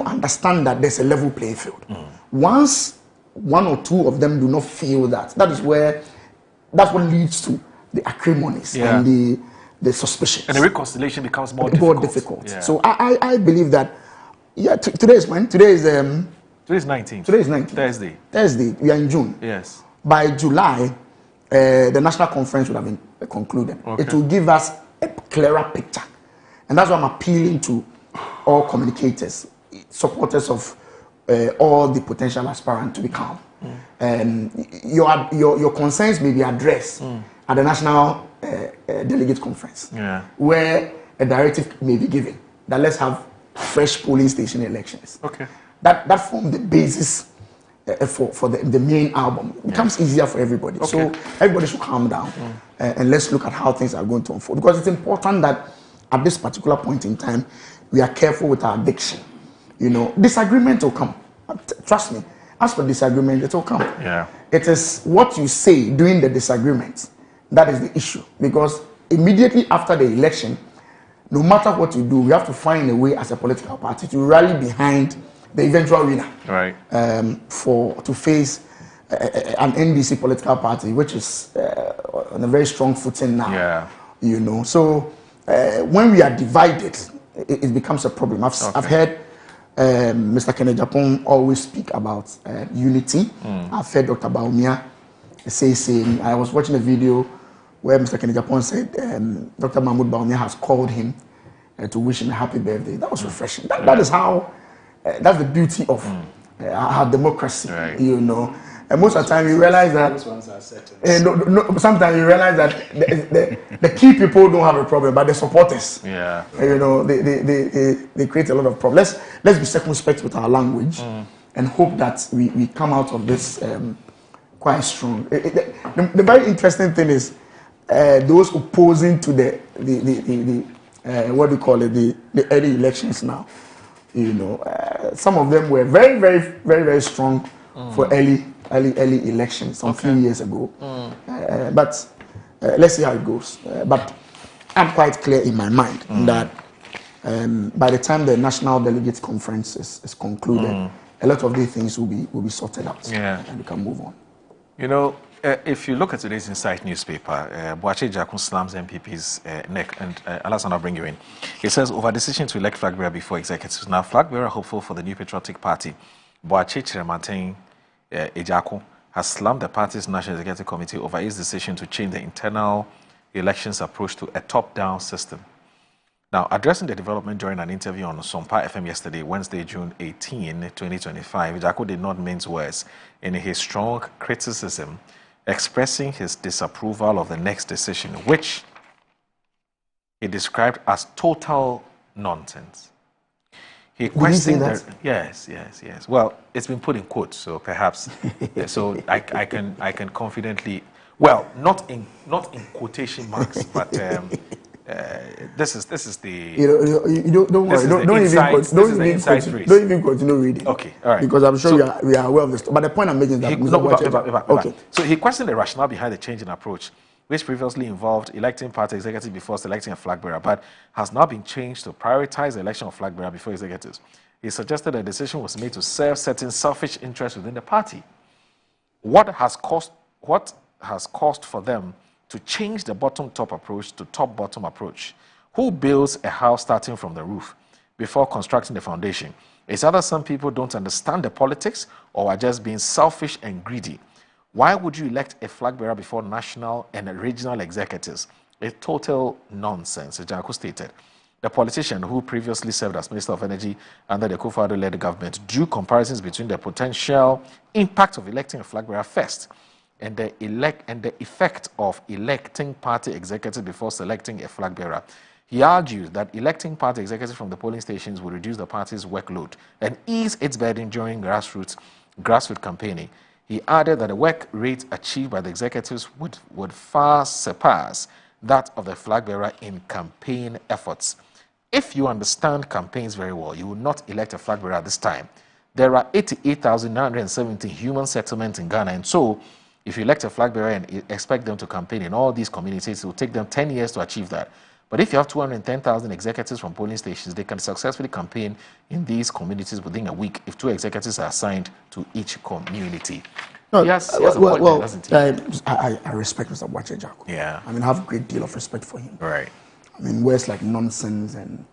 understand that there's a level playing field. Once 1 or 2 of them do not feel that, that's what leads to the acrimonies and the suspicions. And the reconciliation becomes more difficult. Yeah. So I believe that, today is when? Today is 19th. Today is 19th. Thursday. We are in June. Yes. By July, the national conference would have been concluded. Okay. It will give us a clearer picture. And that's why I'm appealing to all communicators, supporters of all the potential aspirants to be calm. Your concerns may be addressed at the national delegate conference, where a directive may be given that let's have fresh polling station elections. Okay. That form the basis for the main album. It becomes easier for everybody. Okay. So everybody should calm down and let's look at how things are going to unfold, because it's important that at this particular point in time we are careful with our diction. Disagreement will come. Trust me. As for disagreement, it will come. Yeah. It is what you say during the disagreement that is the issue. Because immediately after the election, no matter what you do, we have to find a way as a political party to rally behind the eventual winner. Right. To face an NDC political party, which is on a very strong footing now. Yeah. So when we are divided, it becomes a problem. I've heard Mr. Kenneth Japon always speak about unity. I've heard Dr. Baumia saying, I was watching a video where Mr. Kenneth Japon said Dr. Mahmoud Baumia has called him to wish him a happy birthday. That was refreshing. That is how, that's the beauty of our democracy, And most of the time you realize that sometimes you realize that the key people don't have a problem, but the supporters, they create a lot of problems. Let's be circumspect with our language and hope that we come out of this quite strong. The very interesting thing is those opposing to the what do you call it, the early elections now. Some of them were very, very, very, very strong for early elections some few years ago. But let's see how it goes. But I'm quite clear in my mind that by the time the National Delegates Conference is concluded, a lot of these things will be sorted out, and we can move on. If you look at today's Insight newspaper, Boache Jakun slams MPP's neck, and Alassane, I'll bring you in. It says, over decision to elect Flagbearer before executives. Now, Flagbearer, hopeful for the New Patriotic Party, Boache Chiremanten Ejaku has slammed the party's National Executive Committee over its decision to change the internal elections approach to a top-down system. Now, addressing the development during an interview on Sompa FM yesterday, Wednesday, June 18, 2025, Ejaku did not mince words in his strong criticism, expressing his disapproval of the next decision, which he described as total nonsense. He questioned that. Yes. Well, it's been put in quotes, so perhaps. So I can confidently, well, not in quotation marks, but this is the. Don't worry. Don't even continue reading. Okay, all right. Because I'm sure we are aware of this. But the point I'm making is that okay. So he questioned the rationale behind the change in approach, which previously involved electing party executive before selecting a flag-bearer, but has now been changed to prioritize the election of flag-bearer before executives. He suggested a decision was made to serve certain selfish interests within the party. What has caused for them to change the bottom-top approach to top-bottom approach? Who builds a house starting from the roof before constructing the foundation? It's either some people don't understand the politics or are just being selfish and greedy. Why would you elect a flag-bearer before national and regional executives? A total nonsense, Ejaku stated. The politician who previously served as Minister of Energy under the Kufuor-led government drew comparisons between the potential impact of electing a flag-bearer first and the effect of electing party executives before selecting a flag-bearer. He argued that electing party executives from the polling stations would reduce the party's workload and ease its burden during grassroots campaigning. He added that the work rate achieved by the executives would far surpass that of the flag-bearer in campaign efforts. If you understand campaigns very well, you will not elect a flag-bearer at this time. There are 88,970 human settlements in Ghana, and so if you elect a flag-bearer and expect them to campaign in all these communities, it will take them 10 years to achieve that. But if you have 210,000 executives from polling stations, they can successfully campaign in these communities within a week if 2 executives are assigned to each community. No, yes, I respect Mr. Boache Ejaku. Yeah. I mean, I have a great deal of respect for him. Right. I mean, words like nonsense and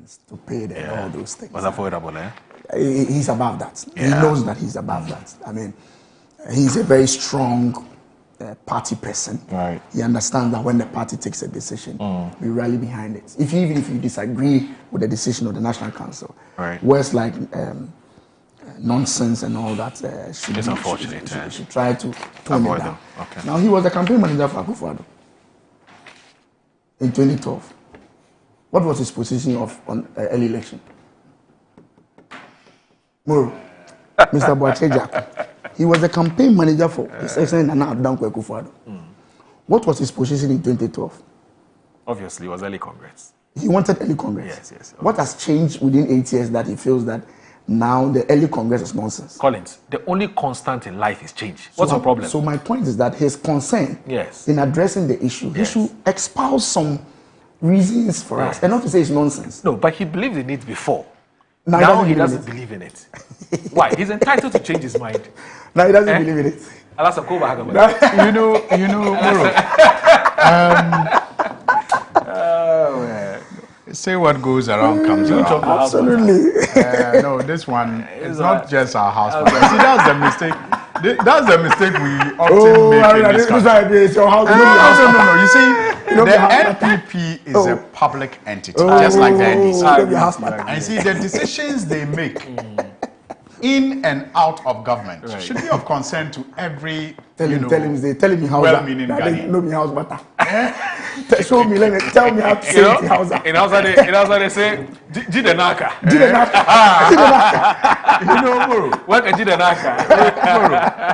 stupid and all those things. Was avoidable, eh? He's above that. He knows that he's above that. I mean, he's a very strong party person. Right. He understands that when the party takes a decision, we rally behind it. Even if you disagree with the decision of the National Council, right. words like nonsense and all that it's unfortunate. Should try to tone it down. Okay. Now, he was the campaign manager for Akufo-Addo in 2012. What was his position on early election? Moro, Mr. Boacheja. He was the campaign manager for His Excellency Nana Addo Akufo-Addo. What was his position in 2012? Obviously, it was early Congress. He wanted early Congress. Yes. What has changed within 8 years that he feels that now the early Congress is nonsense? Collins, the only constant in life is change. What's your problem? So my point is that his concern in addressing the issue, he should espouse some reasons for us, and not to say it's nonsense. No, but he believed in it before. Now he doesn't believe in it. Why? He's entitled to change his mind. Now he doesn't believe in it. You know, Moro. Say what goes around comes around. Absolutely. No, this one is not just our house. See, that's the mistake. That's the mistake we often make in this country. It's your house. No. You see, the NPP is a public entity, just like the NDC. And see, the decisions they make in and out of government should be of concern to every tell me how well-meaning Ghanaian. Know me house better. Show me, tell me how to say it house. In Hausa they say Jidenaka. You know, Moro. What a Jidenaka.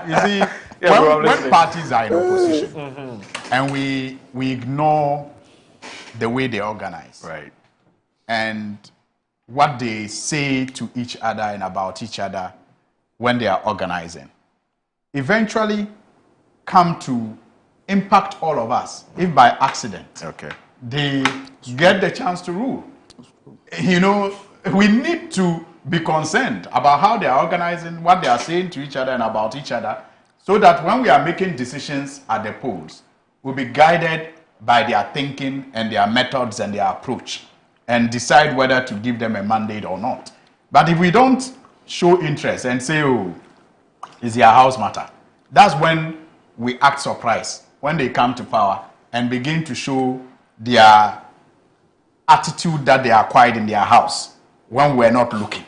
You see, when parties are in opposition and we ignore the way they organize, right, and what they say to each other and about each other when they are organizing, eventually come to impact all of us if by accident they get the chance to rule. You know, we need to be concerned about how they are organizing, what they are saying to each other and about each other, so that when we are making decisions at the polls, we'll be guided by their thinking and their methods and their approach, and decide whether to give them a mandate or not. But if we don't show interest and say, oh, it's your house matter, that's when we act surprised when they come to power and begin to show their attitude that they acquired in their house when we're not looking.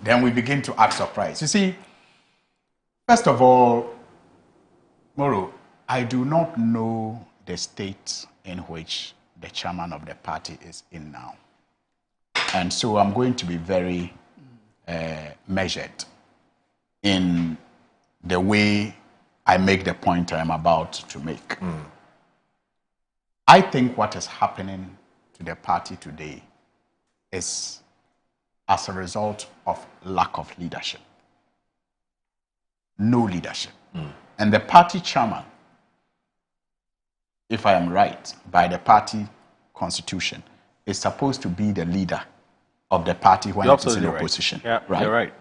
Then we begin to act surprised. You see, first of all, Moro, I do not know the state in which the chairman of the party is in now. And so I'm going to be very measured in the way I make the point I'm about to make. I think what is happening to the party today is as a result of lack of leadership. No leadership. And the party chairman, if I am right, by the party constitution, is supposed to be the leader of the party when it is in opposition. Right. Yeah, you're right.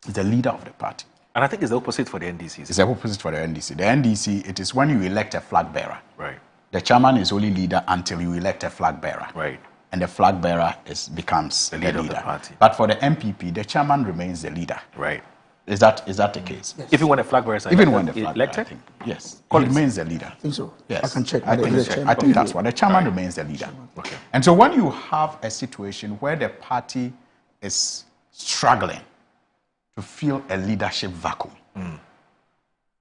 It's the leader of the party. And I think it's the opposite for the NDCs. It's the opposite for the NDC. The NDC, it is when you elect a flag bearer. Right. The chairman is only leader until you elect a flag bearer. Right. And the flag bearer becomes the leader of the party. But for the MPP, the chairman remains the leader. Right. Is that the case? Yes. Even when the flag bearer is elected? Yes. He remains the leader. I think so. Yes. I can check. I think that's what the chairman remains the leader. Okay. And so when you have a situation where the party is struggling to fill a leadership vacuum,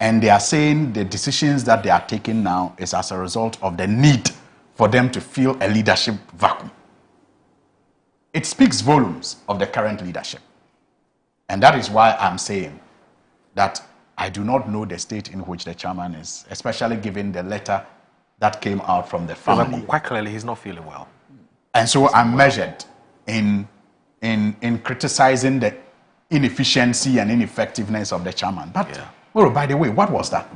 and they are saying the decisions that they are taking now is as a result of the need for them to fill a leadership vacuum, it speaks volumes of the current leadership. And that is why I'm saying that I do not know the state in which the chairman is, especially given the letter that came out from the family. Quite clearly, he's not feeling well. And so I'm measured in criticizing the inefficiency and ineffectiveness of the chairman. But, well, by the way, what was that?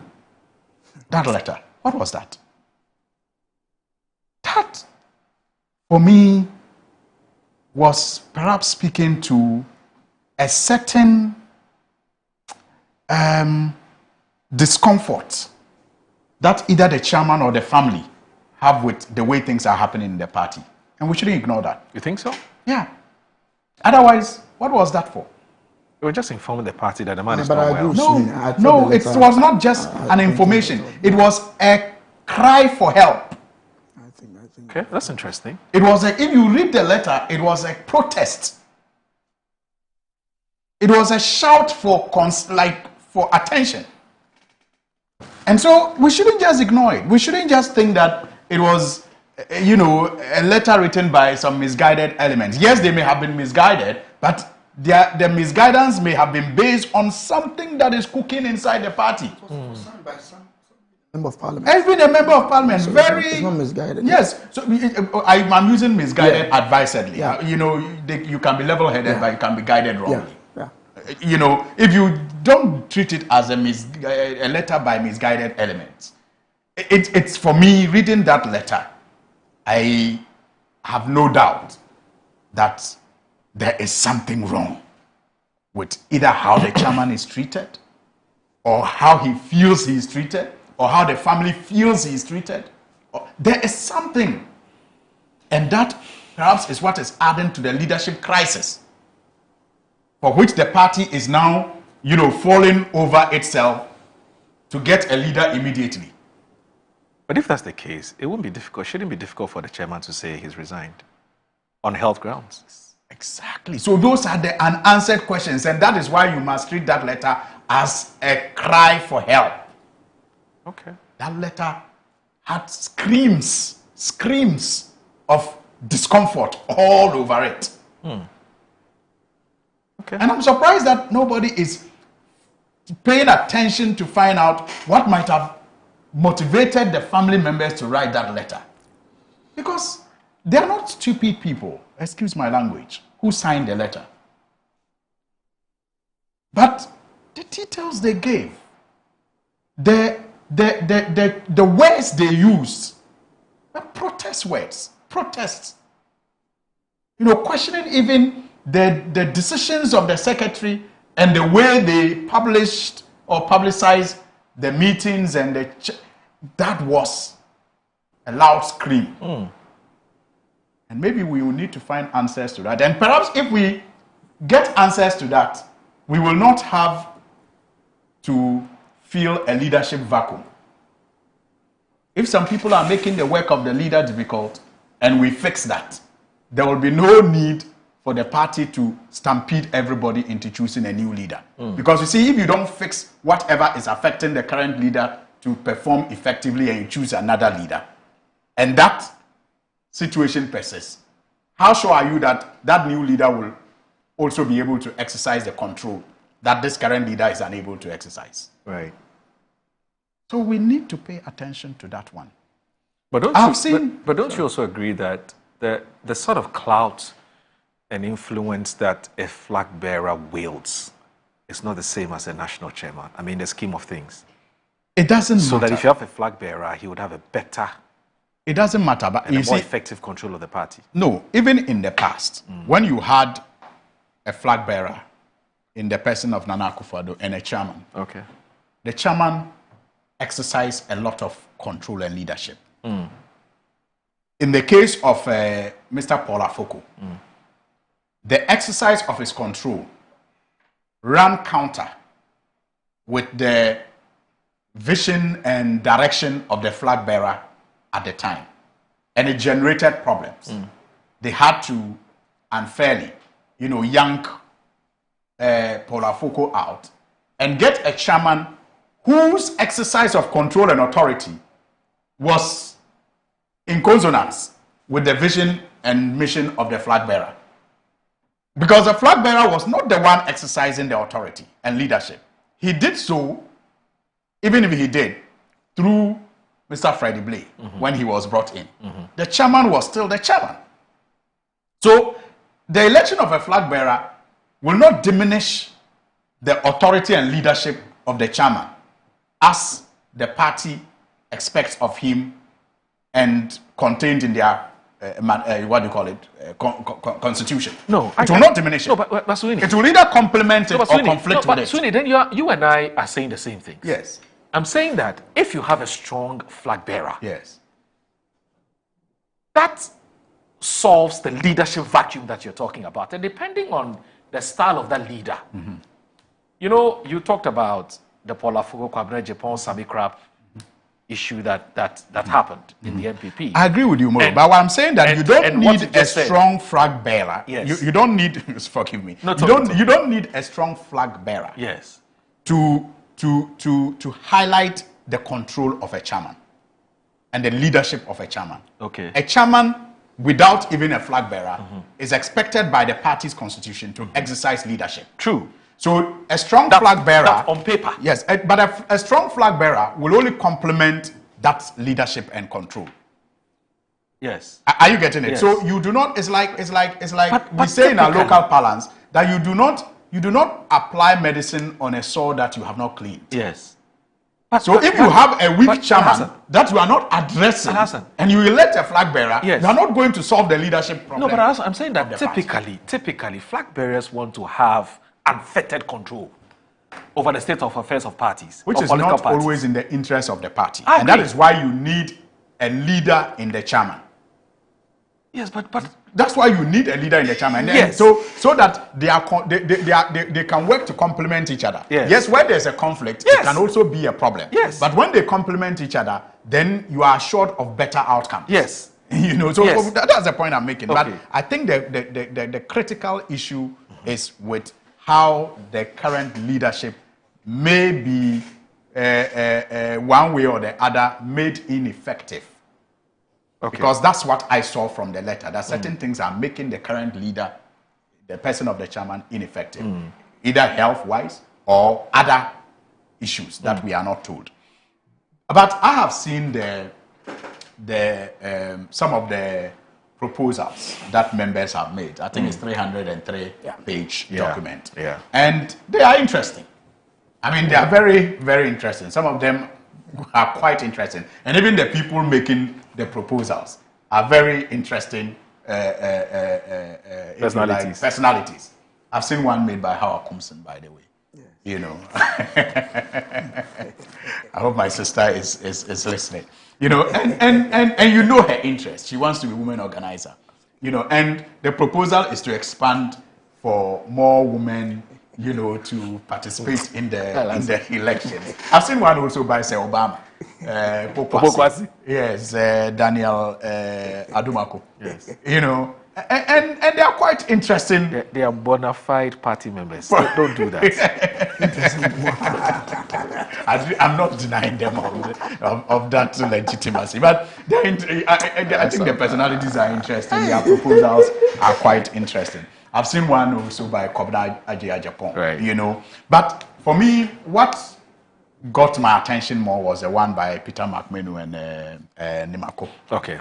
That letter, what was that? That, for me, was perhaps speaking to a certain discomfort that either the chairman or the family have with the way things are happening in the party. And we shouldn't ignore that. You think so? Yeah. Otherwise, what was that for? You were just informing the party that the man is but not I well. agree. No, it was not just an information. It was a cry for help. Okay, that's interesting. It was if you read the letter, it was a protest. It was a shout for attention. And so we shouldn't just ignore it. We shouldn't just think that it was, a letter written by some misguided elements. Yes, they may have been misguided, but their misguidance may have been based on something that is cooking inside the party. Signed by some member of parliament. Has been a member of parliament. So very. It's not misguided. Yes. So I'm using misguided advisedly. Yeah. You can be level-headed, but you can be guided wrongly. If you don't treat it as a letter by misguided elements, it's for me, reading that letter, I have no doubt that there is something wrong with either how the chairman is treated, or how he feels he is treated, or how the family feels he is treated. There is something. And that perhaps is what is adding to the leadership crisis, for which the party is now, falling over itself to get a leader immediately. But if that's the case, it wouldn't be difficult. Shouldn't be difficult for the chairman to say he's resigned on health grounds. Exactly. So those are the unanswered questions, and that is why you must treat that letter as a cry for help. Okay. That letter had screams of discomfort all over it. Okay. And I'm surprised that nobody is paying attention to find out what might have motivated the family members to write that letter. Because they are not stupid people, excuse my language, who signed the letter. But the details they gave, the words they used were protest words, protests. Questioning even the decisions of the secretary and the way they published or publicized the meetings, and that was a loud scream. And maybe we will need to find answers to that. And perhaps if we get answers to that, we will not have to feel a leadership vacuum. If some people are making the work of the leader difficult and we fix that, there will be no need for the party to stampede everybody into choosing a new leader. Because you see, if you don't fix whatever is affecting the current leader to perform effectively, and you choose another leader, and that situation persists, how sure are you that that new leader will also be able to exercise the control that this current leader is unable to exercise? Right. So we need to pay attention to that one. But don't you also agree that the sort of clout and influence that a flag bearer wields is not the same as a national chairman? I mean, the scheme of things. It doesn't matter. So that if you have a flag bearer, he would have a better... It doesn't matter, but and a more effective control of the party. No, even in the past, when you had a flag bearer in the person of Nana Akufo-Addo and a chairman, the chairman exercised a lot of control and leadership. In the case of Mr. Paul Afoko, the exercise of his control ran counter with the vision and direction of the flag bearer at the time, and it generated problems. They had to unfairly, yank Paul Afoko out and get a chairman whose exercise of control and authority was in consonance with the vision and mission of the flag bearer. Because the flag bearer was not the one exercising the authority and leadership. He did so, even if he did, through Mr. Freddie Blay when he was brought in. The chairman was still the chairman. So the election of a flag bearer will not diminish the authority and leadership of the chairman as the party expects of him and contained in their constitution. No, it will not diminish it. No, but Sweeney, it will either complement it or conflict with it. Sweeney, then you and I are saying the same things. Yes. I'm saying that if you have a strong flag bearer, yes, that solves the leadership vacuum that you're talking about. And depending on the style of that leader, you know, you talked about the Paula Fugo Kwabena Japan Sami Crap issue that happened in the NPP. I agree with you, Moro, but what I'm saying that you don't need a strong flag bearer. Yes. You don't need, forgive me, No, you don't need a strong flag bearer. Yes. To highlight the control of a chairman and the leadership of a chairman. Okay. A chairman without even a flag bearer is expected by the party's constitution to exercise leadership. True. So a strong flag bearer, that's on paper. Yes, but a strong flag bearer will only complement that leadership and control. Yes. Are you getting it? Yes. So you do not. It's like we say in our local parlance that you do not apply medicine on a sore that you have not cleaned. Yes. So if you have a weak chairman that you are not addressing, and you elect a flag bearer, you are not going to solve the leadership problem. No, but I'm saying that typically, flag bearers want to have unfettered control over the state of affairs of parties, which is not always in the interest of the party, I and that agree. is why you need a leader in the chairman. Yes, but that's why you need a leader in the chairman. Yes. So that they can work to complement each other. Yes. Yes, where there's a conflict, it can also be a problem. Yes. But when they complement each other, then you are assured of better outcomes. Yes. You know, so Yes. that's the point I'm making. Okay. But I think the critical issue is with how the current leadership may be one way or the other made ineffective. Okay. Because that's what I saw from the letter, that certain things are making the current leader, the person of the chairman, ineffective. Either health-wise or other issues that we are not told. But I have seen some of the proposals that members have made. I think it's 303-page document. Yeah. And they are interesting. I mean, they are very, very interesting. Some of them are quite interesting. And even the people making the proposals are very interesting personalities. I've seen one made by Howard Kumson, by the way. Yes. You know. I hope my sister is listening. You know, and you know her interest. She wants to be a women organizer. You know, and the proposal is to expand for more women, you know, to participate in the elections. I've seen one also by Sir Obama. Yes, Daniel Adumako. Yes. You know, and they are quite interesting. They are bona fide party members. Don't do that. I'm not denying them of that legitimacy, but I think the personalities are interesting. Their proposals are quite interesting. I've seen one also by Kobna Ajay Japan. Right. You know, but for me, what got my attention more was the one by Peter McMenu and Nimako. Okay.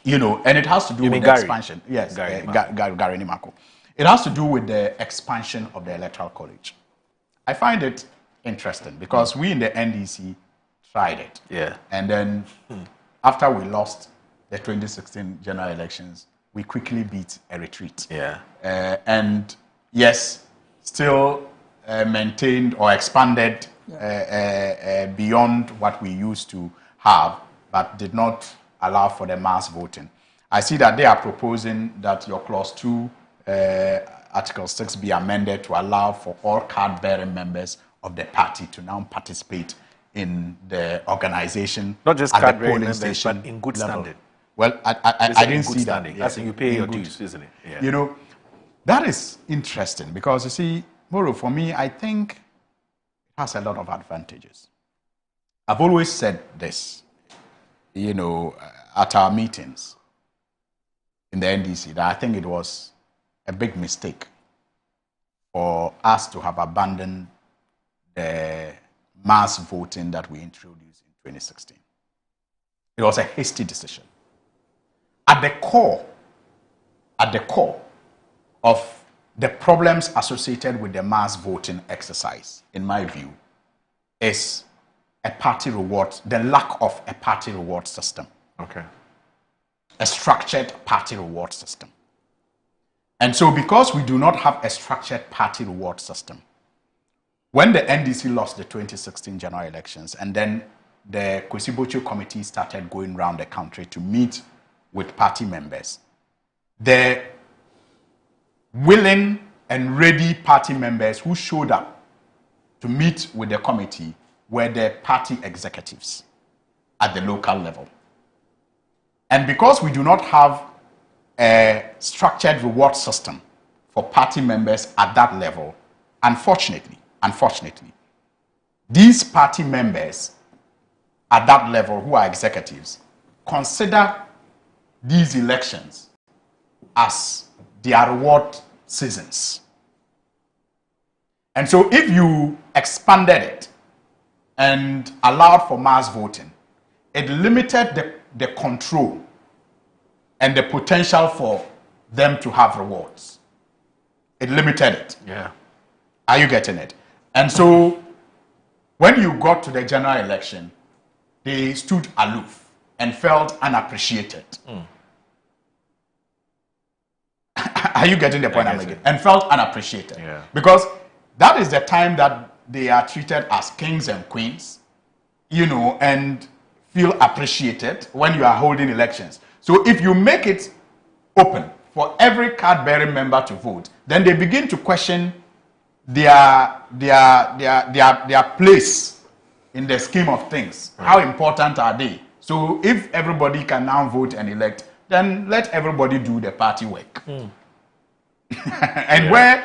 You know, and it has to do with the expansion. Yes, Gary Nimako. It has to do with the expansion of the Electoral College. I find it interesting because we in the NDC tried it. Yeah. And then after we lost the 2016 general elections, we quickly beat a retreat. Yeah. And yes, still maintained or expanded beyond what we used to have, but did not allow for the mass voting. I see that they are proposing that your clause 2, Article 6 be amended to allow for all card-bearing members of the party to now participate in the organization. Not just at the card-bearing polling members, station but in good level. standing. Well, I didn't see that. That's you pay your dues, isn't it? Yeah. You know, that is interesting because you see, Moro, for me, I think it has a lot of advantages. I've always said this, you know, at our meetings in the NDC, that I think it was a big mistake for us to have abandoned the mass voting that we introduced in 2016. It was a hasty decision. At the core of the problems associated with the mass voting exercise, in my view, is a party reward, the lack of a party reward system. Okay. A structured party reward system. And so because we do not have a structured party reward system, when the NDC lost the 2016 general elections and then the Kwesi Bocho committee started going around the country to meet with party members. The willing and ready party members who showed up to meet with the committee were the party executives at the local level. And because we do not have a structured reward system for party members at that level, unfortunately, these party members at that level who are executives consider these elections as their reward seasons. And so if you expanded it and allowed for mass voting, it limited the control and the potential for them to have rewards. It limited it. Yeah. Are you getting it? And so when you got to the general election, they stood aloof and felt unappreciated. Are you getting the point I'm making? And felt unappreciated. Yeah. Because that is the time that they are treated as kings and queens, you know, and feel appreciated when you are holding elections. So if you make it open for every card-bearing member to vote, then they begin to question their place in the scheme of things. Right. How important are they? So if everybody can now vote and elect, then let everybody do the party work. And where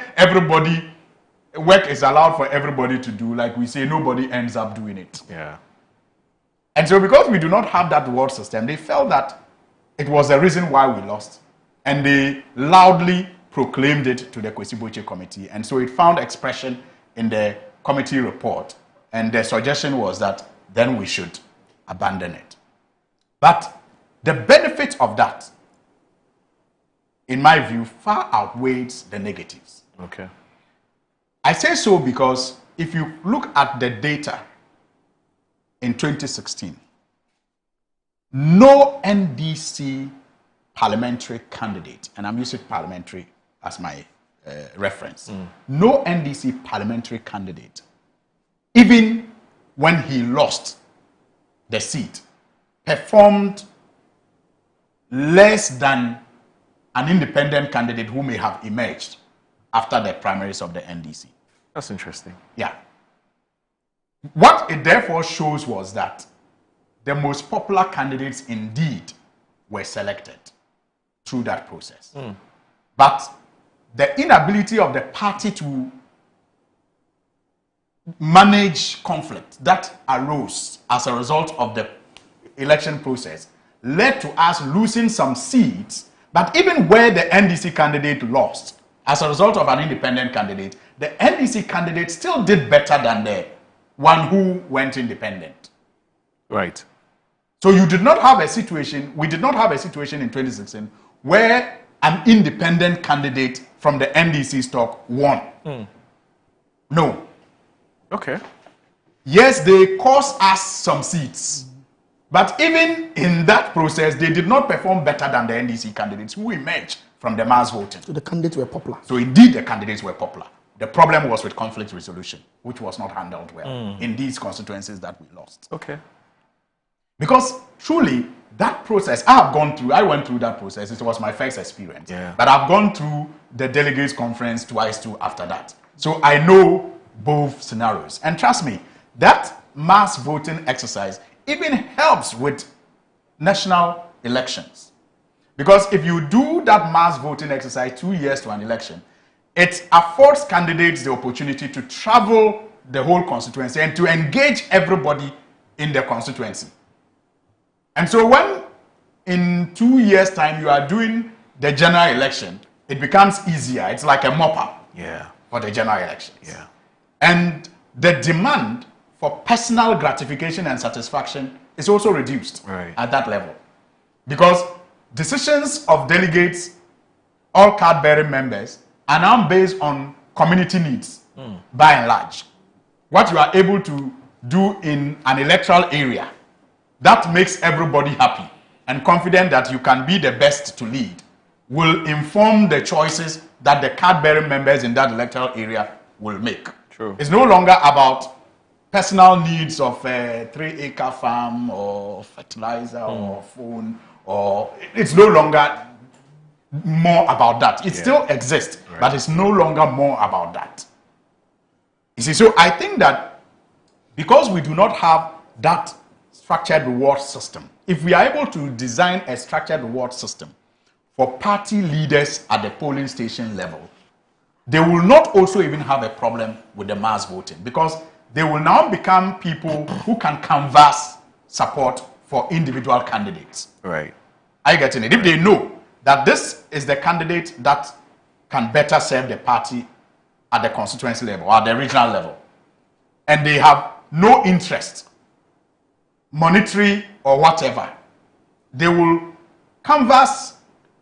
work is allowed for everybody to do, like we say, nobody ends up doing it. Yeah. And so because we do not have that reward system, they felt that it was the reason why we lost. And they loudly proclaimed it to the Kwesi Boche committee. And so it found expression in the committee report. And the suggestion was that then we should abandon it. But the benefit of that, in my view, far outweighs the negatives. Okay. I say so because if you look at the data in 2016, no NDC parliamentary candidate, and I'm using parliamentary as my reference, no NDC parliamentary candidate, even when he lost the seat, performed less than an independent candidate who may have emerged after the primaries of the NDC. That's interesting. Yeah. What it therefore shows was that the most popular candidates indeed were selected through that process. But the inability of the party to manage conflict that arose as a result of the election process led to us losing some seats. But even where the NDC candidate lost as a result of an independent candidate, the NDC candidate still did better than the one who went independent. Right. So you did not have a situation, we did not have a situation in 2016 where an independent candidate from the NDC stock won. No. Okay. Yes, they cost us some seats. But even in that process, they did not perform better than the NDC candidates who emerged from the mass voting. So the candidates were popular. So indeed, the candidates were popular. The problem was with conflict resolution, which was not handled well in these constituencies that we lost. Okay. Because truly, that process, I went through that process. It was my first experience. Yeah. But I've gone through the delegates conference twice too after that. So I know both scenarios. And trust me, that mass voting exercise even helps with national elections. Because if you do that mass voting exercise 2 years to an election, it affords candidates the opportunity to travel the whole constituency and to engage everybody in the constituency. And so when in 2 years' time you are doing the general election, it becomes easier. It's like a mop-up for the general elections. Yeah. And the demand for personal gratification and satisfaction is also reduced at that level. Because decisions of delegates, all card-bearing members, are now based on community needs, by and large. What you are able to do in an electoral area, that makes everybody happy and confident that you can be the best to lead, will inform the choices that the card-bearing members in that electoral area will make. True. It's no longer about personal needs of a 3-acre farm or fertilizer or phone or it's no longer more about that. It still exists, but it's no longer more about that. You see, so I think that because we do not have that structured reward system, if we are able to design a structured reward system for party leaders at the polling station level, they will not also even have a problem with the mass voting, because they will now become people who can canvass support for individual candidates. Right. Are you getting it? If they know that this is the candidate that can better serve the party at the constituency level or at the regional level, and they have no interest, monetary or whatever, they will canvass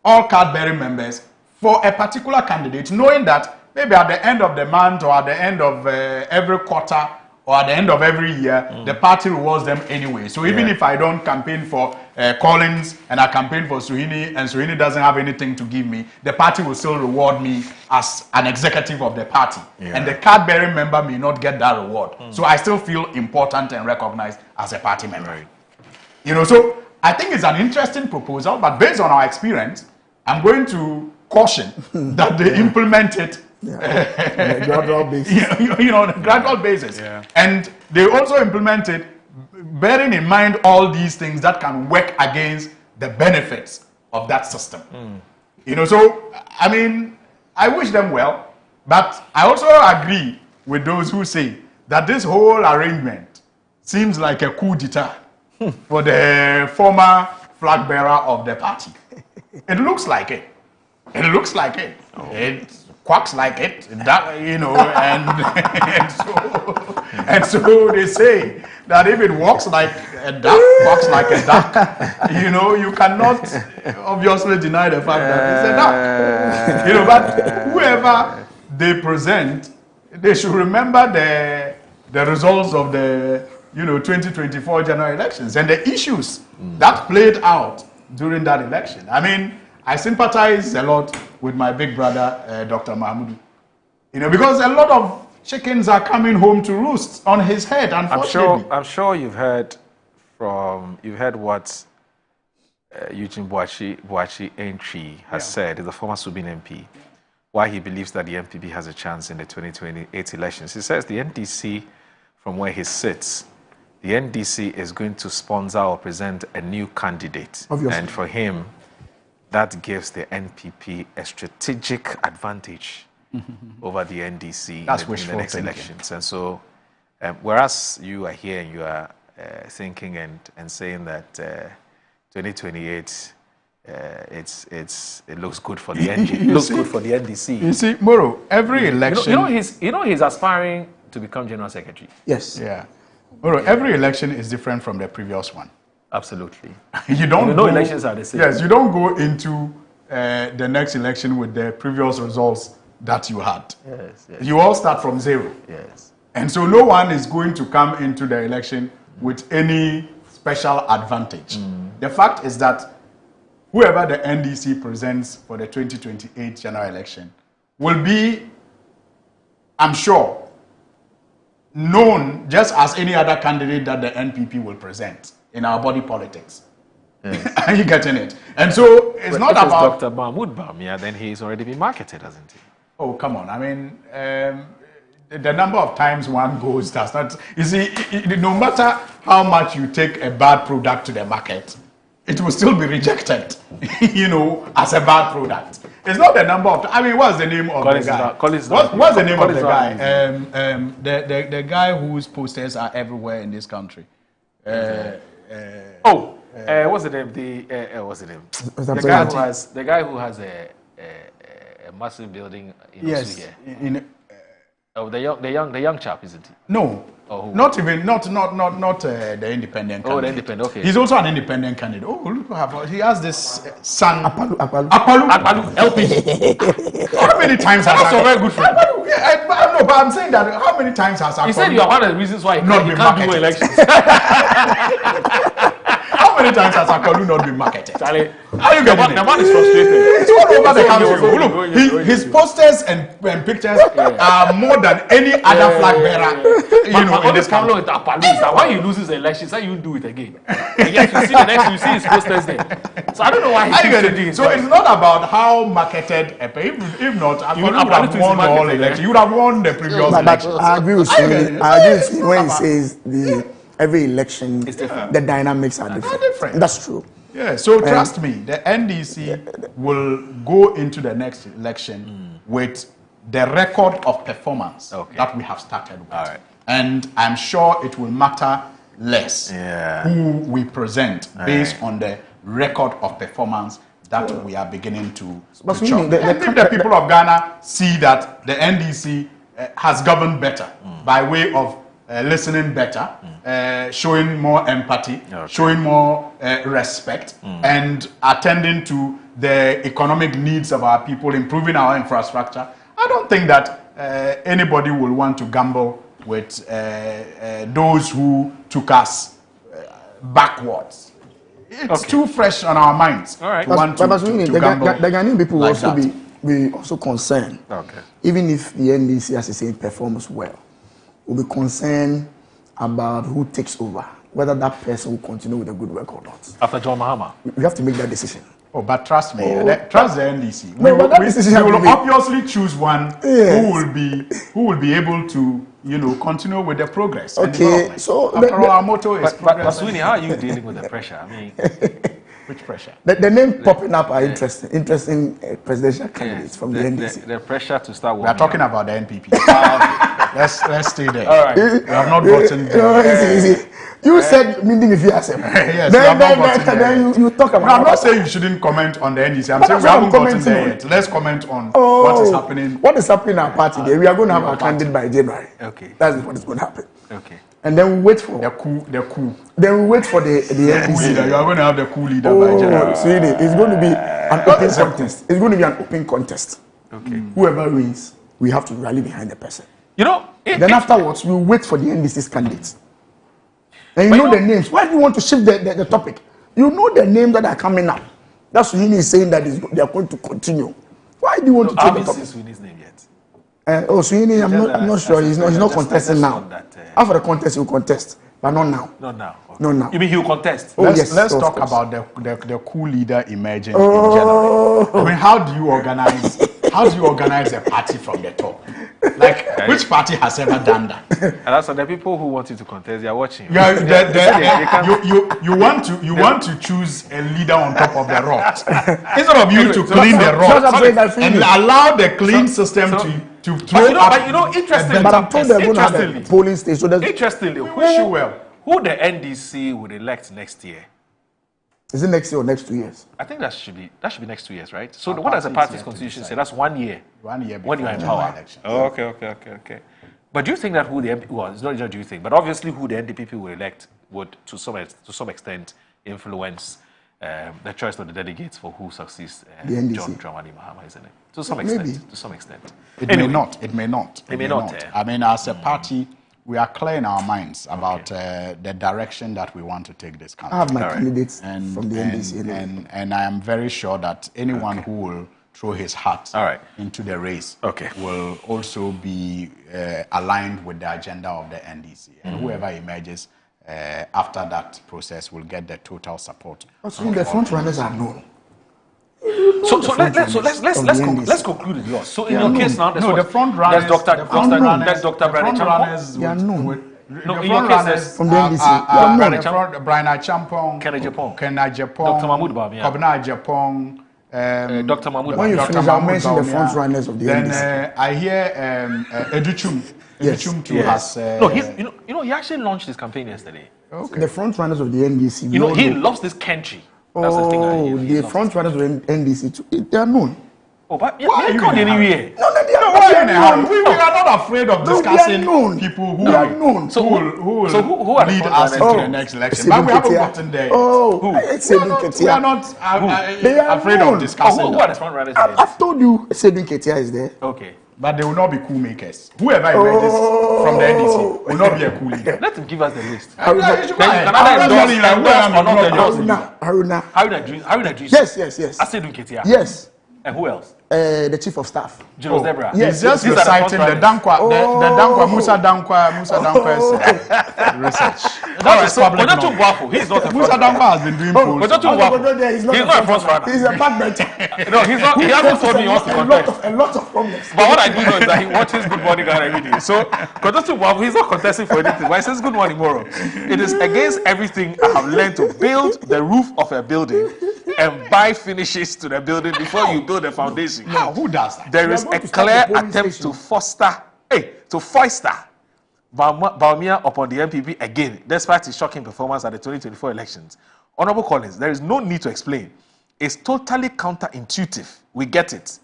all card-bearing members for a particular candidate, knowing that maybe at the end of the month or at the end of every quarter or at the end of every year, the party rewards them anyway. So even if I don't campaign for Collins and I campaign for Suhini and Suhini doesn't have anything to give me, the party will still reward me as an executive of the party. And the card-bearing member may not get that reward. So I still feel important and recognized as a party member. You know, so I think it's an interesting proposal, but based on our experience, I'm going to caution that they implement it on a gradual basis. You know, on a gradual basis. And they also implement it bearing in mind all these things that can work against the benefits of that system. You know, so, I mean, I wish them well, but I also agree with those who say that this whole arrangement seems like a coup d'etat for the former flag bearer of the party. It looks like it. It looks like it. It quacks like it. That, you know, and so they say that if it walks like a duck, quacks like a duck, you know, you cannot obviously deny the fact that it's a duck. You know, but whoever they present, they should remember the results of the 2024 general elections and the issues that played out during that election. I mean, I sympathize a lot with my big brother, Dr. Mahmoud. You know, because a lot of chickens are coming home to roost on his head, unfortunately. I'm sure you've heard what Eugene Boachi Entry has said, the former Subin MP, why he believes that the NPP has a chance in the 2028 elections. He says the NDC, from where he sits, the NDC is going to sponsor or present a new candidate. Obviously. And for him, that gives the NPP a strategic advantage over the NDC in the next elections. And so, whereas you are here and you are thinking and saying that 2028, it looks good for the NDC. You see, Moro, every election... He's aspiring to become General Secretary. Yes. Yeah. Moro, every election is different from the previous one. Absolutely. No elections are the same. Yes, you don't go into the next election with the previous results that you had. Yes. You all start from zero. Yes. And so no one is going to come into the election with any special advantage. The fact is that whoever the NDC presents for the 2028 general election will be, I'm sure, known just as any other candidate that the NPP will present in our body politics. Are you getting it? And so it's not about Dr. Mahmoud Bamia, then he's already been marketed, hasn't he? Oh, come on. I mean, the number of times one goes does not... You see, no matter how much you take a bad product to the market, it will still be rejected, as a bad product. It's not the number of... I mean, what's the name of the guy? What's the name of the guy? The guy whose posters are everywhere in this country. What's the name? The guy who has a massive building in yes. The young chap, isn't he? No. Not the independent candidate. The independent, okay. He's also an independent candidate. Oh, look, he has this son. Apalu. LP. How many times has That's a very good friend. No, but I'm saying that how many times has Apalu... He said you are one of the reasons why he not can't do elections. How many times has Akalu not been marketed? Charlie, Are you getting it? The man is frustrated. It's all over the country. Look, his posters and pictures are more than any other flag bearer. You know, in this country. With that when he loses the election, say you do it again. And yet you see the next, you see his posters there. So I don't know why he keeps doing it. So it's not about how marketed. If not, Akalu would have won the whole election. You would have won the previous election. But I agree with you. I agree with you when he says every election, the dynamics are different. That's true. Yeah, so trust me, the NDC will go into the next election with the record of performance that we have started with. Right. And I'm sure it will matter less who we present based on the record of performance that we are beginning to chalk. If the people of Ghana see that the NDC has governed better by way of listening better, showing more empathy, showing more respect, and attending to the economic needs of our people, improving our infrastructure, I don't think that anybody will want to gamble with those who took us backwards. It's too fresh on our minds. All right. To want to gamble. The Ghanaian people will like also be also concerned. Even if the NDC, as I say, performs well, will be concerned about who takes over, whether that person will continue with a good work or not. After John Mahama, we have to make that decision. Oh, but trust me, trust the NDC. We will obviously choose one who will be able to, continue with the progress. Okay, so after all, our motto is progress. But Sweeney, how are you dealing with the pressure? I mean, which pressure? The name popping up are interesting presidential candidates from the NDC. The pressure to start. We are talking about the NPP. Let's stay there. All right. We have not gotten there. You said meeting if you ask him. Yes, then you talk about. No, I'm not saying you shouldn't comment on the NDC. I'm saying we haven't gotten there yet. Let's comment on what is happening. What is happening in our party there? We are going to have our candidate by January. Okay. That's what is going to happen. Okay. And then we wait for the coup. Then we wait for the NDC. You are going to have the coup leader by January. So it's going to be an open contest. It's going to be an open contest. Okay. Whoever wins, we have to rally behind the person. Then afterwards, we wait for the NDC's candidates. And you know the names. Why do you want to shift the topic? You know the names that are coming up. That's what he is saying that they are going to continue. Why do you want to change the topic? Sweeney's name yet? Sweeney, I'm not sure. He's not contesting now. After the contest, he will contest, but not now. Not now. Okay. Not now. You mean he will contest? Let's talk about the coup leader emerging in January. I mean, how do you organize a party from the top? Like, which party has ever done that? And that's the people who want you to contest. They are watching. You want to choose a leader on top of the rocks instead of you to clean the rocks and allow the clean system to throw up. Interestingly, but I'm told they're going to have a polling station. So interestingly, who the NDC would elect next year? Is it next year or next 2 years? I think that should be next 2 years, right? So what does the party's constitution say? That's 1 year. 1 year when you are in power. Oh, okay. But do you think that who the MP, well, it's not just do you think, but obviously who the NDP will elect would to some extent influence the choice of the delegates for who succeeds John Dramani Mahama, isn't it? To some extent. It may not. I mean, as a party, we are clear in our minds about the direction that we want to take this country. I have my candidates from the NDC. And I am very sure that anyone who will throw his hat into the race will also be aligned with the agenda of the NDC. And whoever emerges after that process will get the total support. So the front runners are known. So let's conclude with yours. So in your case now, the front runners, there's Dr. Brandon Champong. They are known. No, in your case, there's from the NDC. Brian Champong, Kenna Japong, Dr. Mahmoud Bawumia, Kobna Japong, Dr. Mahmoud Bawumia. When you finish, I'll mention the front runners of the NDC. Then I hear Educhum. Educhum too has. No, he actually launched his campaign yesterday. Okay. The front runners of the NDC. He loves this country. That's the front runners of the NDC too. They are known. Oh, but why are you going anywhere? No, they are known. We are not afraid of discussing people who are known. So who will lead us into the next election? But we haven't gotten there. We are not afraid of discussing. Who are the front runners? I've told you Sedun Ketia is there. Okay. But they will not be coup makers. Whoever emerges from the NDC will not be a coup leader. Let him give us the list. Haruna Dreams. Yes. Asedu Ketia. Yes. And who else? The chief of staff. Julius Debra. Yes. He's just reciting the Dankwa, Musa Dankwa's research. That's public knowledge. He's not a Musa Dankwa has been doing polls. He's not a front runner. He's a backbencher. No, he's not. He hasn't told me he wants to contest. A lot of problems. But what I do know is that he watches Good Morning Ghana every day. So, he's not contesting for anything. But he says Good Morning Moro. It is against everything I have learned to build the roof of a building and buy finishes to the building before you build a foundation. How? Who does that? There is a clear attempt to foster Bawumia upon the MPP again, despite his shocking performance at the 2024 elections. Honorable Collins, there is no need to explain. It's totally counterintuitive. We get it.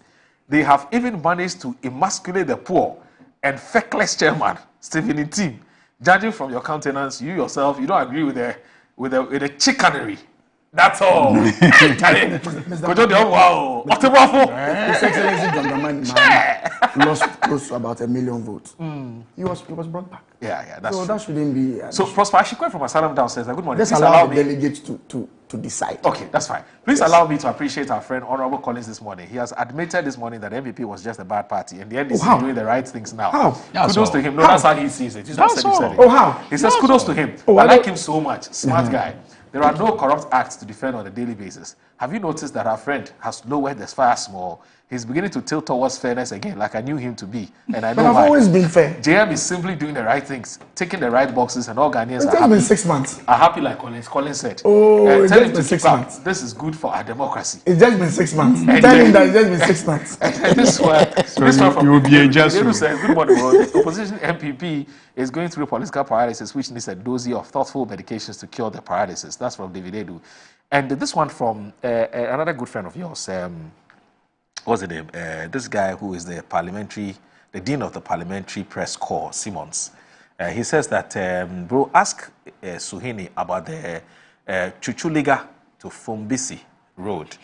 They have even managed to emasculate the poor and feckless chairman, Stephen Intim. Judging from your countenance, you yourself, you don't agree with the chicanery. That's all. His Excellency John Dramani lost close to about 1 million votes. He was brought back. Yeah, that's so true. that shouldn't be. So Prosper Ashikwe from Asylum downstairs. Good morning. Just allow the delegates to decide. Okay, that's fine. Please allow me to appreciate our friend Honorable Collins this morning. He has admitted this morning that MPP was just a bad party, and the NDC is doing the right things now. How? Kudos to him. No, that's how he sees it. He's not said it. Oh, how? He says kudos to him. I like him so much. Smart guy. There are no corrupt acts to defend on a daily basis. Have you noticed that our friend has lowered the fire small? He's beginning to tilt towards fairness again, like I knew him to be. And I know but I've always been fair. JM is simply doing the right things, taking the right boxes, and all Ghanaians are happy. Been 6 months. Are happy like Collins said. Oh, tell him to 6 months. This is good for our democracy. It's just been 6 months. Tell him that it's just been 6 months. And this one from you will be a Jesuit. Says, good morning, the opposition MPP is going through political paralysis, which needs a dose of thoughtful medications to cure the paralysis. That's from David Edu. And this one from another good friend of yours, what's the name? This guy who is the dean of the parliamentary press corps, Simmons. He says that, bro, ask Suhini about the Chuchuliga to Fombisi road.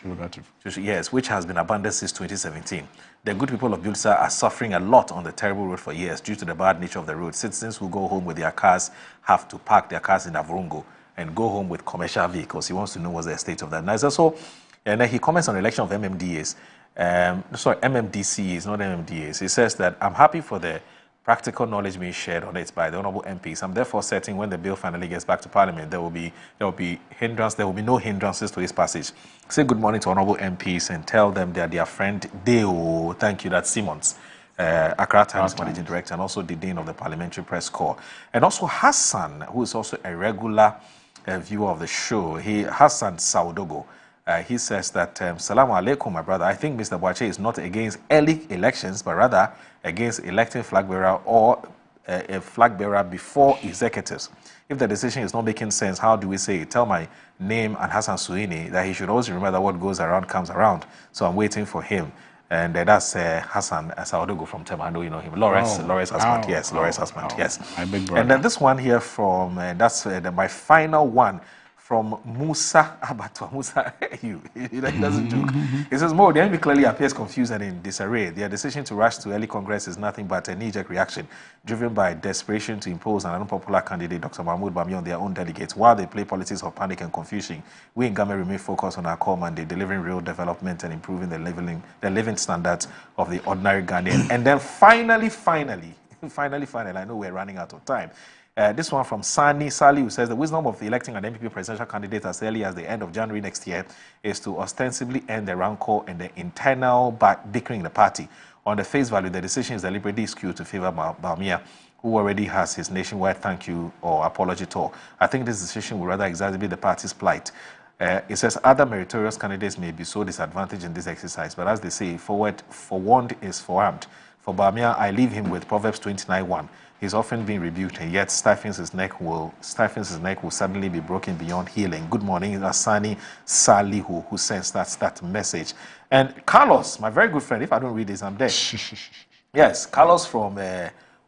Yes, which has been abandoned since 2017. The good people of Bulsa are suffering a lot on the terrible road for years due to the bad nature of the road. Citizens who go home with their cars have to park their cars in Avrongo and go home with commercial vehicles. He wants to know what's the state of that. Now, also, and then he comments on the election of MMDAs. MMDCEs, not MMDAs. He says that I'm happy for the practical knowledge being shared on it by the honourable MPs. I'm therefore certain when the bill finally gets back to Parliament, there will be no hindrances to its passage. Say good morning to honourable MPs and tell them they are their friend Deo. Thank you. That's Simmons, Accra Times Managing Director, and also the Dean of the Parliamentary Press Corps, and also Hassan, who is also a regular viewer of the show. Hassan Saudogo. He says that, Salamu alaikum, my brother. I think Mr. Boache is not against early elections, but rather against electing Flagbearer or a Flagbearer before executives. If the decision is not making sense, how do we say it? Tell my name and Hassan Suini that he should always remember that what goes around comes around. So I'm waiting for him. And that's Hassan Saudogo from Temando, you know him. Lawrence husband, yes. Lawrence husband, yes. My big brother. And then this one here from, that's my final one, from Musa Abatwa. Musa, he doesn't joke. He says, Mo, the enemy clearly appears confused and in disarray. Their decision to rush to early Congress is nothing but a knee-jerk reaction, driven by desperation to impose an unpopular candidate, Dr. Mahmoud Bami, on their own delegates. While they play politics of panic and confusion, we in Ghana remain focused on our core mandate, delivering real development and improving the living standards of the ordinary Ghanaian. And then finally, I know we're running out of time. This one from Sali, who says the wisdom of electing an MPP presidential candidate as early as the end of January next year is to ostensibly end the rancor and the internal bickering in the party. On the face value, the decision is deliberately skewed to favor Bawumia, who already has his nationwide thank you or apology tour. I think this decision will rather exacerbate the party's plight. It says other meritorious candidates may be so disadvantaged in this exercise, but as they say, forewarned is forearmed. For Bawumia, I leave him with Proverbs 29:1. He's often been rebuked, and yet stiffens his neck will suddenly be broken beyond healing. Good morning, Asani Salihu, who sends that message. And Carlos, my very good friend, if I don't read this, I'm dead. Yes, Carlos from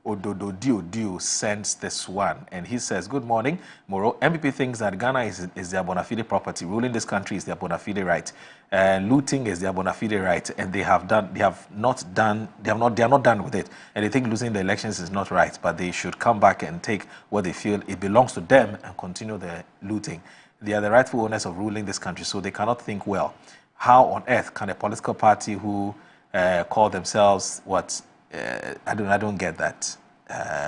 Odododio sends this one, and he says, "Good morning, Moro. MPP thinks that Ghana is their bona fide property. Ruling this country is their bona fide right. Looting is their bona fide right, and they are not done with it. And they think losing the elections is not right, but they should come back and take what they feel it belongs to them and continue the looting. They are the rightful owners of ruling this country, so they cannot think well. How on earth can a political party who call themselves what?" I don't get that.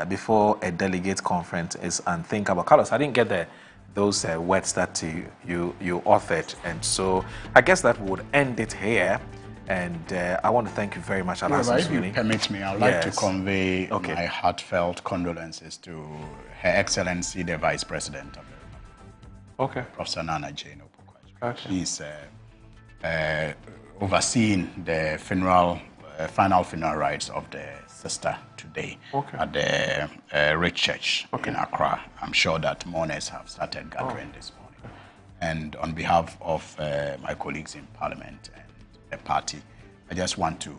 Before a delegate conference is unthinkable. Carlos, I didn't get those words that you authored, and so I guess that would end it here. And I want to thank you very much, Alassane. If you permit me, I'd like to convey my heartfelt condolences to Her Excellency the Vice President of the Republic, Professor Nana Jane Opoku. She's overseeing the final funeral rites of the sister today at the Rich Church in Accra. I'm sure that mourners have started gathering this morning. And on behalf of my colleagues in Parliament and the party, I just want to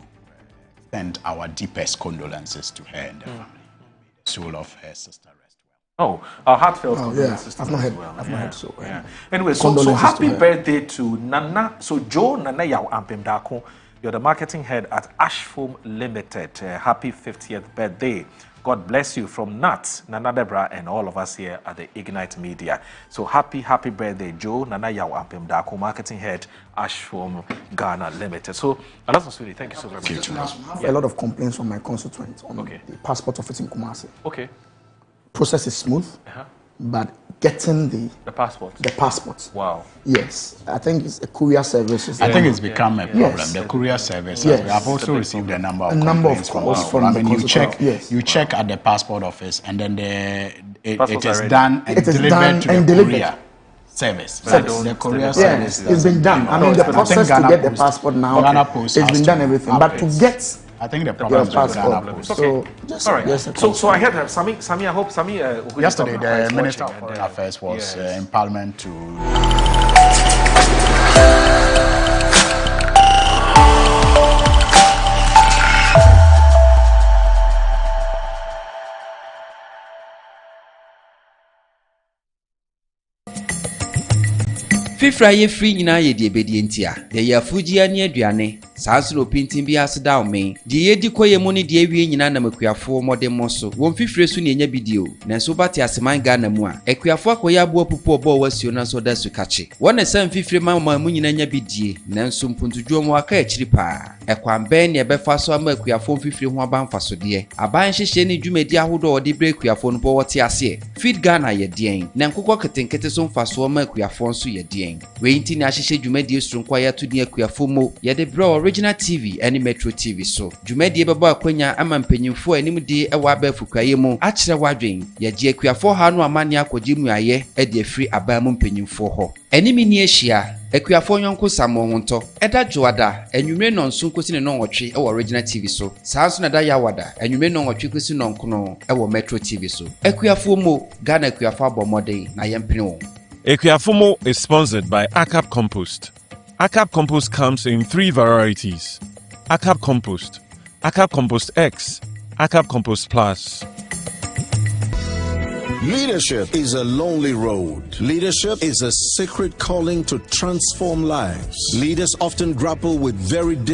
send our deepest condolences to her and the family. May the soul of her sister rest well. Our heartfelt condolences. I've not heard so. Yeah. Anyway, so happy birthday to Nana. So Joe Nana Yaw Ampemdako. You're the marketing head at Ashfoam Limited. Happy 50th birthday. God bless you from Nat, Nana Debra, and all of us here at the Ignite Media. So happy birthday, Joe Nana Yaw Ampem Dako, marketing head, Ashfoam Ghana Limited. So, Alassane, thank you so very much. I have a lot of complaints from my constituents on the passport office in Kumasi. Okay. Process is smooth, but getting the passport. Wow. Yes, I think it's a courier service. I think it's become a problem. The courier service. We have also received a number of complaints from when you check at the passport office, and then it is done and delivered to the courier service. The courier service. It's been done. I mean, the process to get the passport now, it's been done everything, but to get. I think the problem is Ghana Post. So, all right. So I heard Sami. I hope Sami. Yesterday, the Minister of Foreign Affairs was in Parliament to. Fifra ye free nyina ye de obedientia. De ya fugia ne aduane. Saanso no pintin bi aseda o me. De ye di koye mu ne de awie nyina na makuafo modem mo so. Won fifre su ne nya bidio. Na so bate aseman Ghana mu a. Ekuafo akoya abo pupu obo wasio na so da su kache. Won san fifre mama mu nyina nya bidie. Na nso mpuntuduo mu aka akiri pa. Ekwan ben ne befa so ama ekuafo fifre ho aba mfaso de. Aban hyehye ne dwumadi ahodo ode bre ekuafo no bo wote ase. Feed Ghana ye den. Na nkokọ ketenkete so mfaso ama ekuafo nso ye den. We inti na hyehye dwumadi esunkwa ya to ne ekuafo mo. Ye de bre Original TV and Metro TV so. Dwumadi beba akwanya ama mpanyimfo anim de ewa aba fukwaye mu akire wadwen. Ye je ekuafo ha no amane akogye mu aye e de free aba mu mpanyimfo ho. Enimi ni ehia ekuafo nyonko samo honto eda joada enwumre no nso kosi ne no nwotwe e Original TV so. Saanso na da yawada enwumre no nwotwe kosi no nkono e Metro TV so. Ekuafo mo Ghana ekuafo abomode na yempene wo. Ekuafomo is sponsored by ACAP Compost. ACAP Compost comes in 3 varieties. ACAP Compost, ACAP Compost X, ACAP Compost Plus. Leadership is a lonely road. Leadership is a sacred calling to transform lives. Leaders often grapple with very difficult